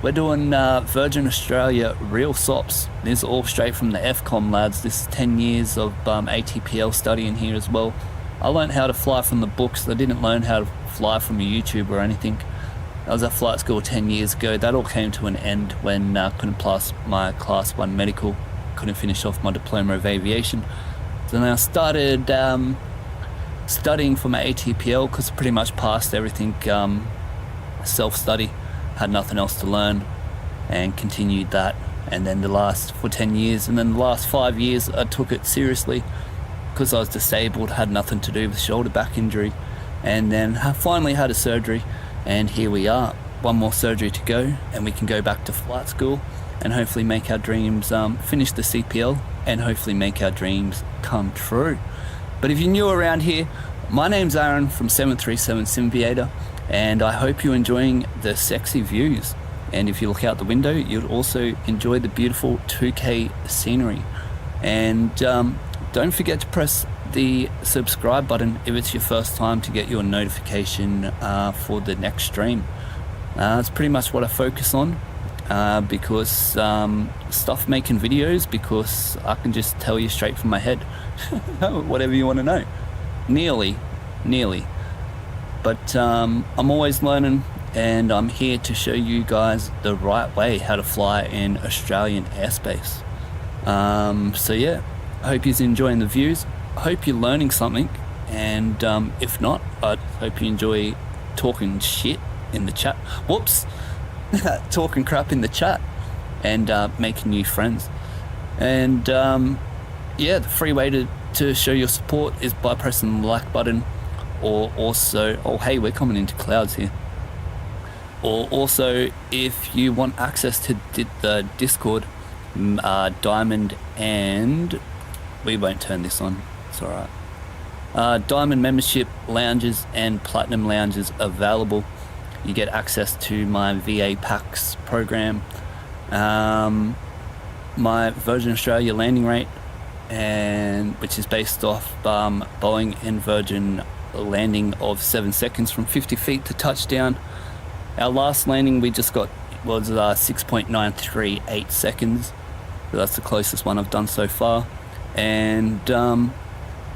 [SPEAKER 2] We're doing Virgin Australia real SOPs. This is all straight from the FCOM lads. This is 10 years of ATPL studying here as well. I learned how to fly from the books. I didn't learn how to fly from a YouTube or anything. I was at flight school 10 years ago. That all came to an end when I couldn't pass my class 1 medical. Couldn't finish off my diploma of aviation. So then I started studying for my ATPL because I pretty much passed everything self-study. Had nothing else to learn and continued that. And then for 10 years, and then the last 5 years I took it seriously because I was disabled, had nothing to do with shoulder back injury, and then finally had a surgery, and here we are. One more surgery to go and we can go back to flight school and hopefully make our dreams, finish the CPL and hopefully make our dreams come true. But if you're new around here, my name's Aaron from 737 Simviator, and I hope you're enjoying the sexy views. And if you look out the window, you'll also enjoy the beautiful 2K scenery. And don't forget to press the subscribe button if it's your first time to get your notification for the next stream. It's pretty much what I focus on because stuff making videos, because I can just tell you straight from my head whatever you want to know. Nearly. But I'm always learning, and I'm here to show you guys the right way how to fly in Australian airspace. So yeah, I hope you're enjoying the views. I hope you're learning something, and if not, I hope you enjoy talking shit in the chat. Whoops. Talking crap in the chat and making new friends. And yeah, the free way to show your support is by pressing the like button, or also, oh hey, we're coming into clouds here. Or also, if you want access to the Discord, Diamond, and we won't turn this on, it's alright. Diamond membership lounges and Platinum lounges available. You get access to my VA packs program, my Virgin Australia landing rate, and which is based off Boeing and Virgin landing of 7 seconds from 50 feet to touchdown. Our last landing we just got was 6.938 seconds. So that's the closest one I've done so far. And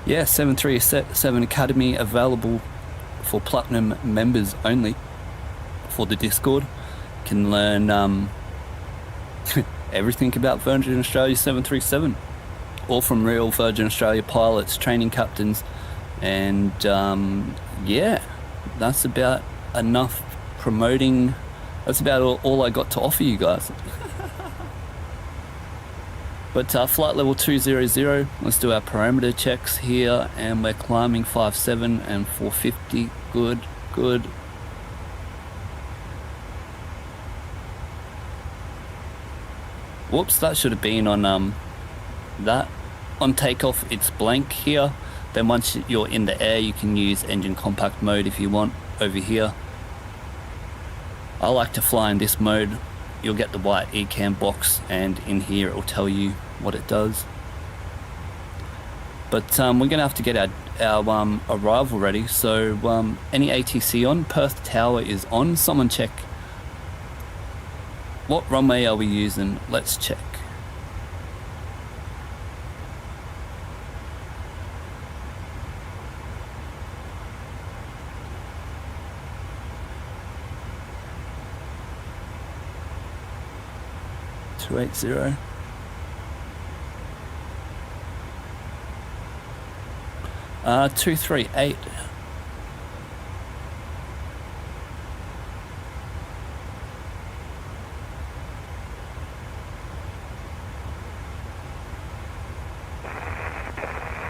[SPEAKER 2] yeah, 737 Academy available for Platinum members only for the Discord. Can learn everything about Virgin Australia 737, all from real Virgin Australia pilots, training captains, and yeah, that's about enough promoting. That's about all I got to offer you guys. But flight level 200, let's do our parameter checks here, and we're climbing 57 and 450. Good, good. Whoops, that should have been on that. On takeoff, it's blank here. Then once you're in the air, you can use engine compact mode if you want over here. I like to fly in this mode. You'll get the white ECAM box, and in here it will tell you what it does. But we're gonna have to get our arrival ready. So any ATC on? Perth Tower is on. Someone check. What runway are we using? Let's check. .280. Uh, 238.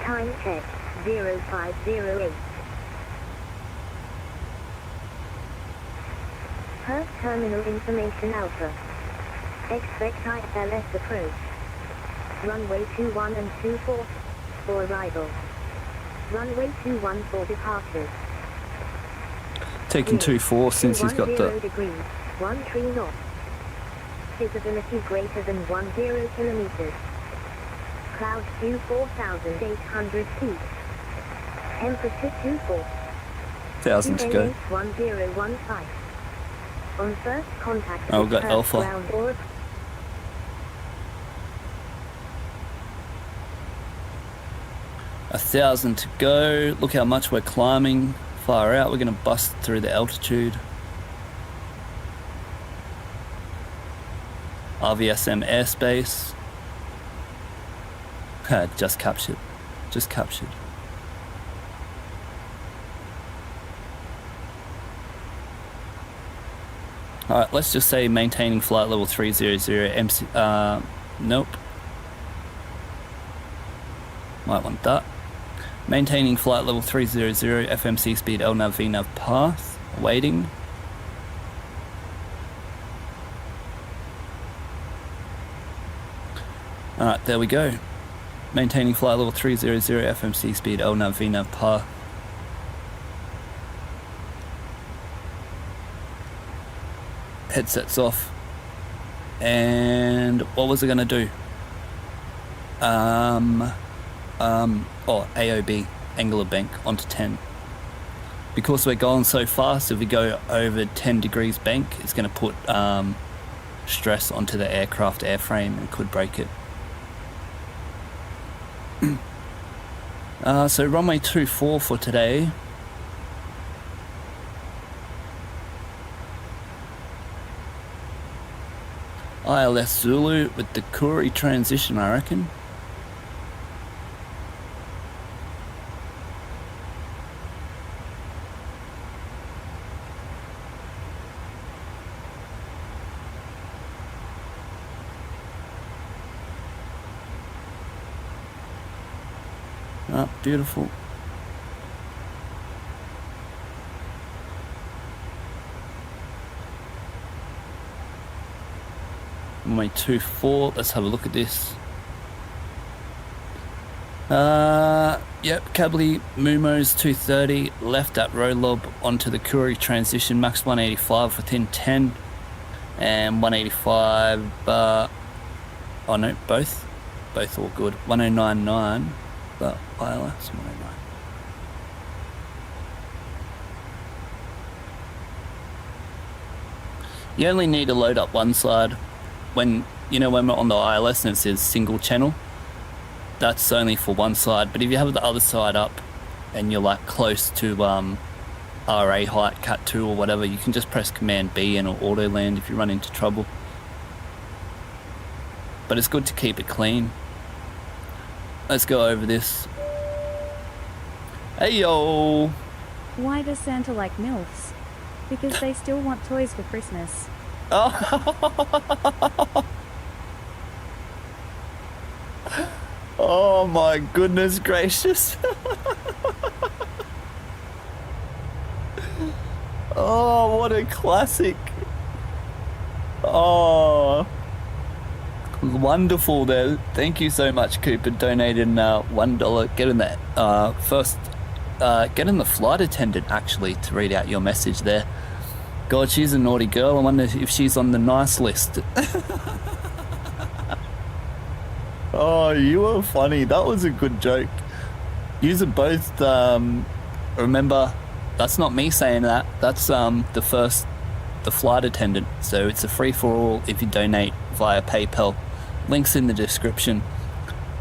[SPEAKER 9] Time check 0508. Perth Terminal Information Alpha. Expect ILS approach. Runway 21 and 24 for arrival. Runway 21 for departure.
[SPEAKER 2] Taking 24 since he's got
[SPEAKER 9] 210
[SPEAKER 2] the...
[SPEAKER 9] degrees, 13 knots. Visibility greater than 10 kilometers. Cloud Q 4,800 feet. Temperature 24.
[SPEAKER 2] 1,000 to go.
[SPEAKER 9] 1015. On first contact.
[SPEAKER 2] Oh, we've got
[SPEAKER 9] with
[SPEAKER 2] Alpha.
[SPEAKER 9] ground or
[SPEAKER 2] 1,000 to go. Look how much we're climbing. Far out. We're going to bust through the altitude. RVSM airspace. Just captured. Just captured. Alright, let's just say maintaining flight level 300 MC... nope. Might want that. Maintaining flight level 300 FMC speed LNAV VNAV path. Waiting. Alright, there we go. Maintaining flight level 300 FMC speed LNAV VNAV path. Headsets off. And what was I gonna do? AOB, angular bank onto 10. Because we're going so fast, if we go over 10 degrees bank, it's gonna put stress onto the aircraft airframe and could break it. So runway 24 for today. ILS Zulu with the Kuri transition, I reckon. Ah, beautiful. Runway 24, let's have a look at this. Yep, Cably Mumos 230, left at row lob onto the Kuri transition, max 185 within 10, and 185, oh no, both all good, 1099, but ILS 109. You only need to load up one side. When we're on the ILS and it says single channel, that's only for one side. But if you have the other side up and you're like close to RA height, Cat 2 or whatever, you can just press Command B and it'll auto land if you run into trouble. But it's good to keep it clean. Let's go over this. Hey yo!
[SPEAKER 10] Why does Santa like MILFs? Because they still want toys for Christmas.
[SPEAKER 2] Oh. Oh my goodness gracious. Oh, what a classic. Oh, wonderful there. Thank you so much, Cooper, donating $1. Getting that getting the flight attendant actually to read out your message there. God, she's a naughty girl. I wonder if she's on the nice list. Oh, you were funny. That was a good joke. Yous are both, remember, that's not me saying that. That's the flight attendant. So it's a free-for-all if you donate via PayPal. Links in the description.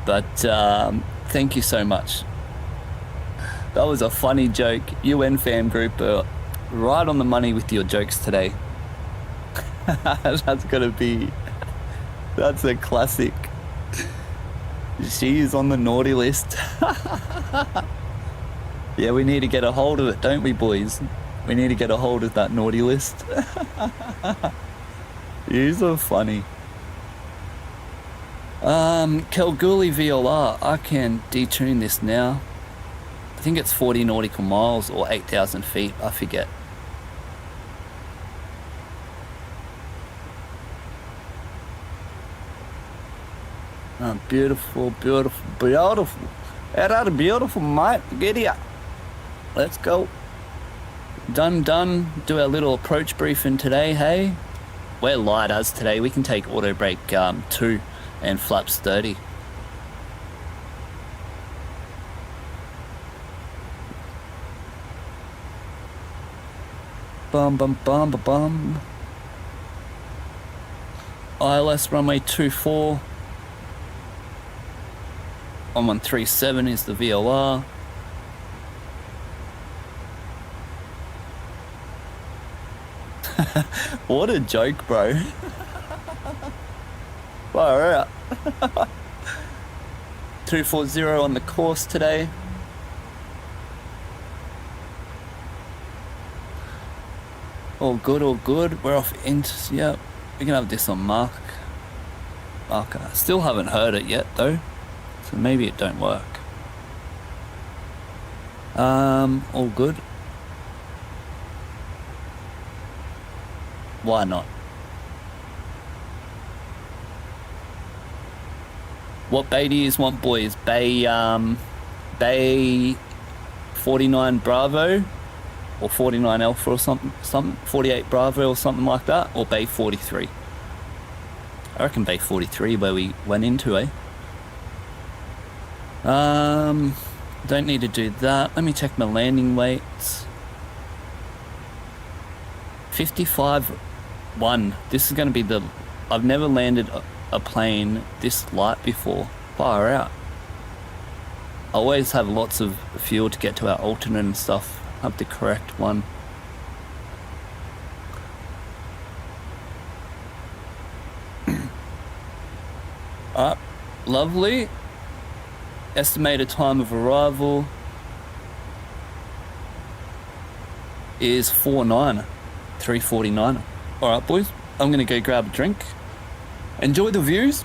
[SPEAKER 2] But thank you so much. That was a funny joke. UN fam group are right on the money with your jokes today. That's a classic. She is on the naughty list. Yeah, we need to get a hold of it, don't we, boys? We need to get a hold of that naughty list. You're so funny. Kalgoorlie VLR, I can detune this now. I think it's 40 nautical miles or 8,000 feet, I forget. Oh, beautiful, beautiful, beautiful. That beautiful, mate. Get here. Let's go. Done. Do our little approach briefing today, hey? We're light as today. We can take auto brake 2 and flaps 30. Bum. ILS runway 24. 1137 is the VOR. What a joke, bro. Far out. 240 on the course today. All good. We're off into, yeah, we can have this on marker. Still haven't heard it yet though, so maybe it don't work. All good. Why not? What bay do you want, boys? Bay 49 Bravo or 49 Alpha or something, 48 Bravo or something like that, or Bay 43? I reckon Bay 43 where we went into, eh? Don't need to do that. Let me check my landing weights. 55.1. This is going to be the... I've never landed a plane this light before. Far out. I always have lots of fuel to get to our alternate and stuff. Have the correct one. Alright, lovely. Estimated time of arrival is 3:49. Alright boys, I'm gonna go grab a drink. Enjoy the views.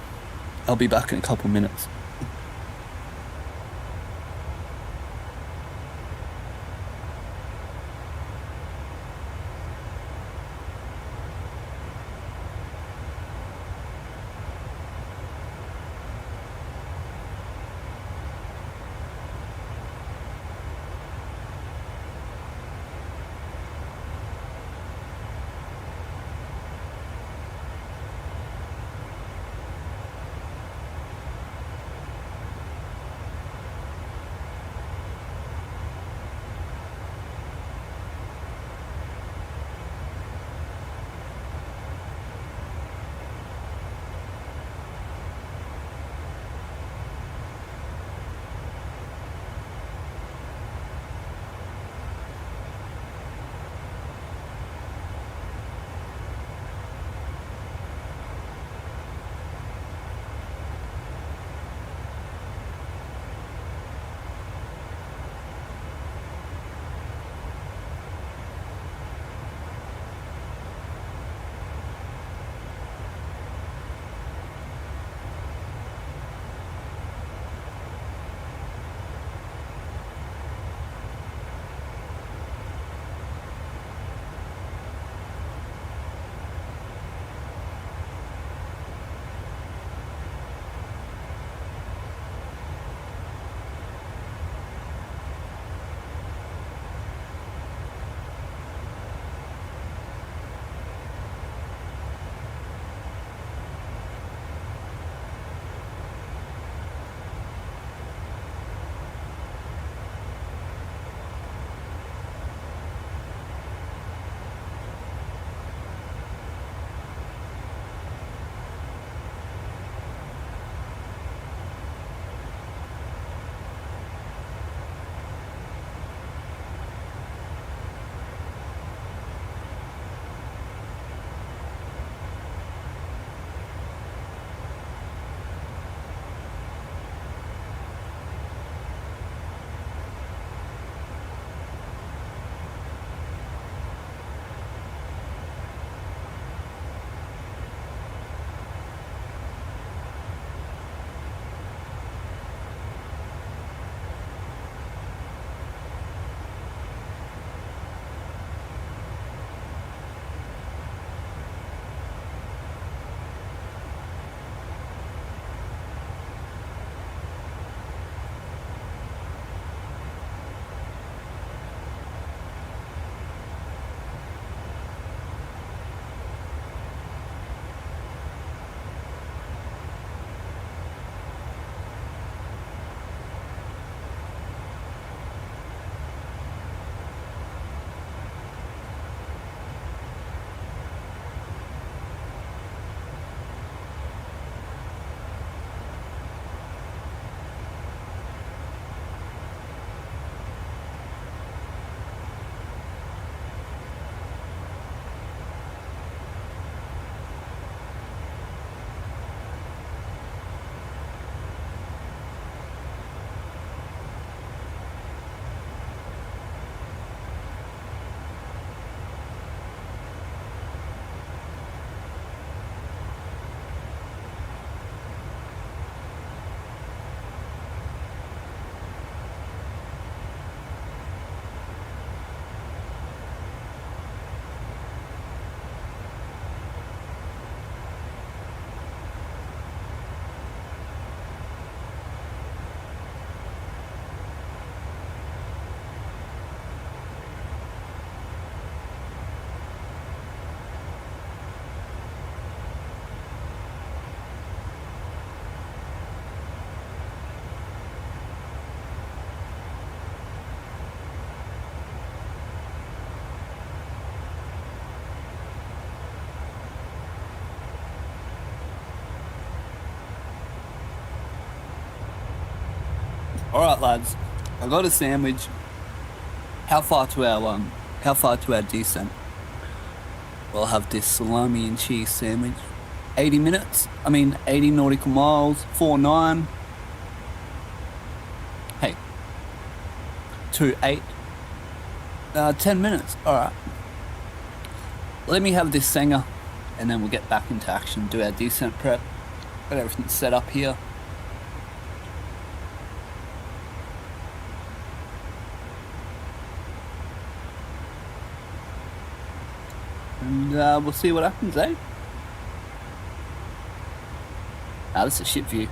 [SPEAKER 2] I'll be back in a couple minutes. All right, lads. I got a sandwich. How far to our descent? We'll have this salami and cheese sandwich. 80 minutes. 80 nautical miles. 49. Hey. 28. 10 minutes. All right. Let me have this Sanger, and then we'll get back into action. Do our descent prep. Got everything set up here. And we'll see what happens, eh? Ah, this is a shit view.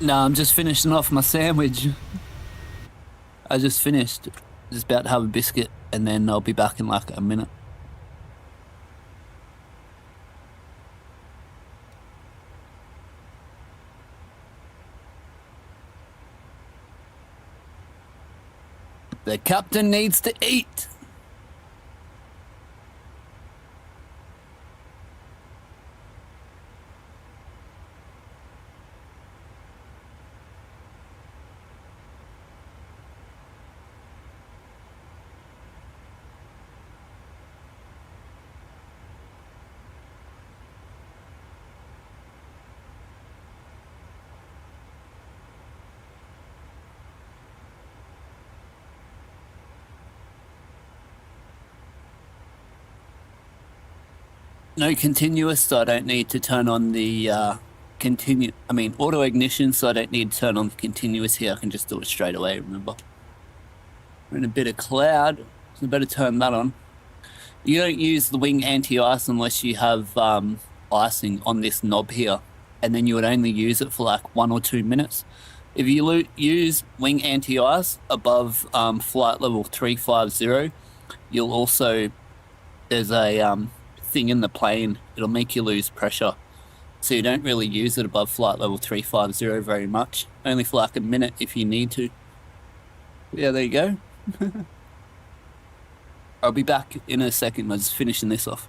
[SPEAKER 2] No, I'm just finishing off my sandwich. I just finished. Just about to have a biscuit, and then I'll be back in like a minute. The captain needs to eat. No continuous, so I don't need to turn on the auto ignition, so I don't need to turn on the continuous here. I can just do it straight away, remember. We're in a bit of cloud, so I better turn that on. You don't use the wing anti-ice unless you have icing on this knob here, and then you would only use it for like 1 or 2 minutes. If you use wing anti-ice above flight level 350, you'll also, there's a thing in the plane, it'll make you lose pressure, so you don't really use it above flight level 350 very much, only for like a minute if you need to. Yeah, there you go. I'll be back in a second. I'm just finishing this off.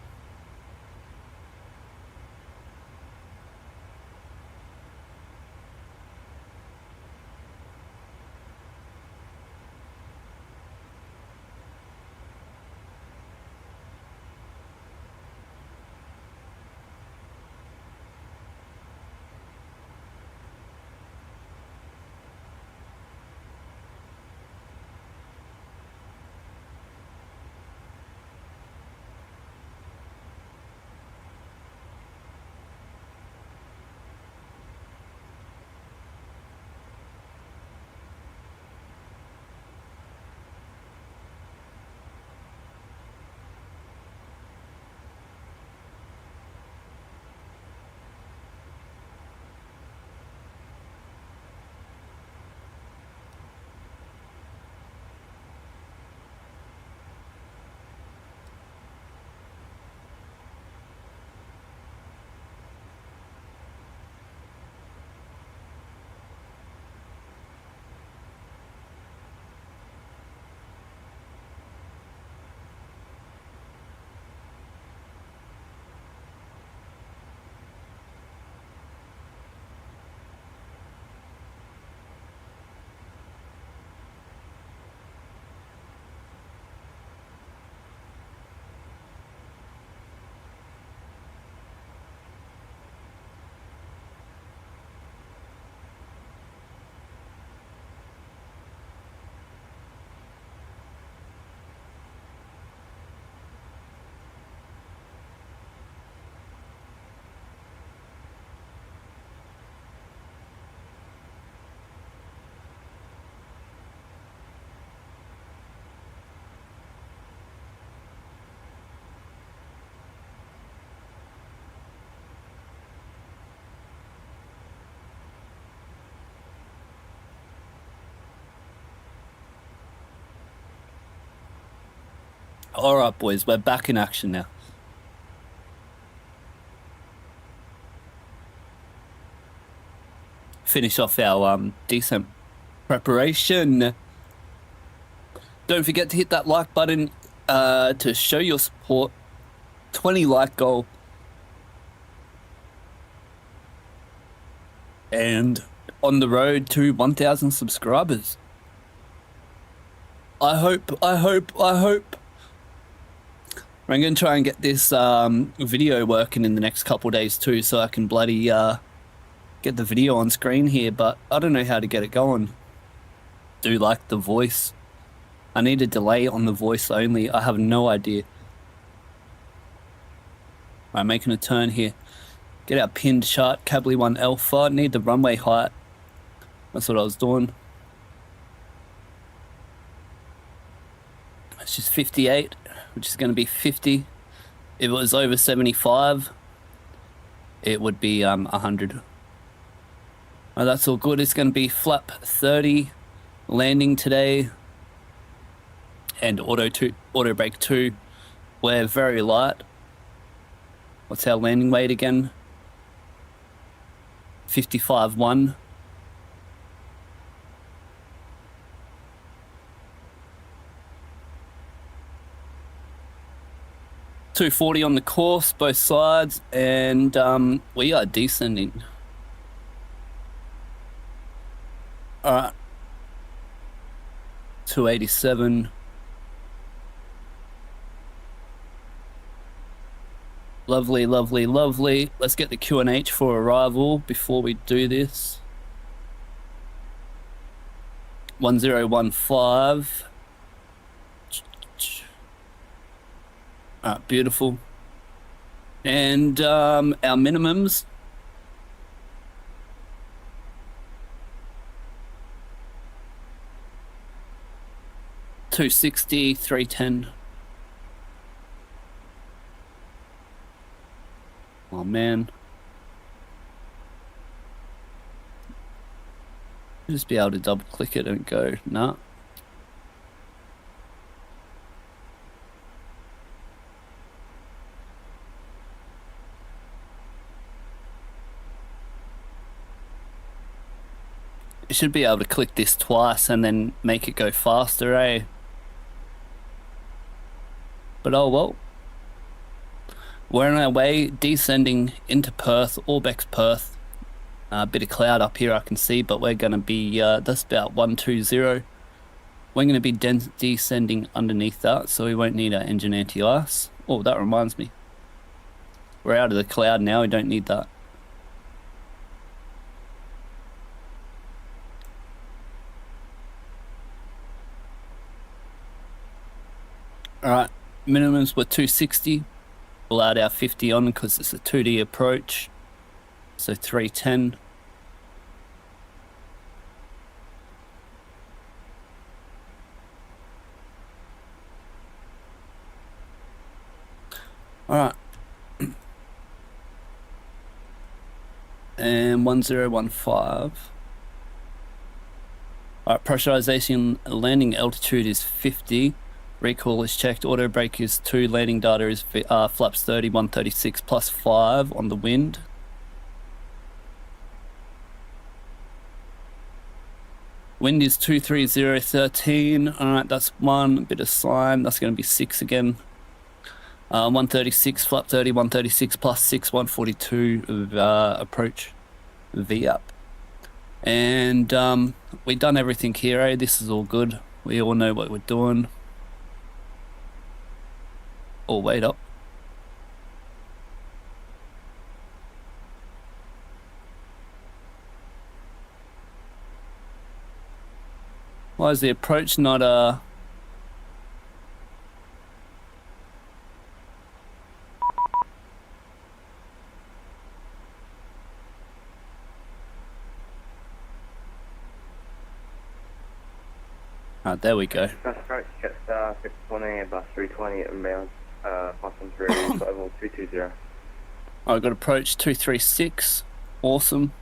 [SPEAKER 2] All right, boys, we're back in action now. Finish off our descent preparation. Don't forget to hit that like button to show your support. 20 like goal. And on the road to 1,000 subscribers. I hope. I'm going to try and get this video working in the next couple of days too, so I can bloody get the video on screen here, but I don't know how to get it going. Do like the voice. I need a delay on the voice only. I have no idea. I'm making a turn here. Get our pinned chart, Cably 1 Alpha. Need the runway height. That's what I was doing. It's just 58, which is going to be 50. If it was over 75, it would be 100. Oh, that's all good. It's going to be flap 30 landing today, and auto brake 2. We're very light. What's our landing weight again? 55.1. .240 on the course, both sides, and we are descending. All right. 287. Lovely, lovely, lovely. Let's get the QNH for arrival before we do this. 1015. Alright, beautiful. And our minimums. $260, $310. Oh man. Just be able to double click it and go, nah. You should be able to click this twice and then make it go faster, eh? But oh well. We're on our way descending into Perth, Orbex Perth. A bit of cloud up here I can see, but we're going to be, that's about 120. We're going to be descending underneath that, so we won't need our engine anti-ice. Oh, that reminds me. We're out of the cloud now, we don't need that. Alright, minimums were 260. We'll add our 50 on because it's a 2D approach. So 310. Alright. And 1015. Alright, pressurization landing altitude is 50. Recall is checked, auto brake is 2, landing data is flaps 30, 136 plus 5 on the wind. Wind is 23013, alright, that's 1, bit of sign, that's going to be 6 again. 136, flap 30, 136 plus 6, 142 approach V up. And we've done everything here, eh? This is all good. We all know what we're doing. Oh, wait up. Why is the approach not Ah, there we go.
[SPEAKER 7] First approach, Jetstar 620, bus 320 inbound, passing through level 220.
[SPEAKER 2] I got approach 236. Awesome.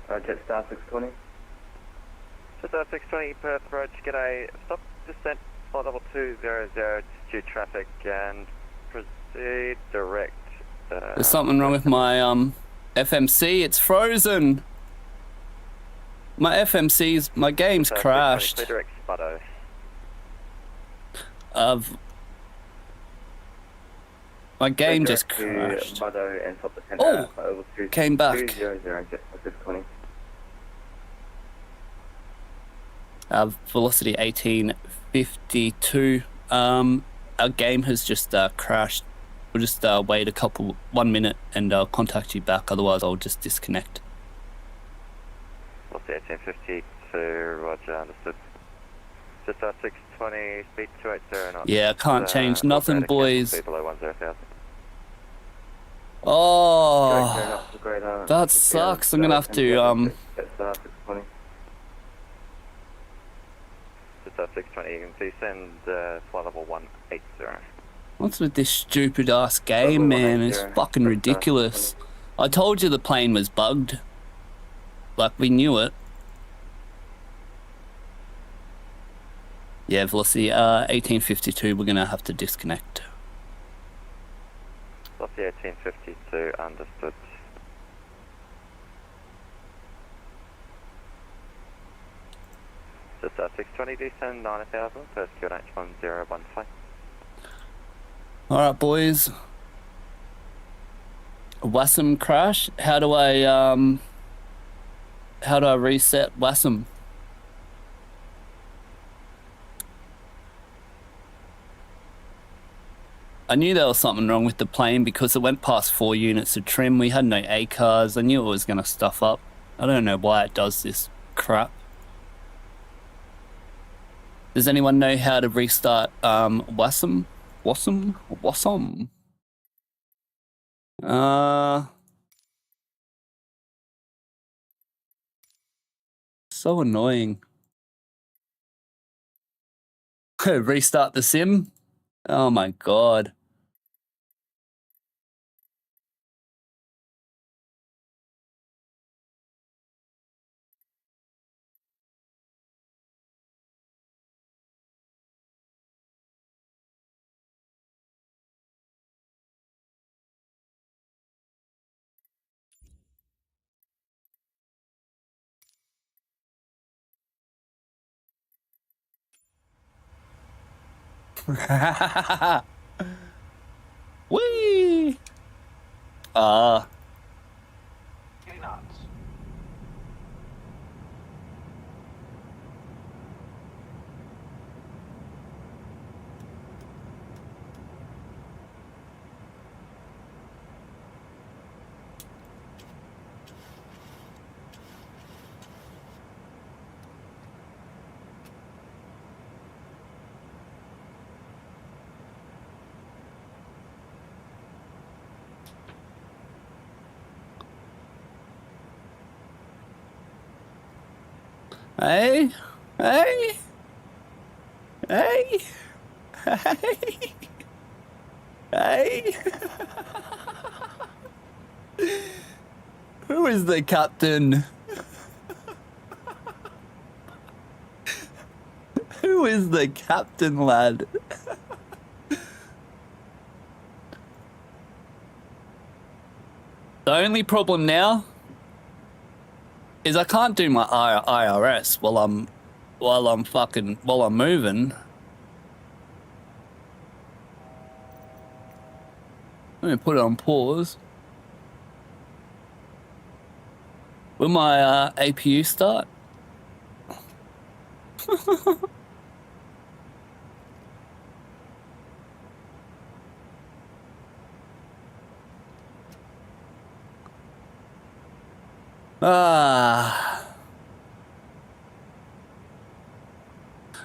[SPEAKER 7] Jetstar 620.
[SPEAKER 8] Jetstar 620, Perth approach, g'day. Stop descent flight level 200 due traffic and proceed direct.
[SPEAKER 2] There's something wrong with my FMC, it's frozen. My FMC's, my game's crashed.
[SPEAKER 8] Clear direct Spuddo.
[SPEAKER 2] My game just crashed. Oh, came back.
[SPEAKER 7] 200, Jetstar 620.
[SPEAKER 2] Velocity 1852. Our game has just crashed. We'll just wait 1 minute and I'll contact you back, otherwise I'll just disconnect.
[SPEAKER 8] Velocity 1852, roger, understood. Just 620, speed 280 knots.
[SPEAKER 2] Yeah, I can't change nothing, boys.
[SPEAKER 8] Below 10,000.
[SPEAKER 2] Oh, that sucks. I'm gonna have to
[SPEAKER 8] Just 620, you can please send flight level 180.
[SPEAKER 2] What's with this stupid ass game, man? It's fucking ridiculous. I told you the plane was bugged. Like, we knew it. Yeah, Velocity 1852, we're gonna have to disconnect.
[SPEAKER 8] Velocity 1852, understood. Just 620, descend 9000, first QNH 1015.
[SPEAKER 2] Alright, boys. WASM crash? How do I reset WASM? I knew there was something wrong with the plane because it went past 4 units of trim. We had no ACARs. I knew it was going to stuff up. I don't know why it does this crap. Does anyone know how to restart WASM? WASM? So annoying. Restart the sim? Oh my god. Whee!
[SPEAKER 4] 80 knots.
[SPEAKER 2] Hey, hey, hey, hey, hey. Who is the captain? Who is the captain, lad? The only problem now is I can't do my IRS while I'm moving. Let me put it on pause. Will my APU start?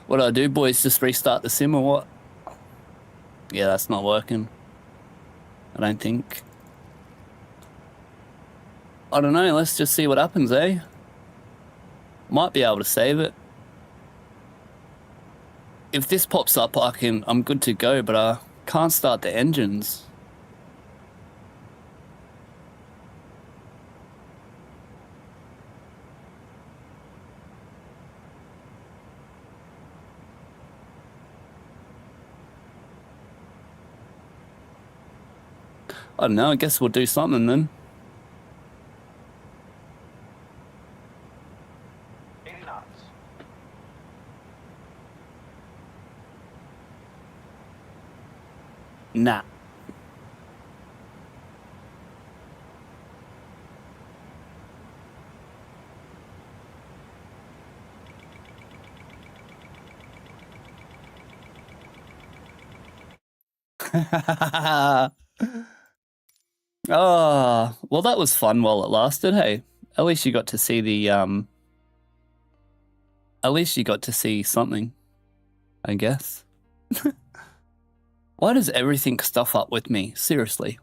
[SPEAKER 2] What do I do, boys? Just restart the sim or what? Yeah, that's not working. I don't think. I don't know, let's just see what happens, eh? Might be able to save it. If this pops up, I'm good to go, but I can't start the engines. I don't know, I guess we'll do something then.
[SPEAKER 4] 80 knots.
[SPEAKER 2] Nah. Oh, well, that was fun while it lasted, hey. At least you got to see the, at least you got to see something, I guess. Why does everything stuff up with me? Seriously.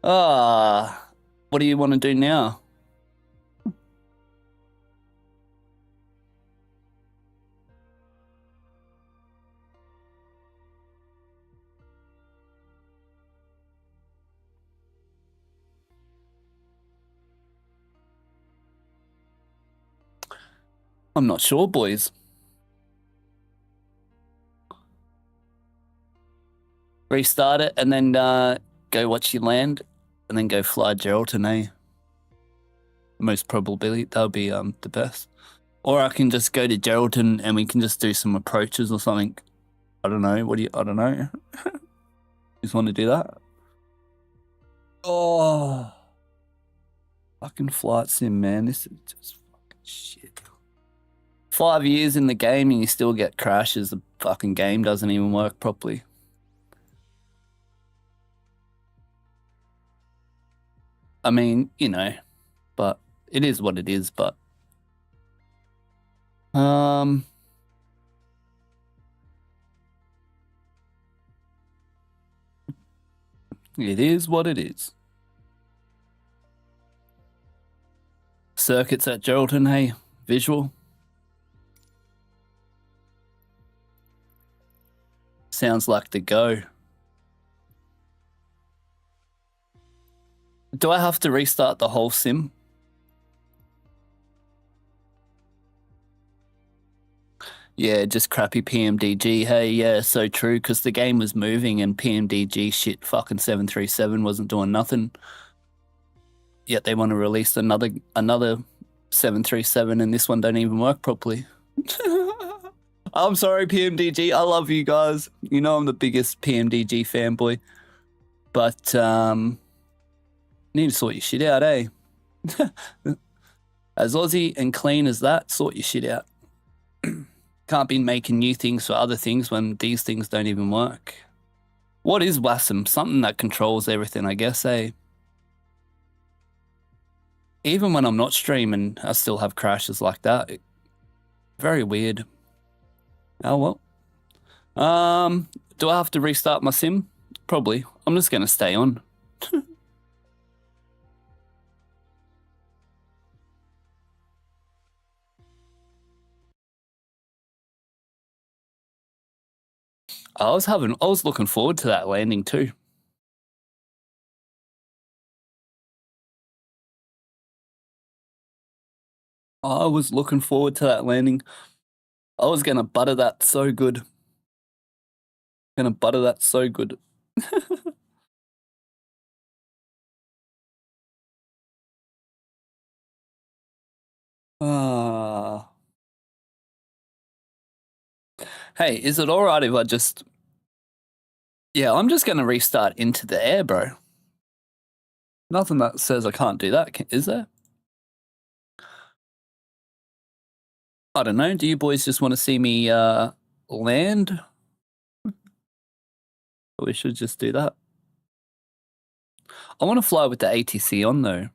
[SPEAKER 2] What do you want to do now? I'm not sure, boys. Restart it and then go watch you land and then go fly Geraldton, eh? Most probably that'll be the best. Or I can just go to Geraldton and we can just do some approaches or something. I don't know. I don't know. Just want to do that? Oh. Fucking flight sim, man. This is just fucking shit. 5 years in the game and you still get crashes. The fucking game doesn't even work properly. I mean, you know, but it is what it is, but it is what it is. Circuits at Geraldton, hey, visual. Sounds like the go. Do I have to restart the whole sim? Yeah, just crappy PMDG. Hey, yeah, so true, because the game was moving and PMDG shit fucking 737 wasn't doing nothing. Yet they want to release another 737 and this one don't even work properly. I'm sorry, PMDG. I love you guys. You know I'm the biggest PMDG fanboy. But, need to sort your shit out, eh? As Aussie and clean as that, sort your shit out. Can't be making new things for other things when these things don't even work. What is WASM? Something that controls everything, I guess, eh? Even when I'm not streaming, I still have crashes like that. Very weird. Oh, well. Do I have to restart my sim? Probably. I'm just going to stay on. I was looking forward to that landing too. I was looking forward to that landing. I was going to butter that so good. Gonna butter that so good. Hey, is it alright if I just... Yeah, I'm just going to restart into the air, bro. Nothing that says I can't do that, is there? I don't know. Do you boys just want to see me land? We should just do that. I want to fly with the ATC on, though.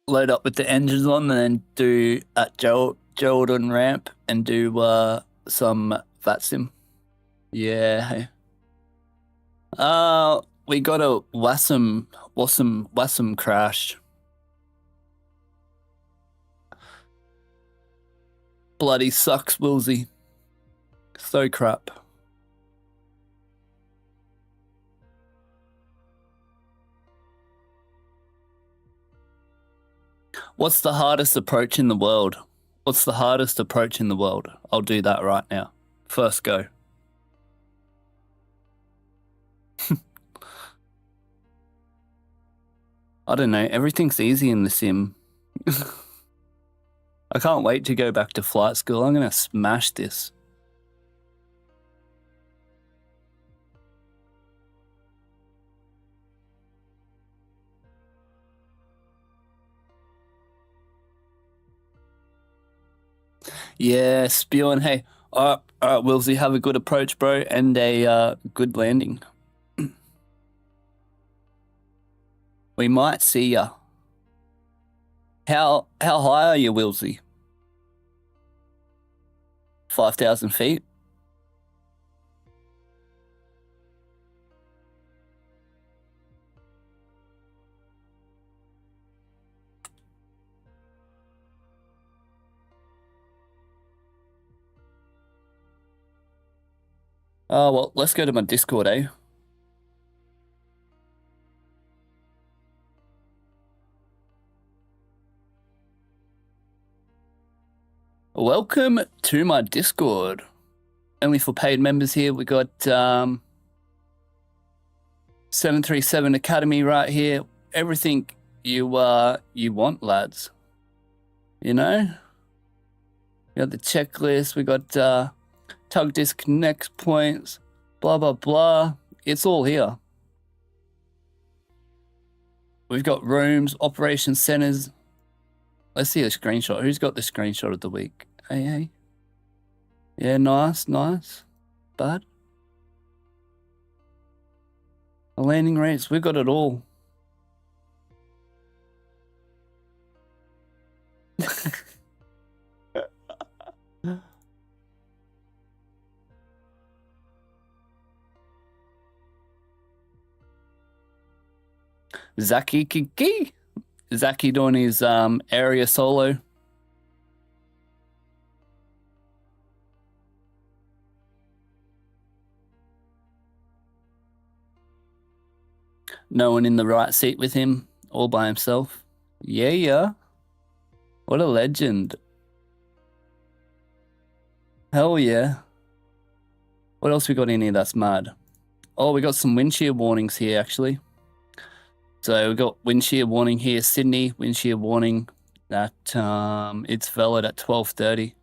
[SPEAKER 2] Load up with the engines on and then do at Geraldton ramp and do some VATSIM. Yeah. We got a WASM crash. Bloody sucks, Wilsey. So crap. What's the hardest approach in the world? What's the hardest approach in the world? I'll do that right now. First go. I don't know, everything's easy in the sim. I can't wait to go back to flight school. I'm gonna smash this. Yeah, spewing. Hey, all right, Willsy, have a good approach, bro, and a good landing. We might see ya. How high are you, Willsy? 5,000 feet? Oh, well, let's go to my Discord, eh? Welcome to my Discord. Only for paid members here. We got 737 Academy right here. Everything you want, lads. You know? We got the checklist. We got tug disconnect points. Blah, blah, blah. It's all here. We've got rooms, operation centers. Let's see a screenshot. Who's got the screenshot of the week? Hey. Yeah, nice. Bad. The landing rates, we've got it all. Zaki doing his area solo. No one in the right seat with him, all by himself. Yeah. What a legend. Hell yeah. What else we got in here that's mad? Oh, we got some wind shear warnings here, actually. So we got wind shear warning here, Sydney. Wind shear warning that it's valid at 12:30.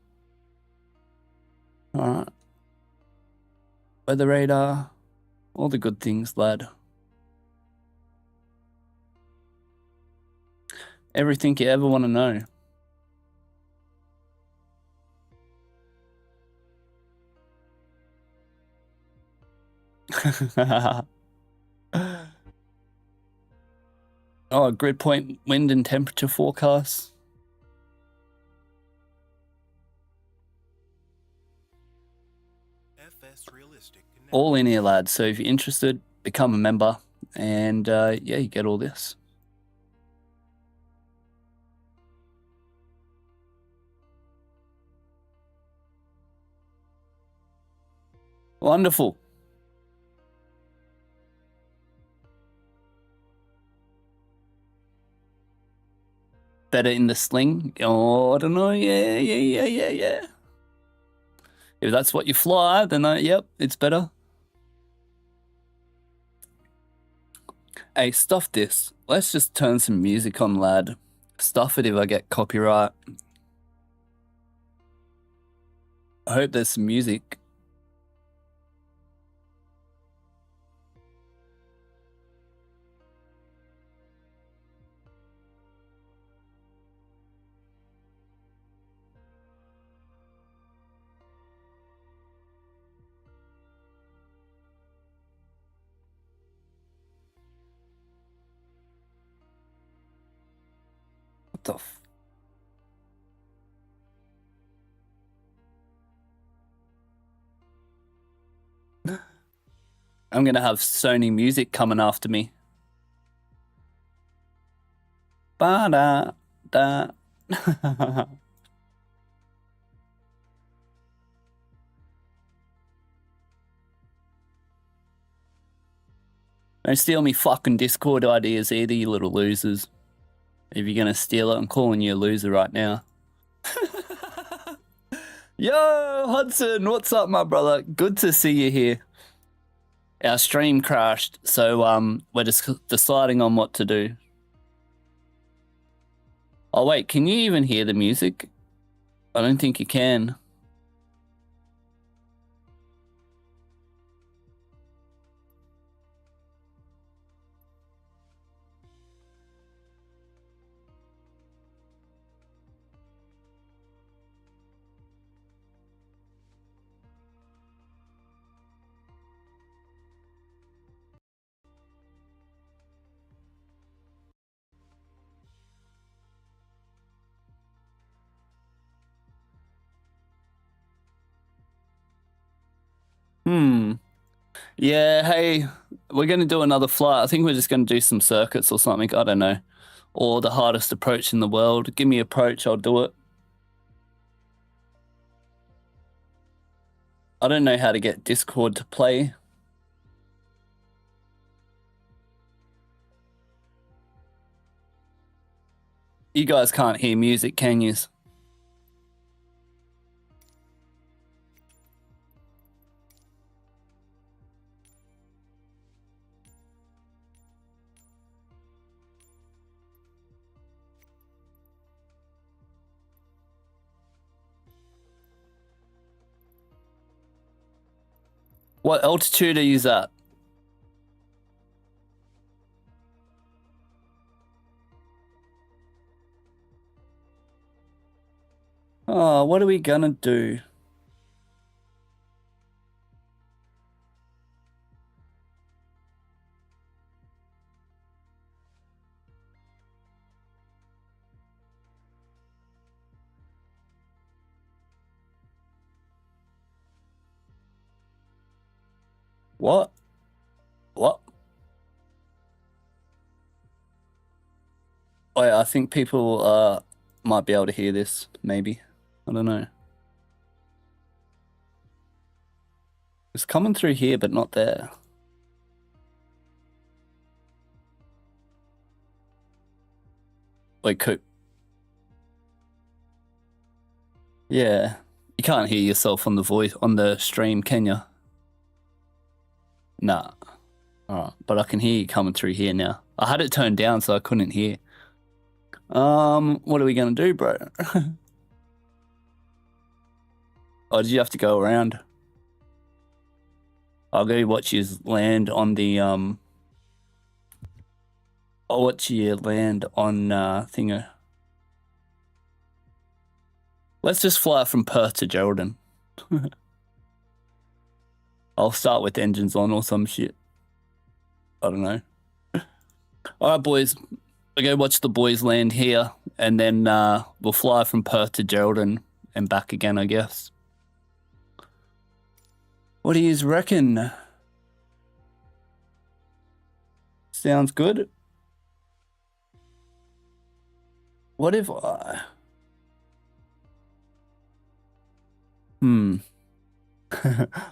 [SPEAKER 2] All right. Weather radar, all the good things, lad. Everything you ever want to know. Oh, grid point wind and temperature forecasts. All in here, lads. So if you're interested, become a member, and yeah, you get all this. Wonderful. Better in the sling? Oh, I don't know. Yeah. If that's what you fly, then yep, it's better. Hey, stuff this. Let's just turn some music on, lad. Stuff it if I get copyright. I hope there's some music. What the f... I'm gonna have Sony music coming after me. Ba-da-da. Don't steal me fucking Discord ideas either, you little losers. If you're gonna steal it, I'm calling you a loser right now. Yo, Hudson, what's up, my brother? Good to see you here. Our stream crashed, so we're just deciding on what to do. Oh wait, can you even hear the music? I don't think you can. Yeah, hey, we're going to do another flight. I think we're just going to do some circuits or something. I don't know. Or the hardest approach in the world. Give me approach, I'll do it. I don't know how to get Discord to play. You guys can't hear music, can you? What altitude are you at? Oh, what are we gonna do? What? What? Wait, I think people might be able to hear this, maybe. I don't know. It's coming through here, but not there. Wait, Coop. Yeah. You can't hear yourself on the voice on the stream, can you? Nah. Alright, but I can hear you coming through here now. I had it turned down so I couldn't hear. What are we gonna do, bro? Oh, did you have to go around? I'll go watch you land on the I'll watch you land on Thinger. Let's just fly from Perth to Geraldton. I'll start with engines on or some shit. I don't know. Alright, boys. I'll go watch the boys land here, and then we'll fly from Perth to Geraldton and back again, I guess. What do you reckon? Sounds good. What if I... I'm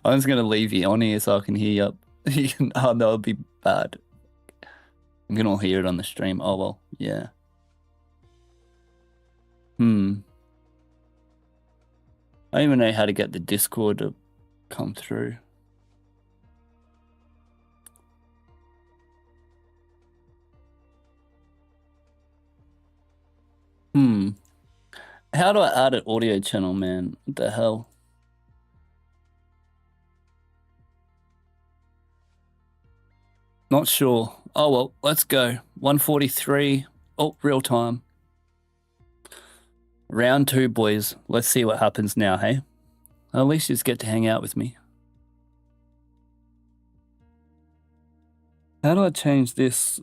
[SPEAKER 2] just going to leave you on here so I can hear you. Oh, that would be bad. I'm going to hear it on the stream. Oh, well, yeah. I don't even know how to get the Discord to come through. How do I add an audio channel, man? What the hell? Not sure. Oh, well, let's go. 1:43. Oh, real time. Round 2, boys. Let's see what happens now, hey? At least you just get to hang out with me. How do I change this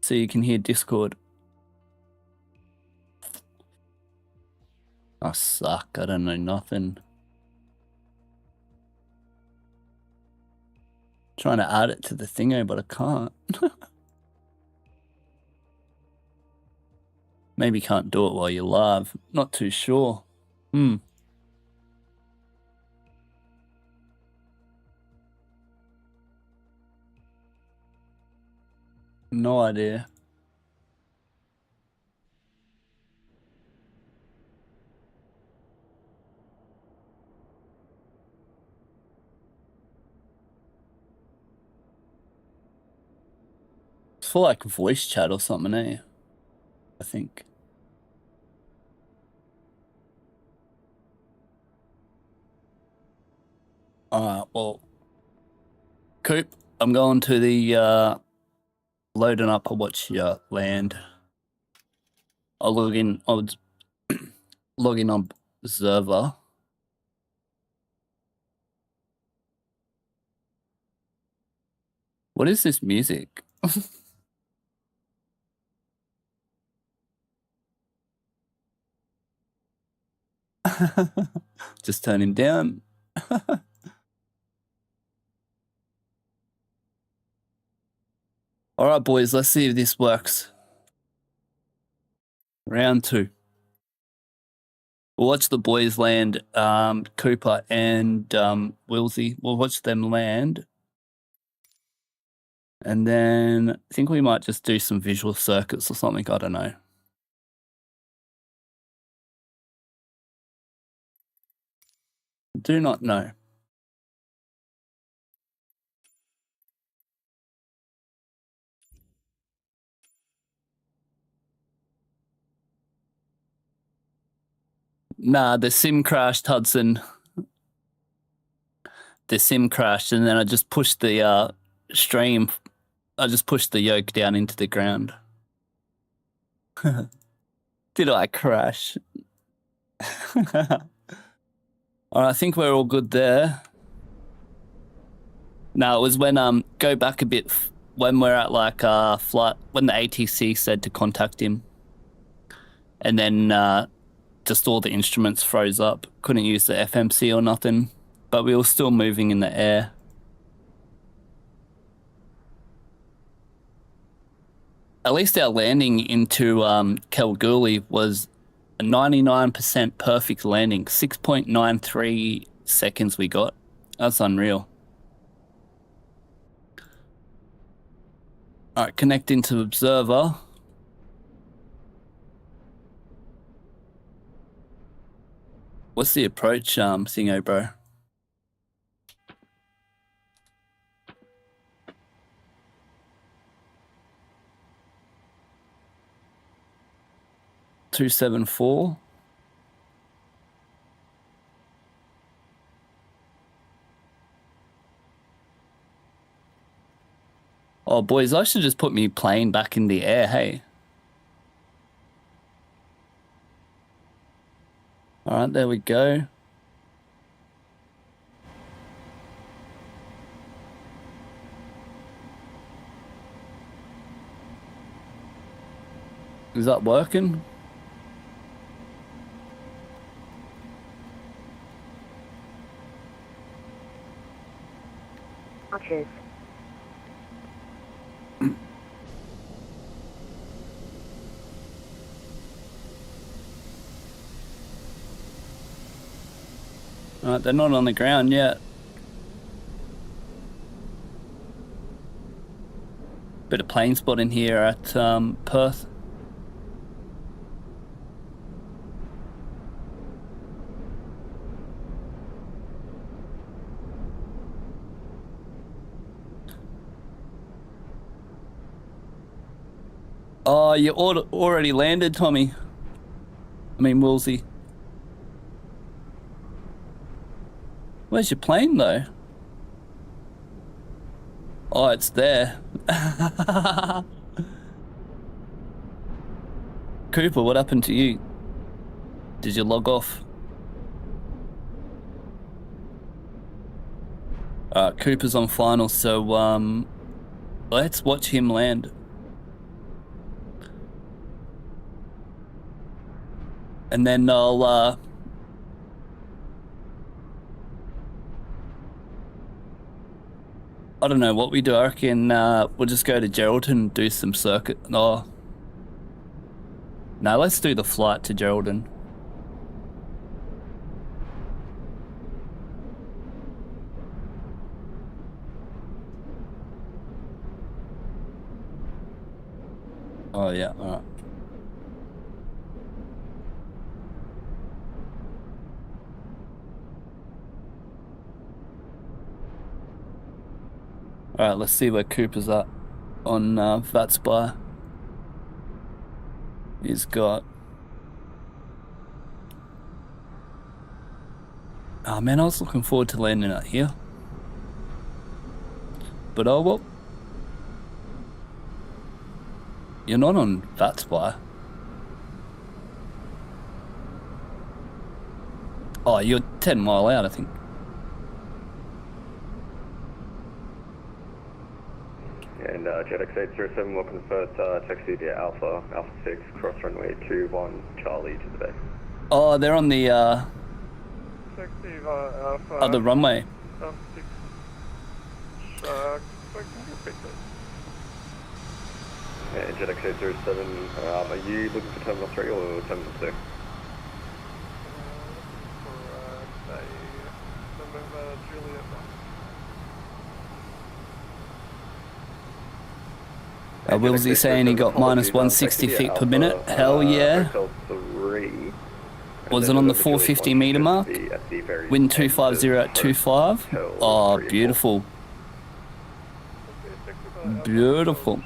[SPEAKER 2] so you can hear Discord? I suck. I don't know nothing. Trying to add it to the thingo, but I can't. Maybe can't do it while you're live. Not too sure. No idea. It's for like voice chat or something, eh? I think. well, Coop, I'm going to the loading up. I'll watch your land. I'll log in. I'll log in on Observer. What is this music? Just turn him down. All right, boys, let's see if this works. Round 2. We'll watch the boys land, Cooper and Wilsey. We'll watch them land. And then I think we might just do some visual circuits or something. I don't know. Do not know. Nah, the sim crashed, Hudson. The sim crashed, and then I just pushed the stream. I just pushed the yoke down into the ground. Did I crash? All right, I think we're all good there. No, it was when go back a bit when we're at like flight when the ATC said to contact him, and then just all the instruments froze up. Couldn't use the FMC or nothing, but we were still moving in the air. At least our landing into Kalgoorlie was a 99% perfect landing. 6.93 seconds we got. That's unreal. All right, connecting to Observer. What's the approach, thingo, bro? $274. Oh, boys, I should just put me plane back in the air, hey? All right, there we go. Is that working?
[SPEAKER 9] Archers.
[SPEAKER 2] Alright, they're not on the ground yet. Bit of plane spotting here at Perth. Oh, you already landed, Tommy. I mean, Woolsey. Where's your plane, though? Oh, it's there. Cooper, what happened to you? Did you log off? Cooper's on final, so let's watch him land. And then I'll I don't know what we do. I reckon we'll just go to Geraldton and do some circuit. Oh. No, let's do the flight to Geraldton. Oh, yeah, all right. All right, let's see where Cooper's at on VATSIM. He's got... Oh man, I was looking forward to landing out here. But oh well. You're not on VATSIMA. Oh, you're 10 mile out, I think.
[SPEAKER 8] And JetX 807, welcome to first taxi via Alpha 6, cross runway 21, Charlie to the bay.
[SPEAKER 2] Oh, they're on the
[SPEAKER 6] Taxi Alpha.
[SPEAKER 2] other runway.
[SPEAKER 6] 6. Can you repeat that?
[SPEAKER 8] And JetX 807, are you looking for Terminal 3 or Terminal 2?
[SPEAKER 6] November Juliet.
[SPEAKER 2] Willsy saying he got minus 160 feet per minute. Hell yeah. Was it on the 450 meter mark? Wind 250 at 25. Oh, beautiful. Beautiful.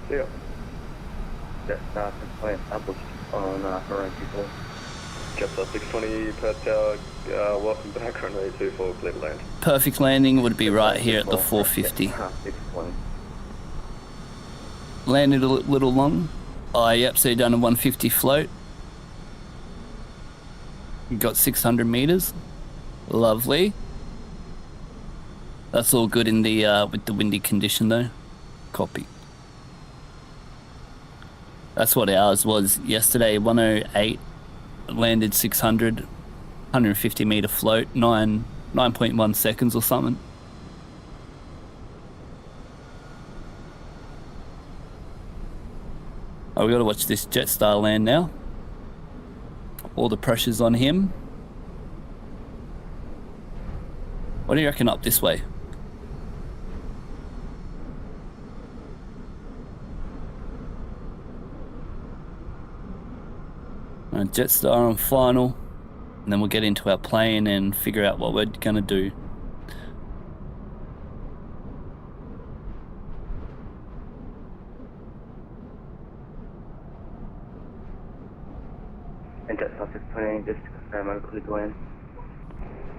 [SPEAKER 7] Yeah. Jet Star 620 established on Horizon 24.
[SPEAKER 8] Jet Star 620 Perth Tower, welcome back, runway 24, clear to land.
[SPEAKER 2] Perfect landing would be right here at the 450.
[SPEAKER 7] 620.
[SPEAKER 2] Landed a little long. Oh, yep, so you're done a 150 float. You got 600 meters. Lovely. That's all good in the with the windy condition though. Copy. That's what ours was yesterday. 108. Landed 600. 150 meter float. 9.1 seconds or something. Oh, we got to watch this Jetstar land now. All the pressure's on him. What do you reckon up this way? Jetstar on final, and then we'll get into our plane and figure out what we're gonna do.
[SPEAKER 7] And Jetstar 620, just to confirm, I'm clear to land.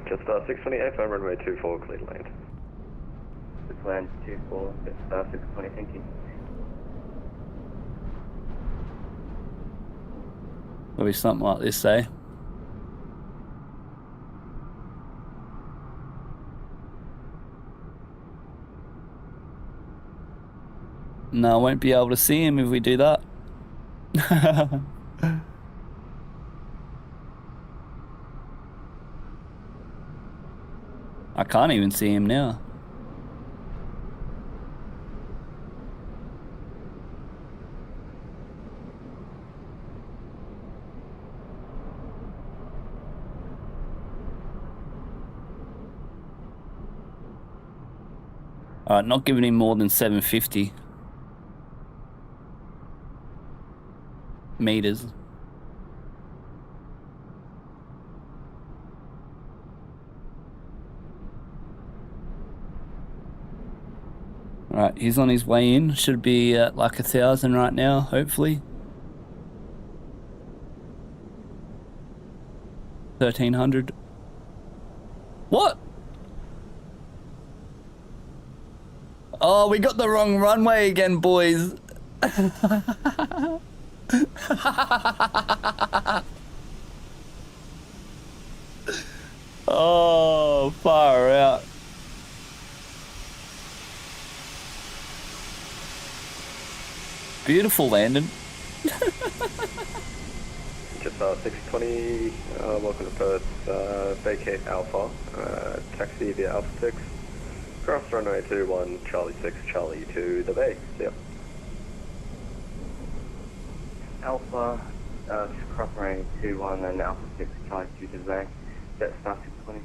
[SPEAKER 8] Jetstar 620, FM runway 24, clear to land.
[SPEAKER 7] Just land 24, Jetstar 620, thank you.
[SPEAKER 2] Probably something like this, eh? No, I won't be able to see him if we do that. I can't even see him now. Alright, not giving him more than 750 meters. Alright, he's on his way in. Should be at like 1,000 right now, hopefully. 1,300. What? Oh, we got the wrong runway again, boys. Oh, far out. Beautiful landing.
[SPEAKER 8] Jetstar 620, welcome to Perth, vacate Alpha, taxi via Alpha 6. Cross runway 21, Charlie 6, Charlie to the bay. Yep.
[SPEAKER 7] Alpha, just cross runway 21 and Alpha 6, Charlie 2 to the bay. Jetstar 620.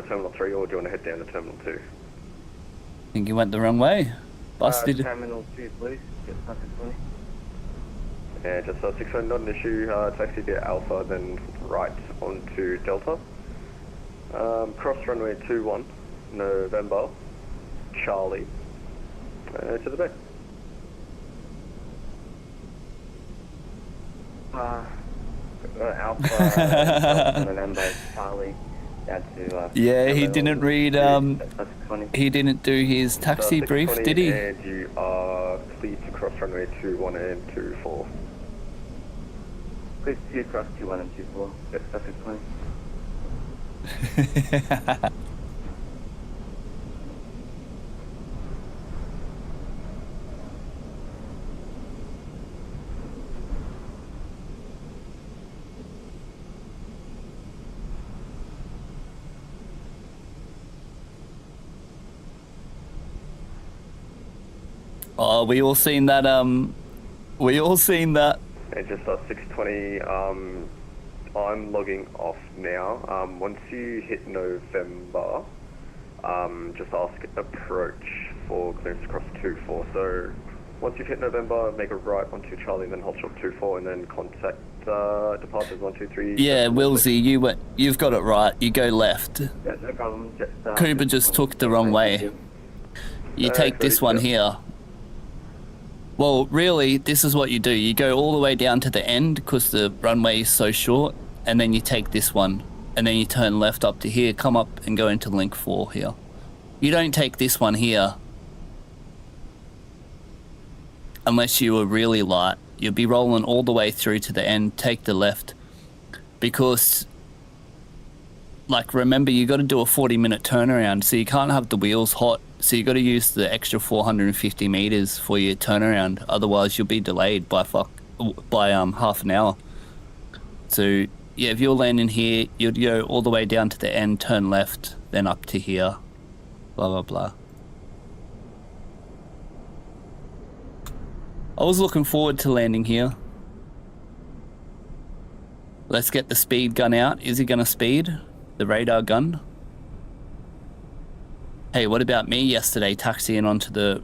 [SPEAKER 8] Terminal 3, or do you want to head down to Terminal 2?
[SPEAKER 2] I think you went the wrong way. Busted.
[SPEAKER 7] Terminal 2, please. Jetstar 620.
[SPEAKER 8] Yeah, just 620, not an issue. Taxi via Alpha, then right onto Delta. Cross runway 21, November, Charlie, to the bay.
[SPEAKER 7] Alpha, November, Charlie, down to,
[SPEAKER 2] Yeah, he
[SPEAKER 7] Hello,
[SPEAKER 2] didn't read,
[SPEAKER 7] that's 20.
[SPEAKER 2] he didn't do his taxi brief,
[SPEAKER 8] 620,
[SPEAKER 2] did he?
[SPEAKER 8] And you are clear to cross runway 21 and 24.
[SPEAKER 7] Please 2 cross 21 and 24, that's 20.
[SPEAKER 2] Oh, we all seen that, we all seen that.
[SPEAKER 8] And just 620, I'm logging off now. Once you hit November, just ask approach for clearance across 24. So once you've hit November, make a right onto Charlie, then hold short 24, and then contact departures 123.
[SPEAKER 2] Yeah, Wilsey, you've got it right. You go left.
[SPEAKER 7] Yeah, no problem. Just,
[SPEAKER 2] Cooper just took the wrong way. You take this one here. Well, really, this is what you do. You go all the way down to the end because the runway is so short, and then you take this one, and then you turn left up to here, come up and go into link 4 here. You don't take this one here unless you were really light. You'll be rolling all the way through to the end, take the left, because, like, remember, you got to do a 40-minute turnaround, so you can't have the wheels hot. So you got to use the extra 450 meters for your turnaround. Otherwise, you'll be delayed by half an hour. So yeah, if you're landing here, you'd go all the way down to the end, turn left, then up to here. Blah blah blah. I was looking forward to landing here. Let's get the speed gun out. Is he gonna speed? The radar gun? Hey, what about me yesterday taxiing onto the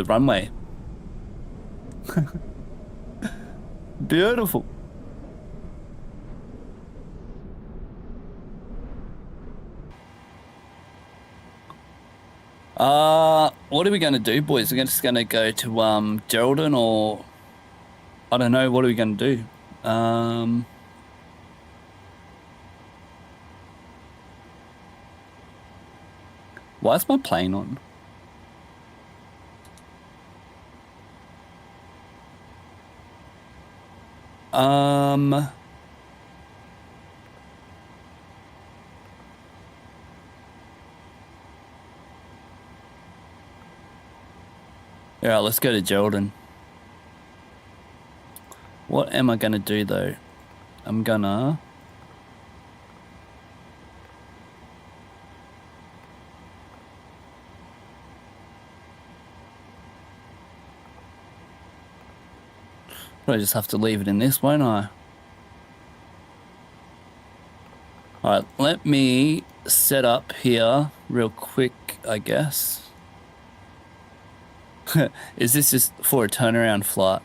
[SPEAKER 2] runway? Beautiful. What are we gonna do, boys? We're just gonna go to Geraldine, or I don't know, what are we gonna do? Why is my plane on? Yeah, let's go to Geraldine. What am I gonna do though? I'm gonna... I just have to leave it in this, won't I? Alright, let me set up here real quick, I guess. Is this just for a turnaround flight?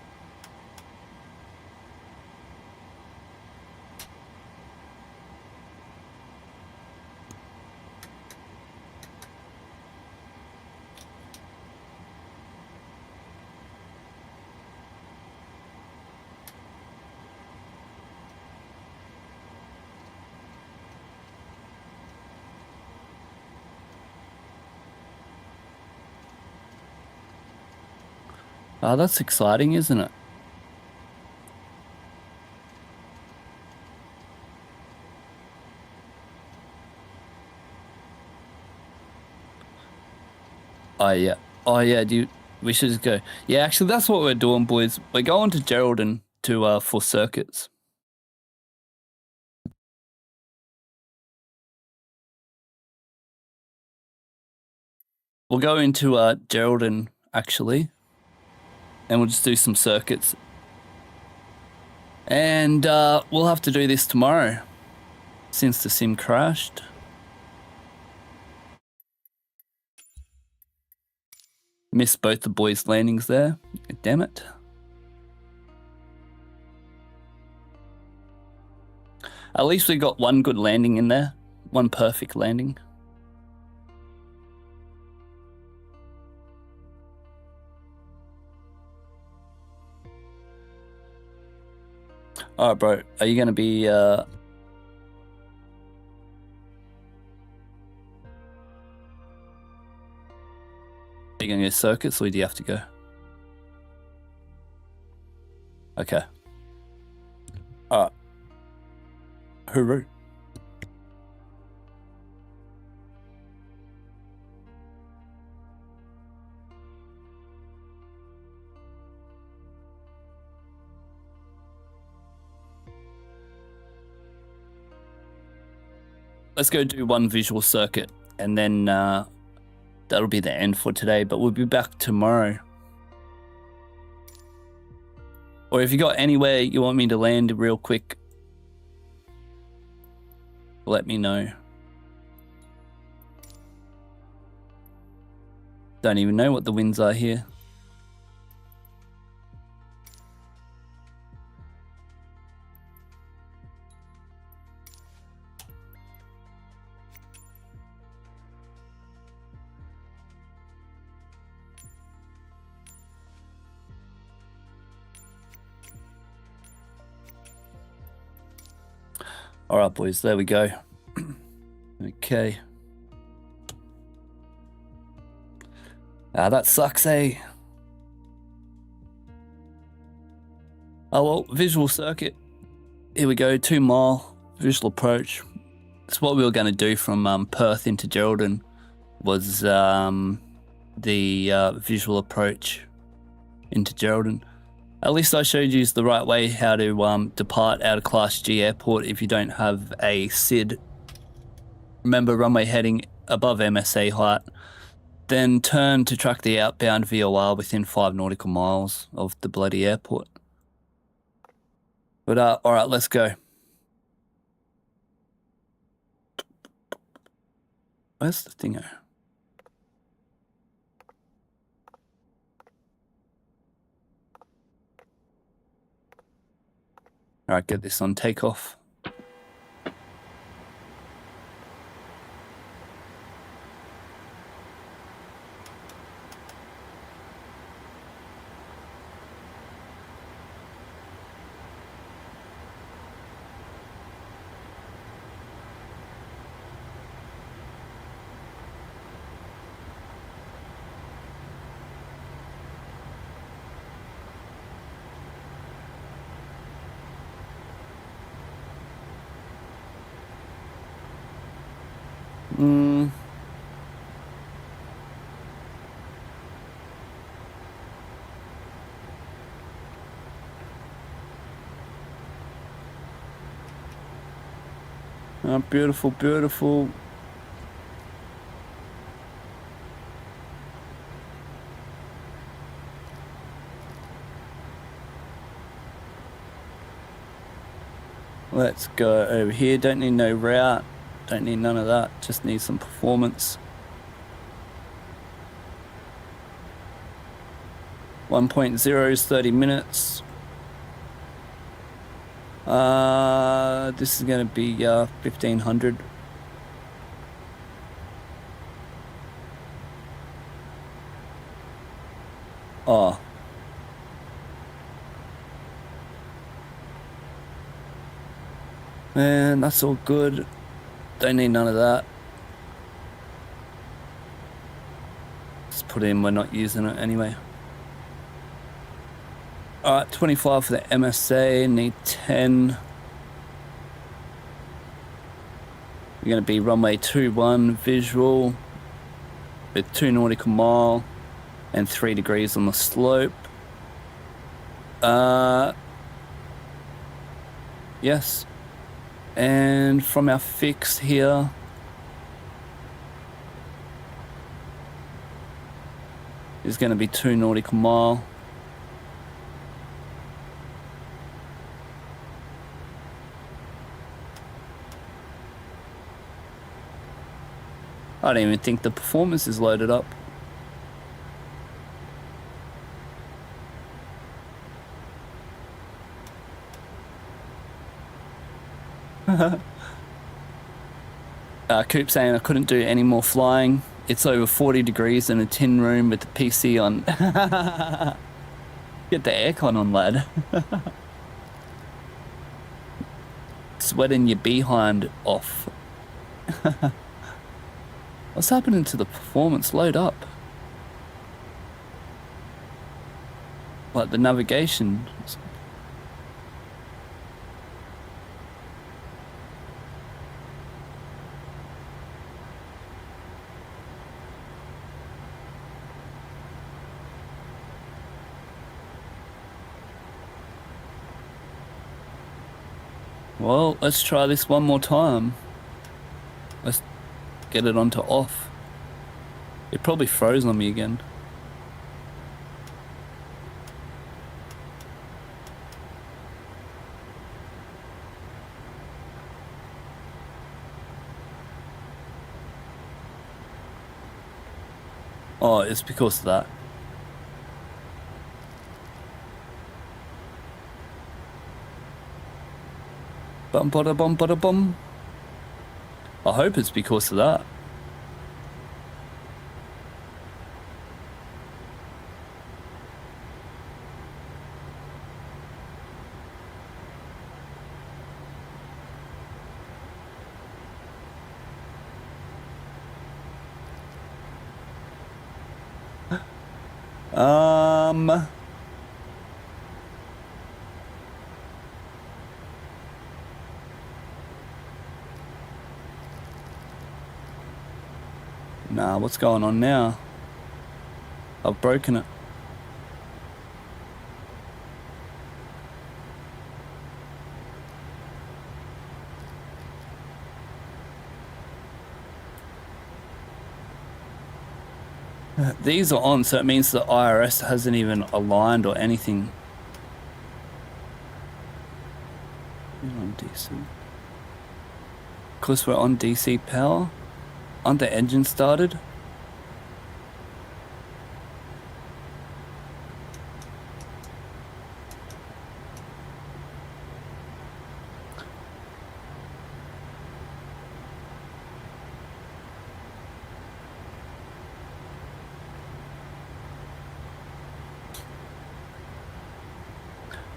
[SPEAKER 2] Oh, that's exciting, isn't it? Oh yeah. Oh yeah, we should just go. Yeah, actually that's what we're doing, boys. We're going to Geraldine to for circuits. We'll go into Geraldine actually. And we'll just do some circuits. And we'll have to do this tomorrow, since the sim crashed. Missed both the boys' landings there. Damn it. At least we got one good landing in there. One perfect landing. Alright, bro. Are you going to be... Are you going to go circuits or do you have to go? Okay. Alright. Hooroo. Let's go do one visual circuit and then that'll be the end for today, but we'll be back tomorrow. Or if you got anywhere you want me to land real quick, let me know. Don't even know what the winds are here. All right, boys, there we go. Okay. Ah, that sucks, eh? Oh, well, visual circuit. Here we go, 2 mile visual approach. That's what we were going to do from Perth into Geraldton was the visual approach into Geraldton. At least I showed you the right way how to depart out of Class G airport if you don't have a SID. Remember, runway heading above MSA height, then turn to track the outbound VOR within 5 nautical miles of the bloody airport. But all right, let's go. Where's the thingo? All right, get this on takeoff. Oh, beautiful, beautiful. Let's go over here. Don't need no route. Don't need none of that. Just need some performance. 1.0 is 30 minutes. This is going to be 1500. Oh. Man, that's all good. Don't need none of that. Just put in, we're not using it anyway. Alright, 25 for the MSA, need 10. We're going to be runway 21 visual with 2 nautical mile and 3 degrees on the slope. Yes. And from our fix here, is going to be 2 nautical mile. I don't even think the performance is loaded up. Coop saying I couldn't do any more flying. It's over 40 degrees in a tin room with the PC on. Get the aircon on, lad. sweating your behind off. What's happening to the performance? Load up. Like the navigation. Well, let's try this one more time. Let's get it onto off. It probably froze on me again. Oh, it's because of that. Bum bada bum bada bum. I hope it's because of that. Nah, what's going on now? I've broken it. These are on, so it means the IRS hasn't even aligned or anything. On DC. Because we're on DC power. Aren't the engines started?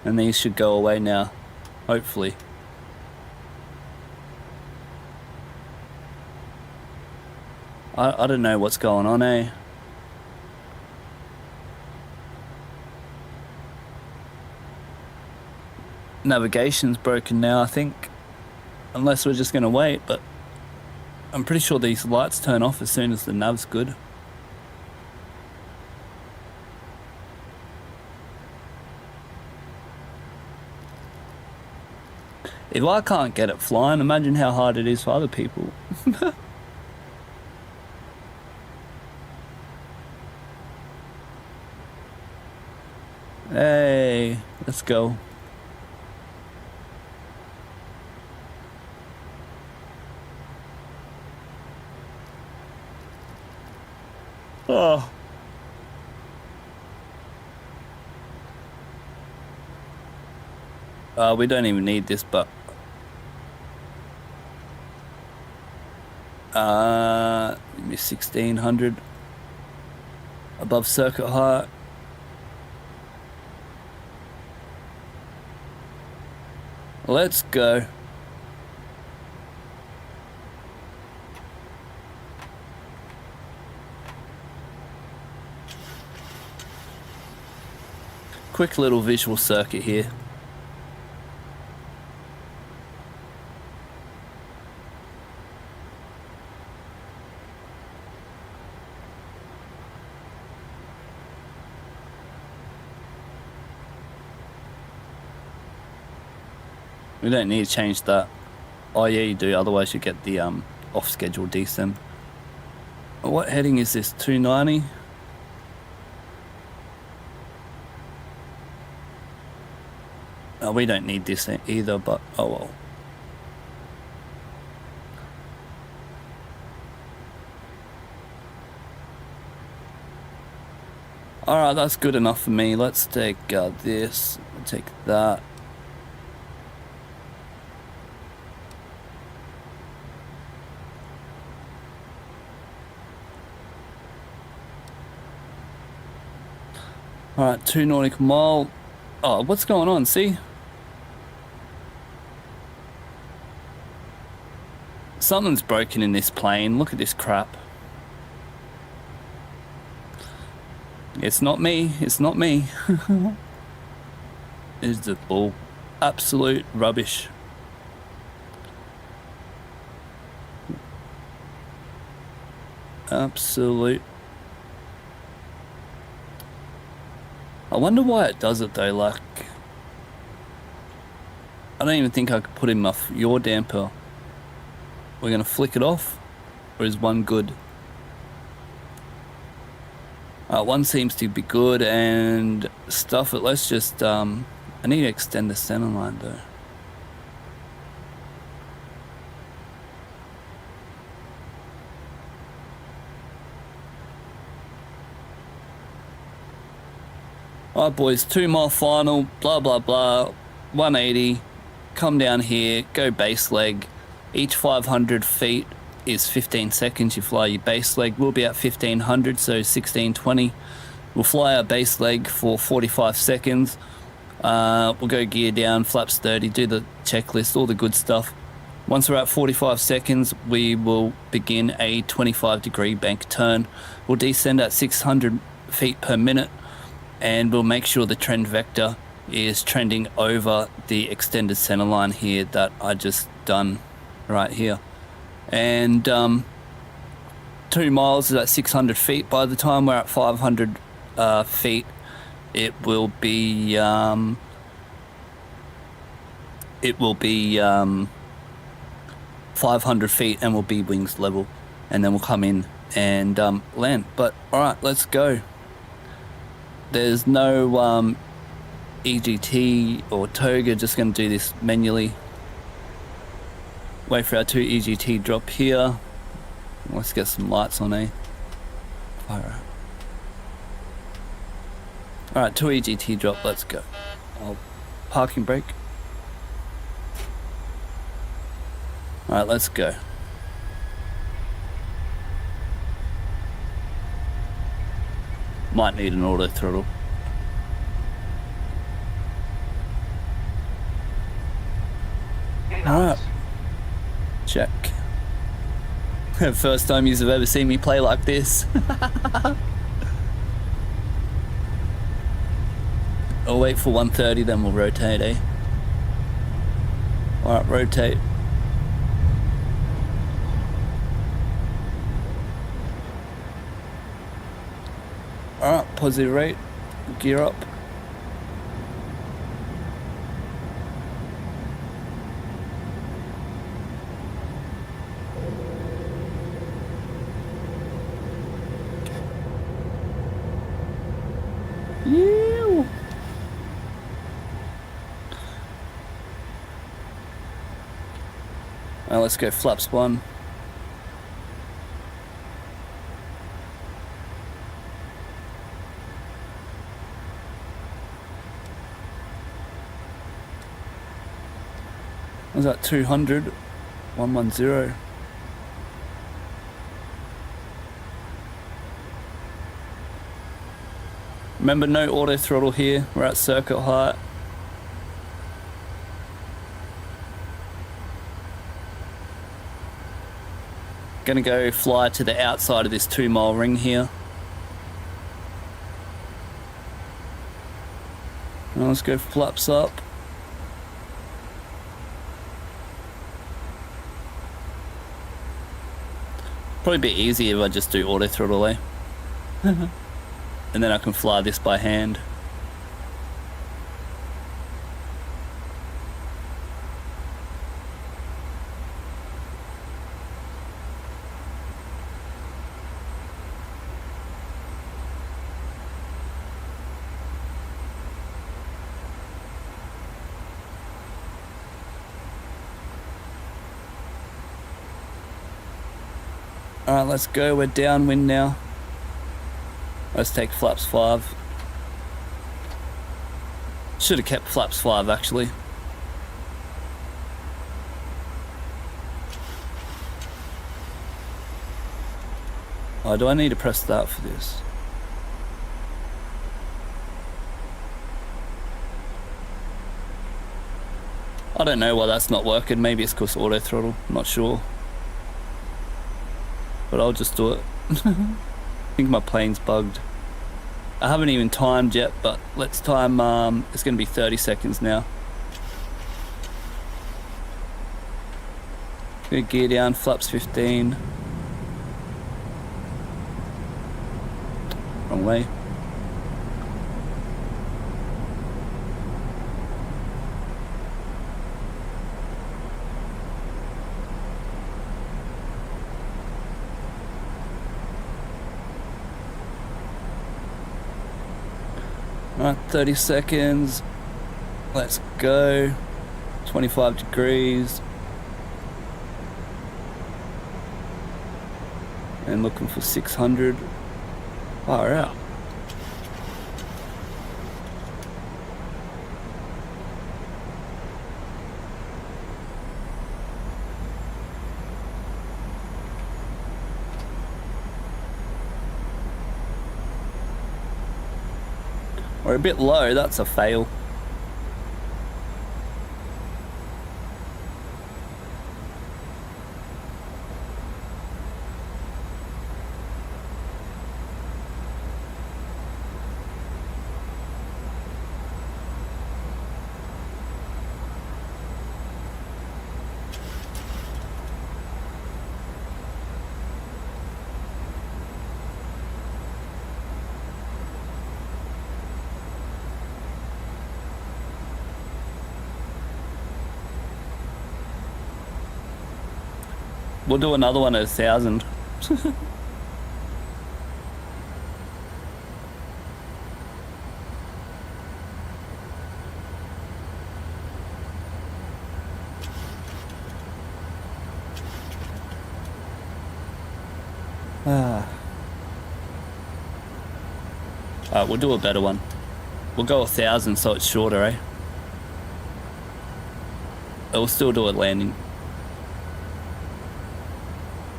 [SPEAKER 2] And these should go away now, hopefully. I don't know what's going on, eh? Navigation's broken now, I think. Unless we're just gonna wait, but I'm pretty sure these lights turn off as soon as the nav's good. If I can't get it flying, imagine how hard it is for other people. Hey, let's go. Oh. We don't even need this, but maybe 1600 above circuit height. Let's go. Quick little visual circuit here. We don't need to change that. Oh yeah, you do, otherwise you get the off-schedule descent. What heading is this? 290? Oh, we don't need this either, but oh well. Alright, that's good enough for me. Let's take this, take that. Alright, 2 nautical mile. Oh, what's going on? See? Something's broken in this plane. Look at this crap. It's not me. It's not me. It's the bull. Absolute rubbish. Absolute. I wonder why it does it though. Like, I don't even think I could put in my yaw damper. We're gonna flick it off, or is one good? One seems to be good and stuff it. Let's just I need to extend the center line though. Alright boys, 2 mile final, blah blah blah, 180, come down here, go base leg. Each 500 feet is 15 seconds. You fly your base leg. We'll be at 1500, so 1620. We'll fly our base leg for 45 seconds. We'll go gear down, flaps 30, do the checklist, all the good stuff. Once we're at 45 seconds, we will begin a 25-degree bank turn. We'll descend at 600 feet per minute, and we'll make sure the trend vector is trending over the extended center line here that I just done right here. And 2 miles is at 600 feet. By the time we're at 500 feet, it will be 500 feet, and we'll be wings level, and then we'll come in and land. But all right, let's go. There's no EGT or toga, just going to do this manually. Wait for our 2 EGT drop here. Let's get some lights on, eh? Alright, 2 EGT drop, let's go. I'll parking brake. Alright, let's go. Might need an auto throttle. Alright. Check. First time you've ever seen me play like this. I'll wait for 130, then we'll rotate, eh? Alright, rotate. Alright, positive rate. Gear up. Now let's go flaps 1. Was that 200? 110. Remember, no auto throttle here. We're at circuit height. Gonna go fly to the outside of this 2 mile ring here. Now let's go flaps up. Probably be easier if I just do auto throttle, eh? And then I can fly this by hand. Alright, let's go. We're downwind now. Let's take flaps 5. Should have kept flaps 5 actually. Oh, do I need to press that for this? I don't know why that's not working. Maybe it's because auto throttle. I'm not sure. but I'll just do it. I think my plane's bugged. I haven't even timed yet, but let's time, it's going to be 30 seconds now. Good, gear down, flaps 15. Wrong way. Alright, 30 seconds. Let's go. 25 degrees. And looking for 600. Far out. We're a bit low, that's a fail. We'll do another one at 1,000. Alright, we'll do a better one. We'll go 1,000 so it's shorter, eh? We'll still do a landing.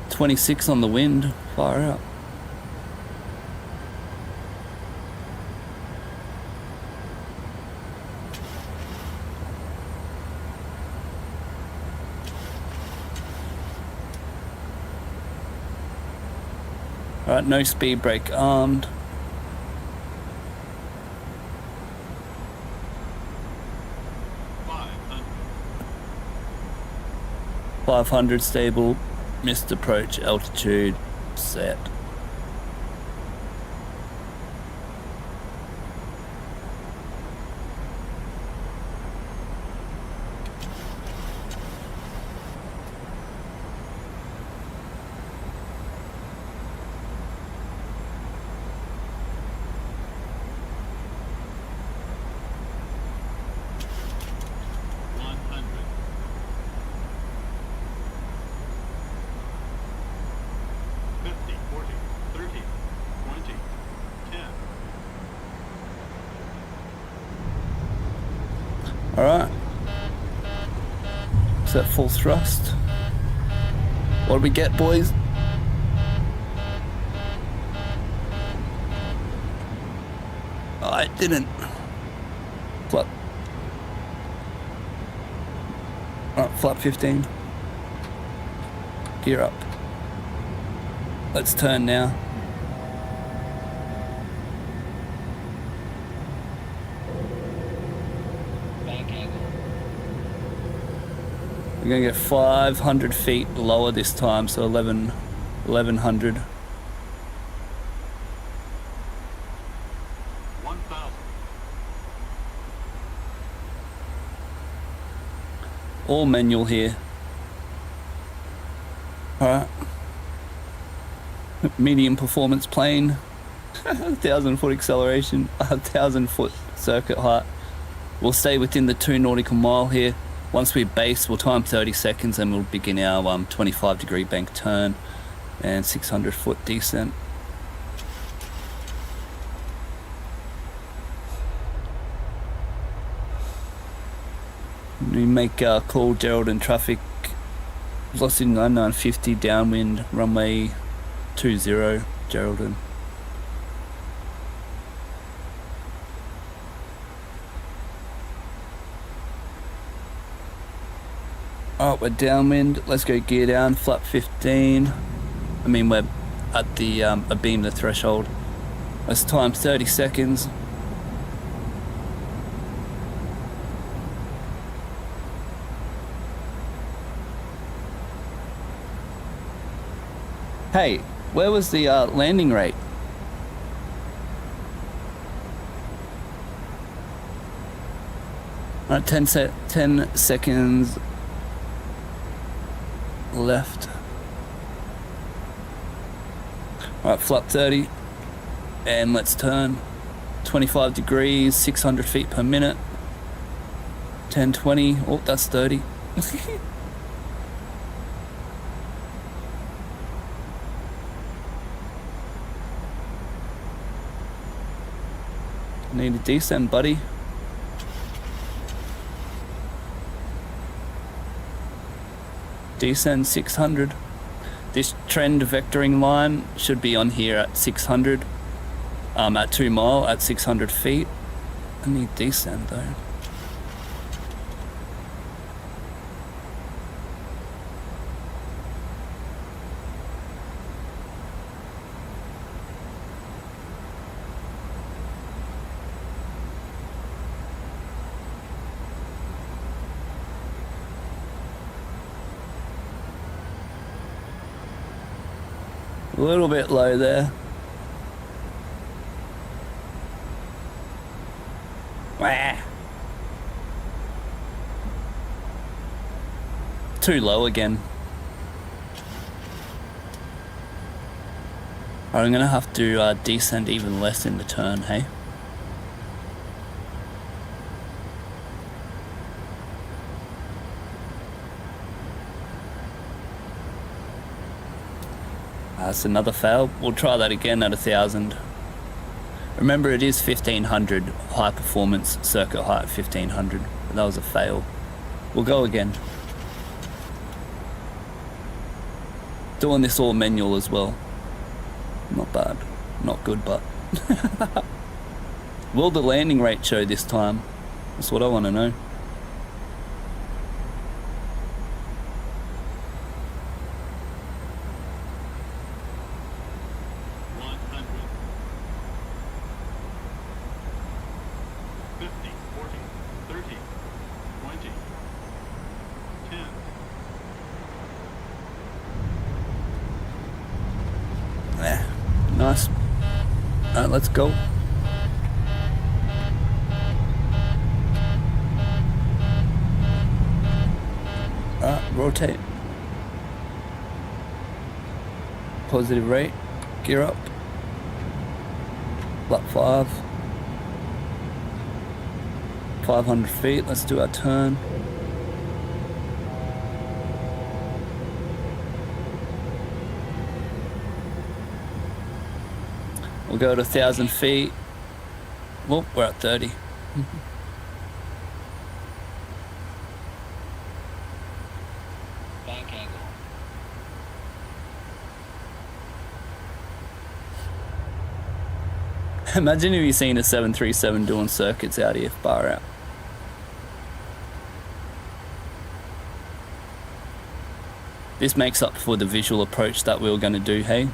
[SPEAKER 2] 26 on the wind, far out. Alright, no speed brake armed. $500 stable. Missed approach, altitude, set. Alright. Set full thrust. What do we get, boys? Oh, I didn't. Flap. Alright, flap 15. Gear up. Let's turn now. We're going to get 500 feet lower this time, so 1100.
[SPEAKER 4] 1,000.
[SPEAKER 2] All manual here. Alright. Medium performance plane. 1,000 foot acceleration. 1,000 foot circuit height. We'll stay within the 2 nautical mile here. Once we base, we'll time 30 seconds and we'll begin our 25 degree bank turn and 600 foot descent. We make call Geraldton traffic, velocity 9950 downwind, runway 20 Geraldton. Alright, we're downwind. Let's go gear down, flap 15. I mean, we're at the abeam the threshold. Let's time 30 seconds. Hey, where was the landing rate? Alright, 10 seconds left. Alright, flap 30. And let's turn. 25 degrees, 600 feet per minute. 10, 20. Oh, that's 30. Need a descent, buddy. Descend 600. This trend vectoring line should be on here at 600. At 2 mile at 600 feet. I need descend though. A little bit low there. Wah. Too low again. I'm gonna have to descend even less in the turn, hey? That's another fail. We'll try that again at 1,000. Remember, it is 1500 high performance circuit height 1500. But that was a fail. We'll go again. Doing this all manual as well. Not bad. Not good, but. Will the landing rate show this time? That's what I want to know. Nice. Alright, let's go. Alright, rotate. Positive rate. Gear up. Lap 5. 500 feet. Let's do our turn. We'll go to 1,000 feet. Well, we're at 30.
[SPEAKER 11] Bank angle.
[SPEAKER 2] Imagine if you've seen a 737 doing circuits out here, far out. This makes up for the visual approach that we were going to do, hey?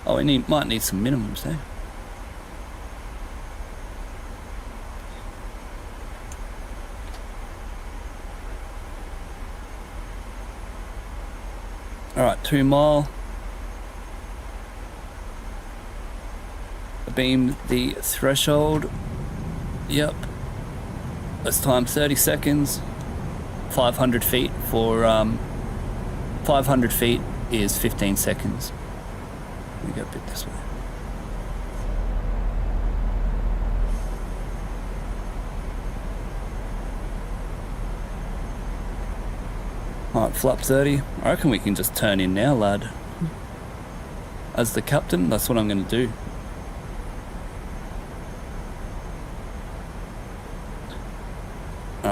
[SPEAKER 2] Oh, we might need some minimums there. Alright, 2 mile. Beam the threshold. Yep. Let's time 30 seconds. 500 feet for 500 feet is 15 seconds. We go a bit this way. Alright, flap 30. I reckon we can just turn in now, lad. As the captain, that's what I'm going to do.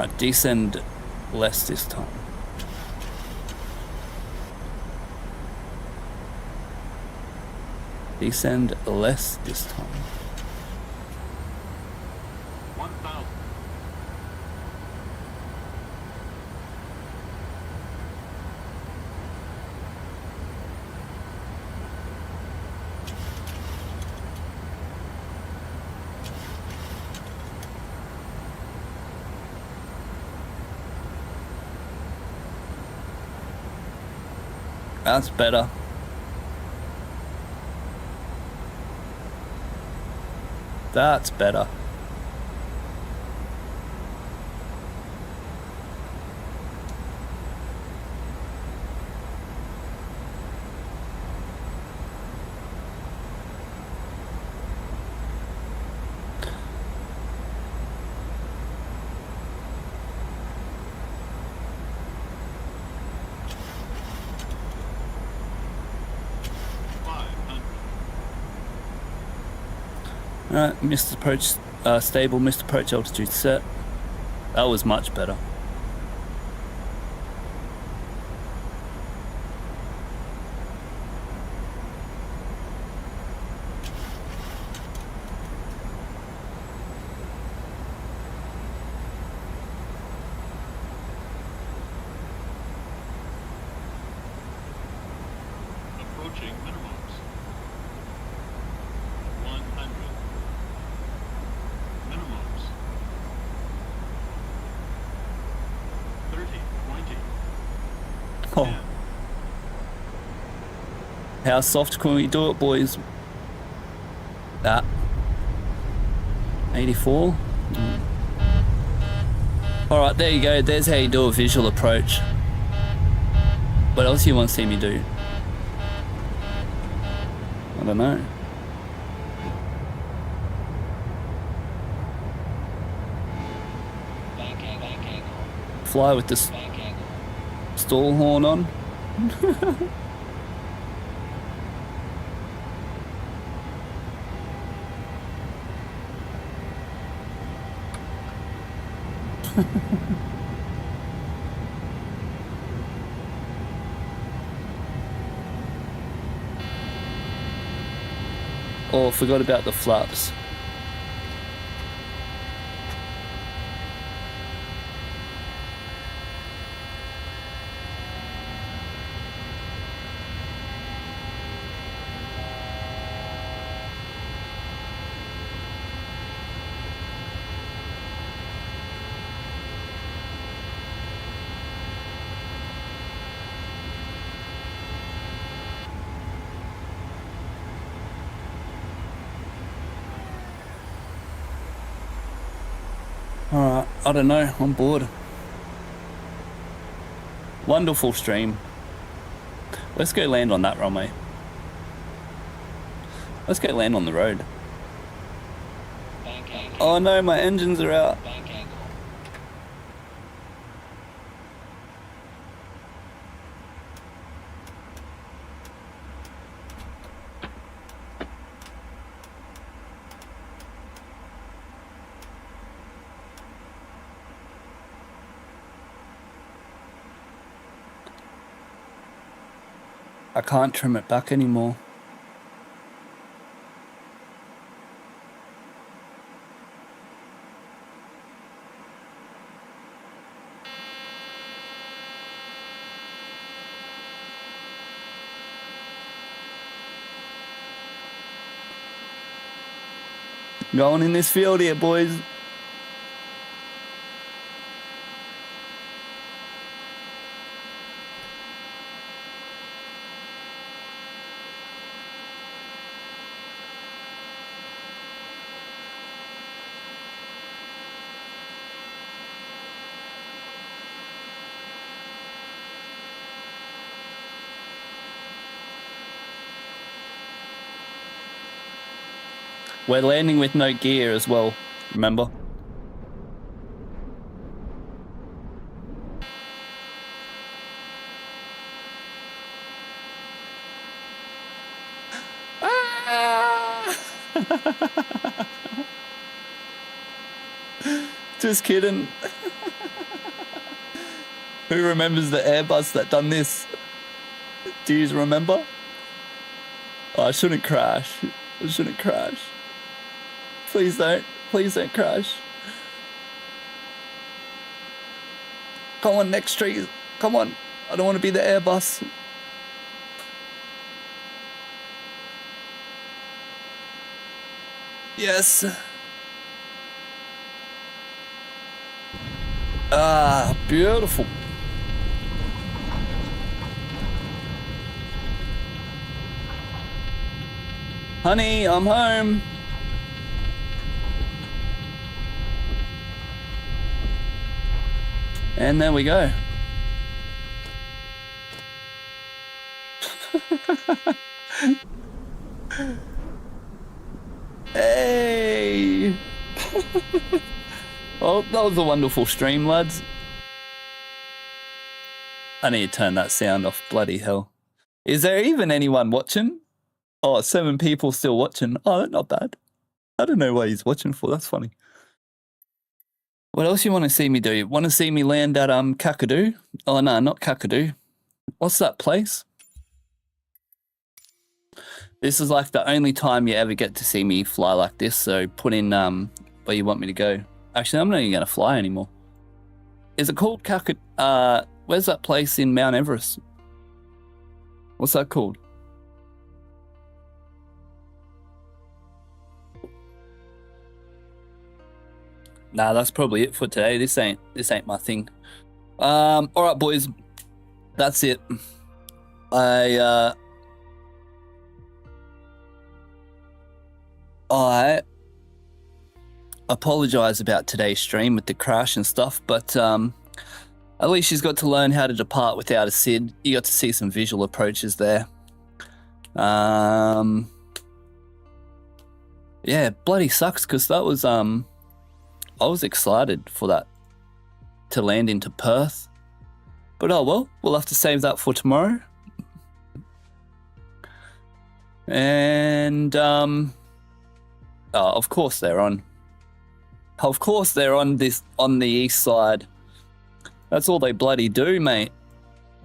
[SPEAKER 2] Alright, descend less this time. Descend less this time.
[SPEAKER 4] 1,000.
[SPEAKER 2] That's better. That's better. Alright, missed approach, stable, missed approach altitude set. That was much better.
[SPEAKER 4] Approaching minimums. 100. Minimums. 30, 20.
[SPEAKER 2] Oh.
[SPEAKER 4] 10.
[SPEAKER 2] How soft can we do it, boys? That. 84. Alright, there you go. There's how you do a visual approach. What else do you want to see me do? I don't know. Fly with this stall horn on. Oh, forgot about the flaps. Alright, I don't know, I'm bored. Wonderful stream. Let's go land on that runway. Let's go land on the road. Oh no, my engines are out. I can't trim it back anymore. Going in this field here, boys. We're landing with no gear as well, remember? Just kidding. Who remembers the Airbus that done this? Do you remember? Oh, I shouldn't crash. I shouldn't crash. Please don't. Please don't crash. Come on, next tree. Come on. I don't want to be the Airbus. Yes. Ah, beautiful. Honey, I'm home. And there we go. Hey! Well, that was a wonderful stream, lads. I need to turn that sound off, bloody hell. Is there even anyone watching? Oh, 7 people still watching. Oh, not bad. I don't know what he's watching for, that's funny. What else you want to see me do? Want to see me land at Kakadu? Oh no, not Kakadu. What's that place? This is like the only time you ever get to see me fly like this, so put in where you want me to go. Actually, I'm not even going to fly anymore. Is it called Kakadu? Where's that place in Mount Everest? What's that called? Nah, that's probably it for today. This ain't my thing. All right, boys. That's it. I apologize about today's stream with the crash and stuff, but at least she's got to learn how to depart without a SID. You got to see some visual approaches there. Yeah, bloody sucks because that was I was excited for that to land into Perth. But oh well, we'll have to save that for tomorrow. And of course they're on. Of course they're on the east side. That's all they bloody do, mate.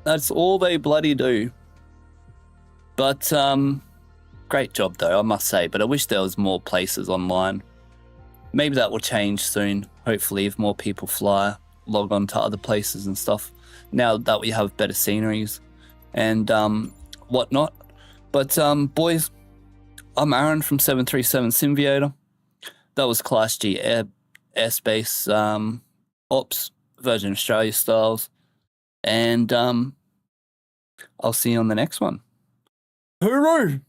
[SPEAKER 2] That's all they bloody do. But great job though, I must say. But I wish there was more places online. Maybe that will change soon. Hopefully, if more people log on to other places and stuff. Now that we have better sceneries and whatnot. But boys, I'm Aaron from 737 Simviator. That was Class G Airspace Ops, Virgin Australia styles. And I'll see you on the next one. Hooroo!